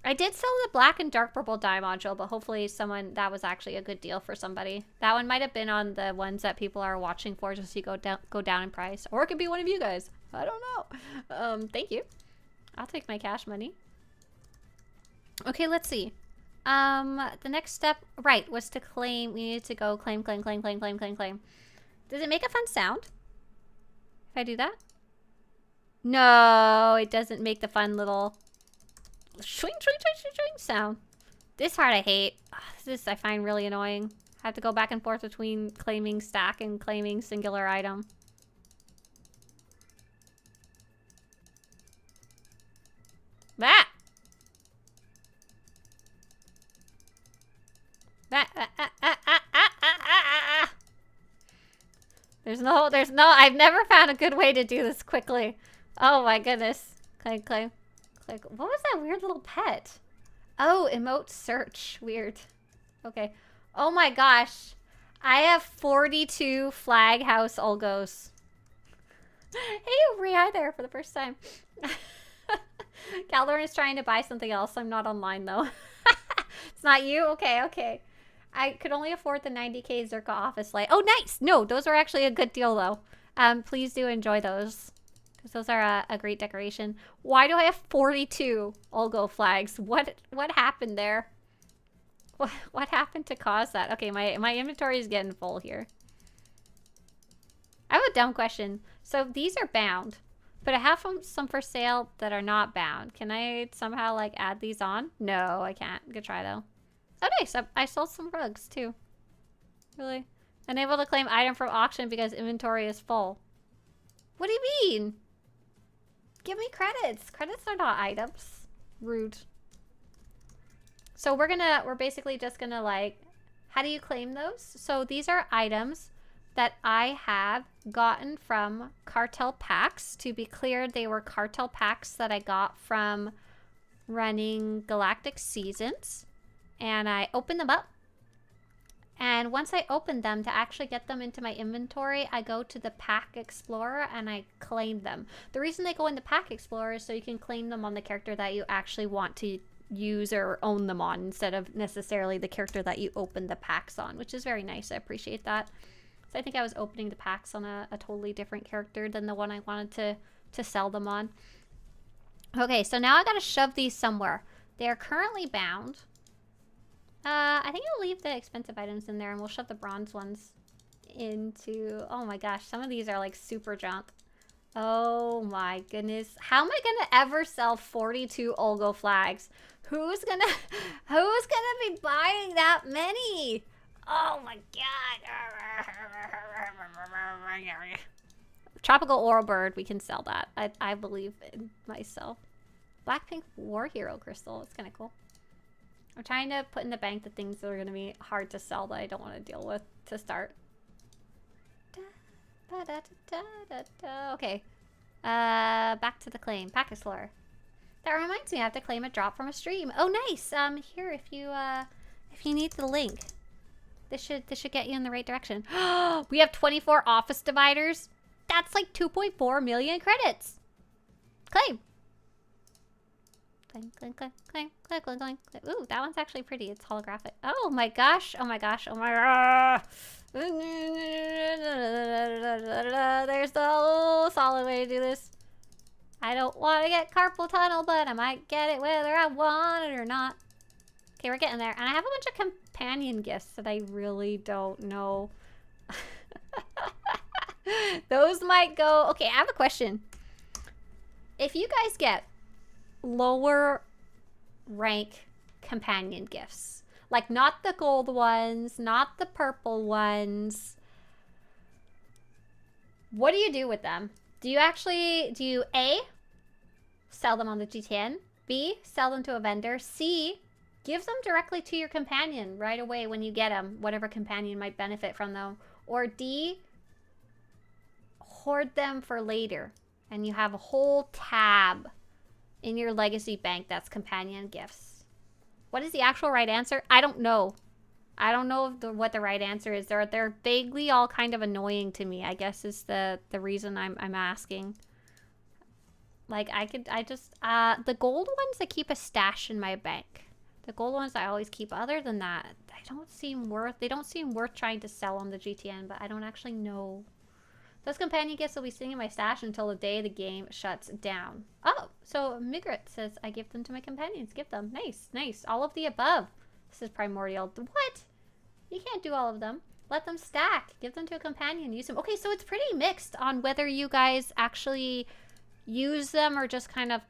I did sell the black and dark purple dye module, but hopefully that was actually a good deal for somebody. That one might have been on the ones that people are watching for, just so you go down in price. Or it could be one of you guys. I don't know. Thank you. I'll take my cash money. Okay, let's see. The next step, right, was to claim. We needed to go claim. Does it make a fun sound if I do that? No, it doesn't make the fun little swing sound. This part I hate. This I find really annoying. I have to go back and forth between claiming stack and claiming singular item. That. There's no, I've never found a good way to do this quickly. Oh my goodness. Claim. What was that weird little pet? Oh, emote search. Weird. Okay. Oh my gosh. I have 42 Flag House Olgos. Hey, Uri, hi there for the first time. Caldoran is trying to buy something else. I'm not online though. It's not you? Okay. I could only afford the 90k Zerka office light. Oh, nice! No, those are actually a good deal though. Please do enjoy those. Because those are a great decoration. Why do I have 42 Olgo flags? What happened there? What happened to cause that? Okay, my inventory is getting full here. I have a dumb question. So these are bound. but I have some for sale that are not bound. Can I somehow like add these on? No, I can't. Good try though. Oh nice, I sold some rugs too. Really? Unable to claim item from auction because inventory is full. What do you mean? Give me credits. Credits are not items. Rude. So we're basically just gonna like, how do you claim those? So these are items that I have gotten from cartel packs. To be clear, they were cartel packs that I got from running Galactic Seasons. And I opened them up. And once I open them, to actually get them into my inventory, I go to the Pack Explorer and I claim them. The reason they go in the Pack Explorer is so you can claim them on the character that you actually want to use or own them on, instead of necessarily the character that you open the packs on, which is very nice. I appreciate that. So I think I was opening the packs on a totally different character than the one I wanted to sell them on. Okay, so now I gotta shove these somewhere. They are currently bound. I think I'll leave the expensive items in there and we'll shove the bronze ones into... Oh my gosh, some of these are like super junk. Oh my goodness. How am I gonna ever sell 42 Olgo flags? Who's gonna be buying that many? Oh my god. Tropical Oral Bird, we can sell that. I believe in myself. Blackpink War Hero Crystal, it's kind of cool. I'm trying to put in the bank the things that are going to be hard to sell that I don't want to deal with to start. Okay. Back to the claim. Pack Explorer. That reminds me, I have to claim a drop from a stream. Oh, nice. Here, if you need the link, this should get you in the right direction. We have 24 office dividers. That's like 2.4 million credits. Claim. Clang, clang, clang, clang, clang, clang, clang. Ooh, that one's actually pretty. It's holographic. Oh my gosh. Oh my gosh. Oh my gosh. There's the whole solid way to do this. I don't want to get carpal tunnel, but I might get it whether I want it or not. Okay, we're getting there. And I have a bunch of companion gifts that I really don't know. Those might go... Okay, I have a question. If you guys get lower rank companion gifts, like not the gold ones, not the purple ones, what do you do with them? Do you A, sell them on the GTN, B, sell them to a vendor, C, give them directly to your companion right away when you get them, whatever companion might benefit from them, or D, hoard them for later and you have a whole tab in your legacy bank that's companion gifts? What is the actual right answer? I don't know. I don't know what the right answer is. They're vaguely all kind of annoying to me, I guess is the reason I'm asking. Like the gold ones, I keep a stash in my bank. The gold ones I always keep. Other than that, they don't seem worth trying to sell on the GTN, but I don't actually know. Those companion gifts will be sitting in my stash until the day the game shuts down. Oh, so Migrit says I give them to my companions. Give them. Nice, nice. All of the above. This is primordial. What? You can't do all of them. Let them stack. Give them to a companion. Use them. Okay, so it's pretty mixed on whether you guys actually use them or just kind of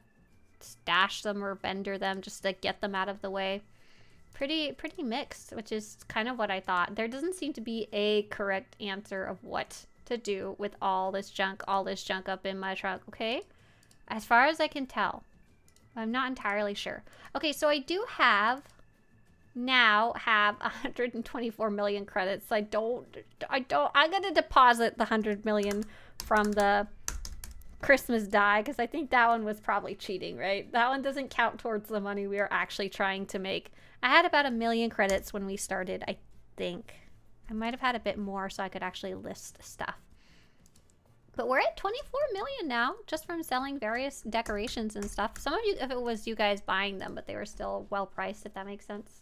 stash them or vendor them just to get them out of the way. Pretty mixed, which is kind of what I thought. There doesn't seem to be a correct answer of what to do with all this junk up in my truck, okay? As far as I can tell. I'm not entirely sure. Okay, so I do now have 124 million credits. I'm gonna deposit the 100 million from the Christmas die, because I think that one was probably cheating, right? That one doesn't count towards the money we are actually trying to make. I had about 1 million credits when we started, I think. I might have had a bit more so I could actually list stuff. But we're at 24 million now, just from selling various decorations and stuff. Some of you, if it was you guys buying them, but they were still well priced, if that makes sense.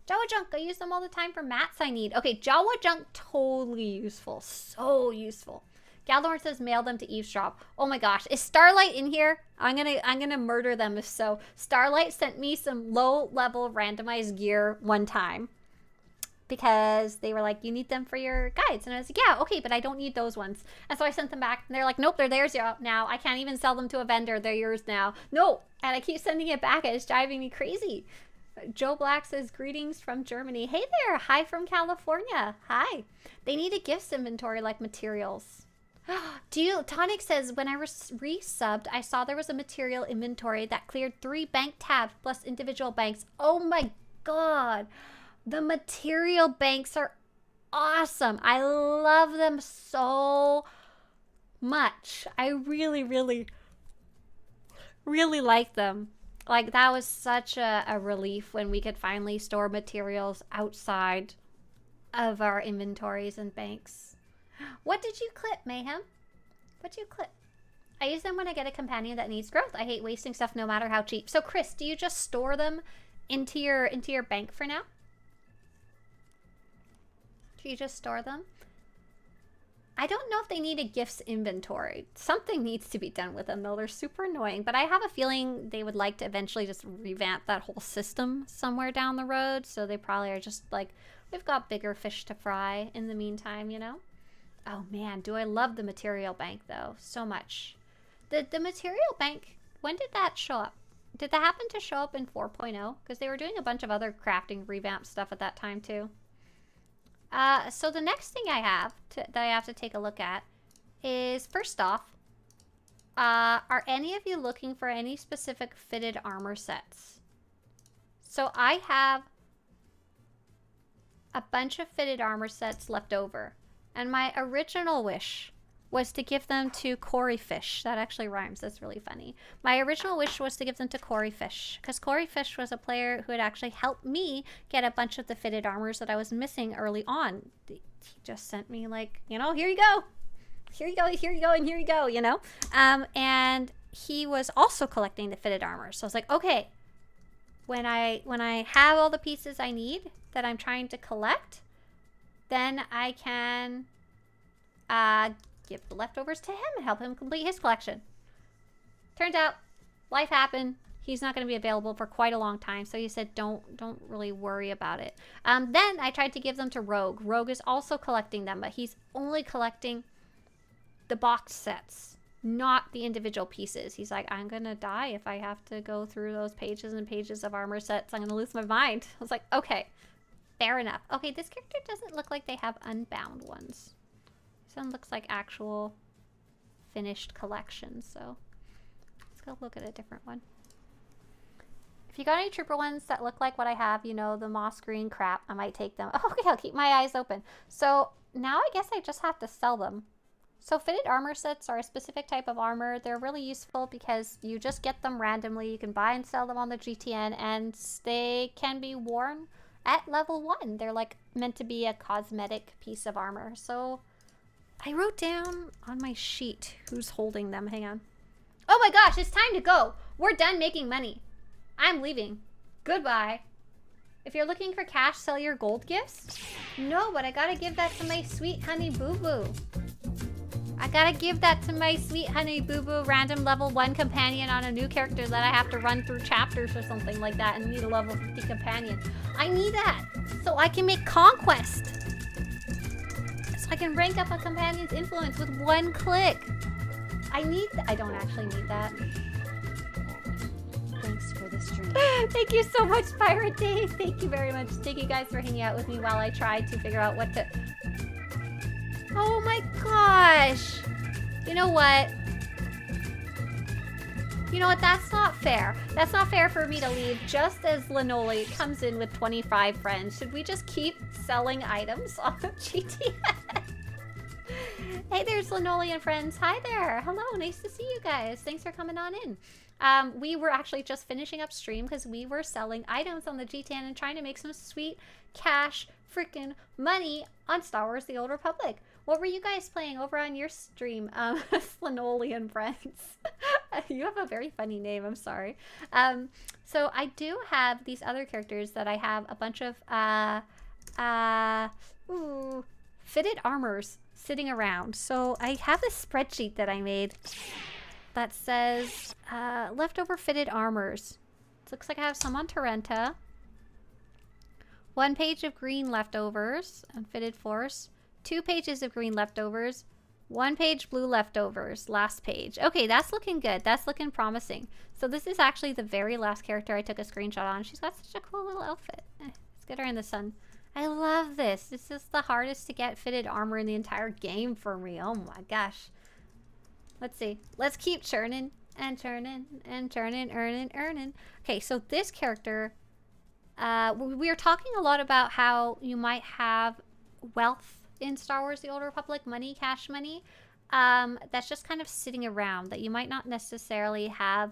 Jawa junk, I use them all the time for mats I need. Okay, Jawa junk, totally useful. So useful. Galdorn says mail them to Eavesdrop. Oh my gosh, is Starlight in here? I'm gonna murder them if so. Starlight sent me some low-level randomized gear one time. because they were like, you need them for your guides. And I was like, yeah, okay, but I don't need those ones. And so I sent them back and they're like, nope, they're theirs now. I can't even sell them to a vendor. They're yours now. No. And I keep sending it back and it's driving me crazy. Joe Black says, greetings from Germany. Hey there. Hi from California. Hi. They need a gifts inventory like materials. Tonic says, when I resubbed, I saw there was a material inventory that cleared 3 bank tabs plus individual banks. Oh my God. The material banks are awesome. I love them so much. I really, really, really like them. Like, that was such a relief when we could finally store materials outside of our inventories and banks. What did you clip, Mayhem? What did you clip? I use them when I get a companion that needs growth. I hate wasting stuff no matter how cheap. So, Chris, do you just store them into your bank for now? Do you just store them? I don't know if they need a gifts inventory. Something needs to be done with them, though. They're super annoying. But I have a feeling they would like to eventually just revamp that whole system somewhere down the road. So they probably are just like, we've got bigger fish to fry in the meantime, you know? Oh, man. Do I love the material bank, though. So much. The material bank, when did that show up? Did that happen to show up in 4.0? Because they were doing a bunch of other crafting revamp stuff at that time, too. So the next thing I have that I have to take a look at is, first off, are any of you looking for any specific fitted armor sets? So I have a bunch of fitted armor sets left over. And my original wish was to give them to Corey Fish. That actually rhymes. That's really funny. My original wish was to give them to Corey Fish, because Corey Fish was a player who had actually helped me get a bunch of the fitted armors that I was missing early on. He just sent me, like, you know, here you go. Here you go, here you go, and here you go, you know? And he was also collecting the fitted armor. So I was like, okay, when I have all the pieces I need that I'm trying to collect, then I can give the leftovers to him and help him complete his collection. Turns out, life happened. He's not going to be available for quite a long time, so he said, don't really worry about it. Then I tried to give them to Rogue. Rogue is also collecting them, but he's only collecting the box sets, not the individual pieces. He's like, I'm going to die if I have to go through those pages and pages of armor sets. I'm going to lose my mind. I was like, okay, fair enough. Okay, this character doesn't look like they have unbound ones. This one looks like actual finished collections, so let's go look at a different one. If you got any trooper ones that look like what I have, you know, the moss green crap, I might take them. Okay, I'll keep my eyes open. So now I guess I just have to sell them. So fitted armor sets are a specific type of armor. They're really useful because you just get them randomly. You can buy and sell them on the GTN, and they can be worn at level 1. They're like meant to be a cosmetic piece of armor. So I wrote down on my sheet who's holding them. Hang on. Oh my gosh, it's time to go. We're done making money. I'm leaving. Goodbye. If you're looking for cash, sell your gold gifts? No, but I gotta give that to my sweet honey boo-boo. I gotta give that to my sweet honey boo-boo random level 1 companion on a new character that I have to run through chapters or something like that and need a level 50 companion. I need that so I can make conquest. I can rank up a companion's influence with 1 click. I don't actually need that. Thanks for the stream. Thank you so much, Pirate Dave. Thank you very much. Thank you guys for hanging out with me while I tried to figure out what to... Oh my gosh. You know what? You know what? That's not fair. That's not fair for me to leave just as Linoleum comes in with 25 friends. Should we just keep selling items on the GTN? Hey, there's Linoleum friends. Hi there. Hello. Nice to see you guys. Thanks for coming on in. We were actually just finishing up stream because we were selling items on the GTN and trying to make some sweet cash freaking money on Star Wars The Old Republic. What were you guys playing over on your stream? Linoleum friends. You have a very funny name. I'm sorry. So I do have these other characters that I have a bunch of fitted armors sitting around. So I have this spreadsheet that I made that says leftover fitted armors. It looks like I have some on Torrenta. 1 page of green leftovers, unfitted force. 2 pages of green leftovers. 1 page blue leftovers, last page. Okay, that's looking good. That's looking promising. So this is actually the very last character I took a screenshot on. She's got such a cool little outfit. Let's get her in the sun. I love this. This is the hardest to get fitted armor in the entire game for me. Oh my gosh. Let's see. Let's keep churning and churning and churning, earning. Okay, so this character, we are talking a lot about how you might have wealth in Star Wars The Old Republic, money, cash money, that's just kind of sitting around that you might not necessarily have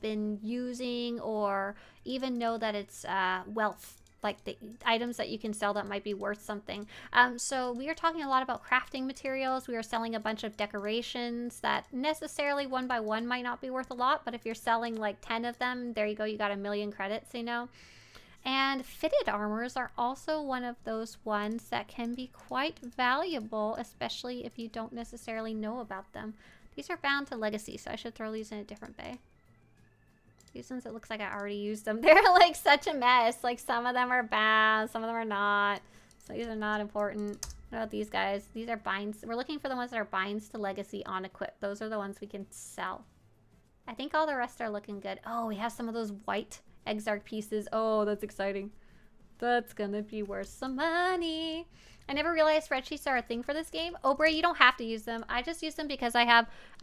been using or even know that it's wealth, like the items that you can sell that might be worth something. So we are talking a lot about crafting materials. We are selling a bunch of decorations that necessarily one by one might not be worth a lot, but if you're selling like 10 of them, there you go, you got 1,000,000 credits, you know. And fitted armors are also one of those ones that can be quite valuable, especially if you don't necessarily know about them. These are bound to legacy, so I should throw these in a different bay. These ones, it looks like I already used them. They're like such a mess. Like some of them are bound, some of them are not. So these are not important. What about these guys? These are binds. We're looking for the ones that are binds to legacy on equip. Those are the ones we can sell. I think all the rest are looking good. Oh, we have some of those white Exarch pieces. Oh, that's exciting. That's gonna be worth some money. I never realized spreadsheets are a thing for this game. Oh, Bray, you don't have to use them. I just use them because I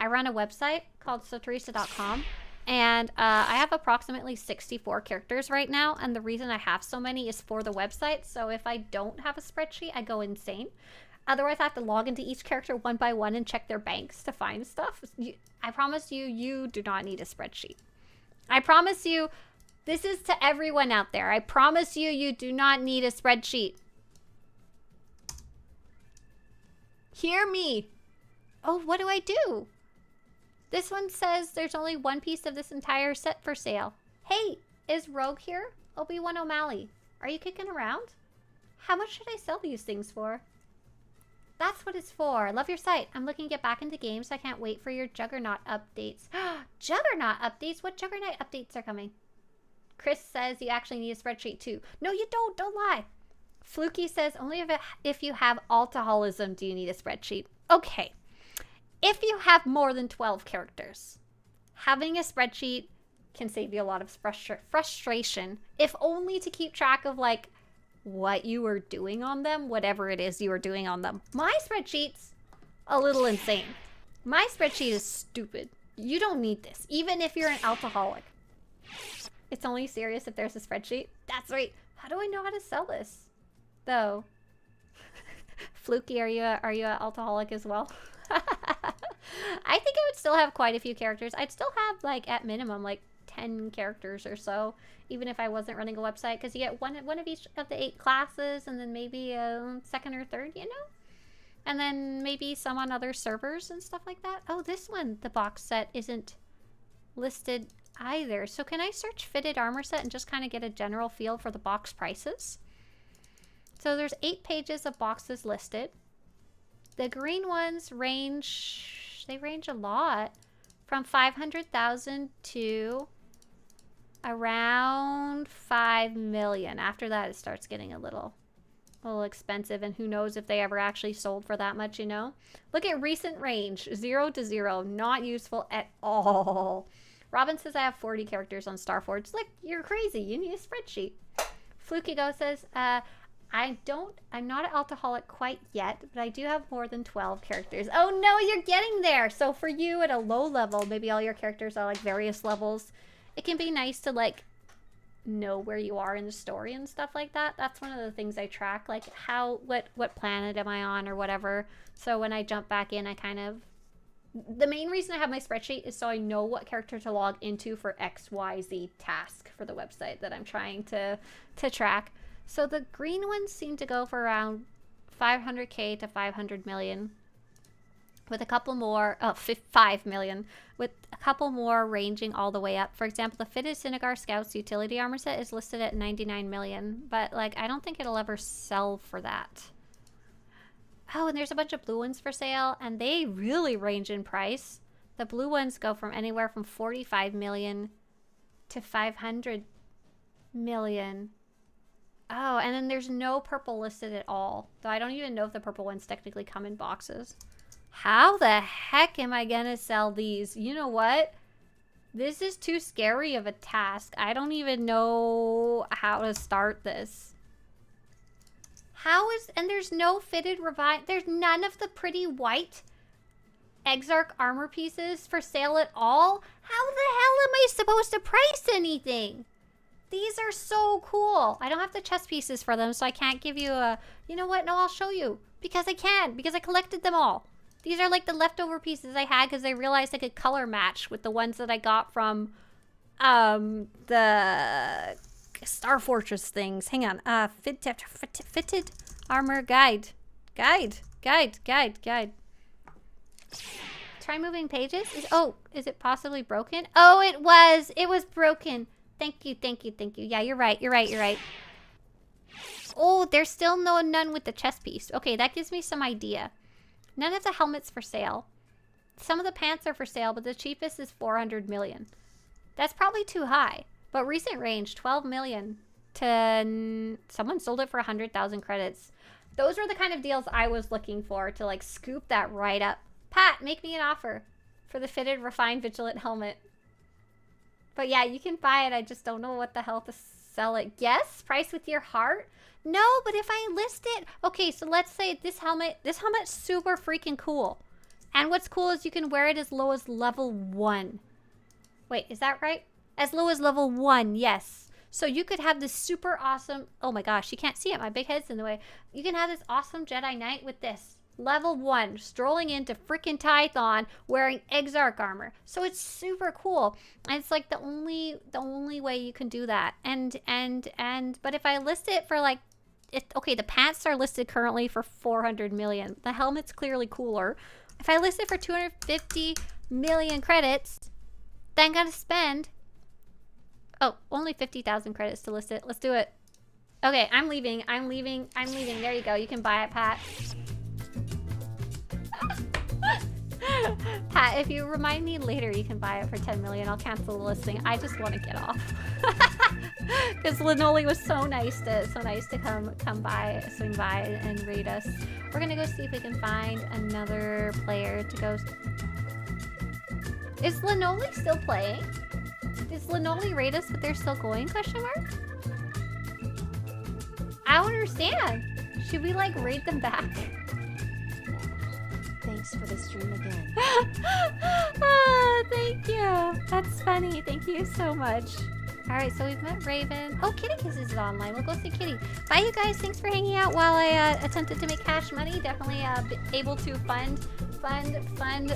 run a website called Swtorista.com, and I have approximately 64 characters right now, and the reason I have so many is for the website. So if I don't have a spreadsheet, I go insane. Otherwise, I have to log into each character one by one and check their banks to find stuff. I promise you, you do not need a spreadsheet. I promise you. This is to everyone out there. I promise you, you do not need a spreadsheet. Hear me. Oh, what do I do? This one says there's only 1 piece of this entire set for sale. Hey, is Rogue here? Obi-Wan O'Malley. Are you kicking around? How much should I sell these things for? That's what it's for. Love your site. I'm looking to get back into games. I can't wait for your Juggernaut updates. Juggernaut updates? What Juggernaut updates are coming? Chris says you actually need a spreadsheet too. No, you don't. Don't lie. Fluky says only if you have alcoholism do you need a spreadsheet. Okay. If you have more than 12 characters, having a spreadsheet can save you a lot of frustration, if only to keep track of like what you were doing on them, whatever it is you were doing on them. My spreadsheet's a little insane. My spreadsheet is stupid. You don't need this, even if you're an alcoholic. It's only serious if there's a spreadsheet. That's right. How do I know how to sell this, though? Fluky, are you an alcoholic as well? I think I would still have quite a few characters. I'd still have like at minimum like 10 characters or so, even if I wasn't running a website, because you get one of each of the 8 classes, and then maybe a second or third, you know, and then maybe some on other servers and stuff like that. Oh, this one, the box set isn't listed either. So can I search fitted armor set and just kind of get a general feel for the box prices? So there's 8 pages of boxes listed. The green ones range a lot, from 500,000 to around 5 million. After that, it starts getting a little expensive, and who knows if they ever actually sold for that much, you know? Look at recent range, 0 to 0, not useful at all. Robin says I have 40 characters on Starforge. Like, you're crazy. You need a spreadsheet. Flukigo says, I'm not an alcoholic quite yet, but I do have more than 12 characters. Oh no, you're getting there. So for you at a low level, maybe all your characters are like various levels. It can be nice to like know where you are in the story and stuff like that. That's one of the things I track, like what planet am I on or whatever. So when I jump back in, the main reason I have my spreadsheet is so I know what character to log into for XYZ task for the website that I'm trying to track. So the green ones seem to go for around 500k to 500 million, with a couple more, 5 million, with a couple more ranging all the way up. For example, the fitted Synagar Scouts utility armor set is listed at 99 million, but like I don't think it'll ever sell for that. Oh, and there's a bunch of blue ones for sale, and they really range in price. The blue ones go from anywhere from 45 million to 500 million. Oh, and then there's no purple listed at all. Though I don't even know if the purple ones technically come in boxes. How the heck am I gonna sell these? You know what? This is too scary of a task. I don't even know how to start this. And there's no fitted revive. There's none of the pretty white Exarch armor pieces for sale at all. How the hell am I supposed to price anything? These are so cool. I don't have the chess pieces for them, so I can't give you a... You know what? No, I'll show you. Because I can. Because I collected them all. These are like the leftover pieces I had because I realized I could color match with the ones that I got from the Star Fortress things. Hang on. Fitted armor guide. Guide. Try moving pages. Is it possibly broken? Oh, it was. It was broken. Thank you. Yeah, you're right. Oh, there's still none with the chest piece. Okay, that gives me some idea. None of the helmets for sale. Some of the pants are for sale, but the cheapest is 400 million. That's probably too high. But recent range, 12 million to... Someone sold it for 100,000 credits. Those were the kind of deals I was looking for to like scoop that right up. Pat, make me an offer for the fitted refined vigilant helmet. But yeah, you can buy it. I just don't know what the hell to sell it. Yes, price with your heart. No, but if I list it... Okay, so let's say this helmet's super freaking cool. And what's cool is you can wear it as low as level 1. Wait, is that right? As low as level 1, yes. So you could have this super awesome... Oh my gosh, you can't see it. My big head's in the way. You can have this awesome Jedi Knight with this. Level 1, strolling into frickin' Tython wearing Exarch armor. So it's super cool. And it's like the only way you can do that. But if I list it for like... Okay, the pants are listed currently for 400 million. The helmet's clearly cooler. If I list it for 250 million credits, then I'm gonna spend... Oh, only 50,000 credits to list it. Let's do it. Okay, I'm leaving. There you go. You can buy it, Pat. Pat, if you remind me later you can buy it for 10 million, I'll cancel the listing. I just want to get off. Because Linolie was so nice to come by, swing by and raid us. We're gonna go see if we can find another player to go. Is Linolie still playing? Does Linolie raid us but they're still going, question mark? I don't understand. Should we like raid them back? Thanks for the stream again. Oh, thank you. That's funny. Thank you so much. All right, so we've met Raven. Oh, Kitty Kisses is online. We'll go see Kitty. Bye, you guys. Thanks for hanging out while I attempted to make cash money. Definitely able to fund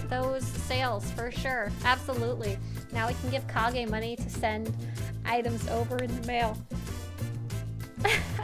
those sales for sure. Absolutely. Now we can give Kage money to send items over in the mail.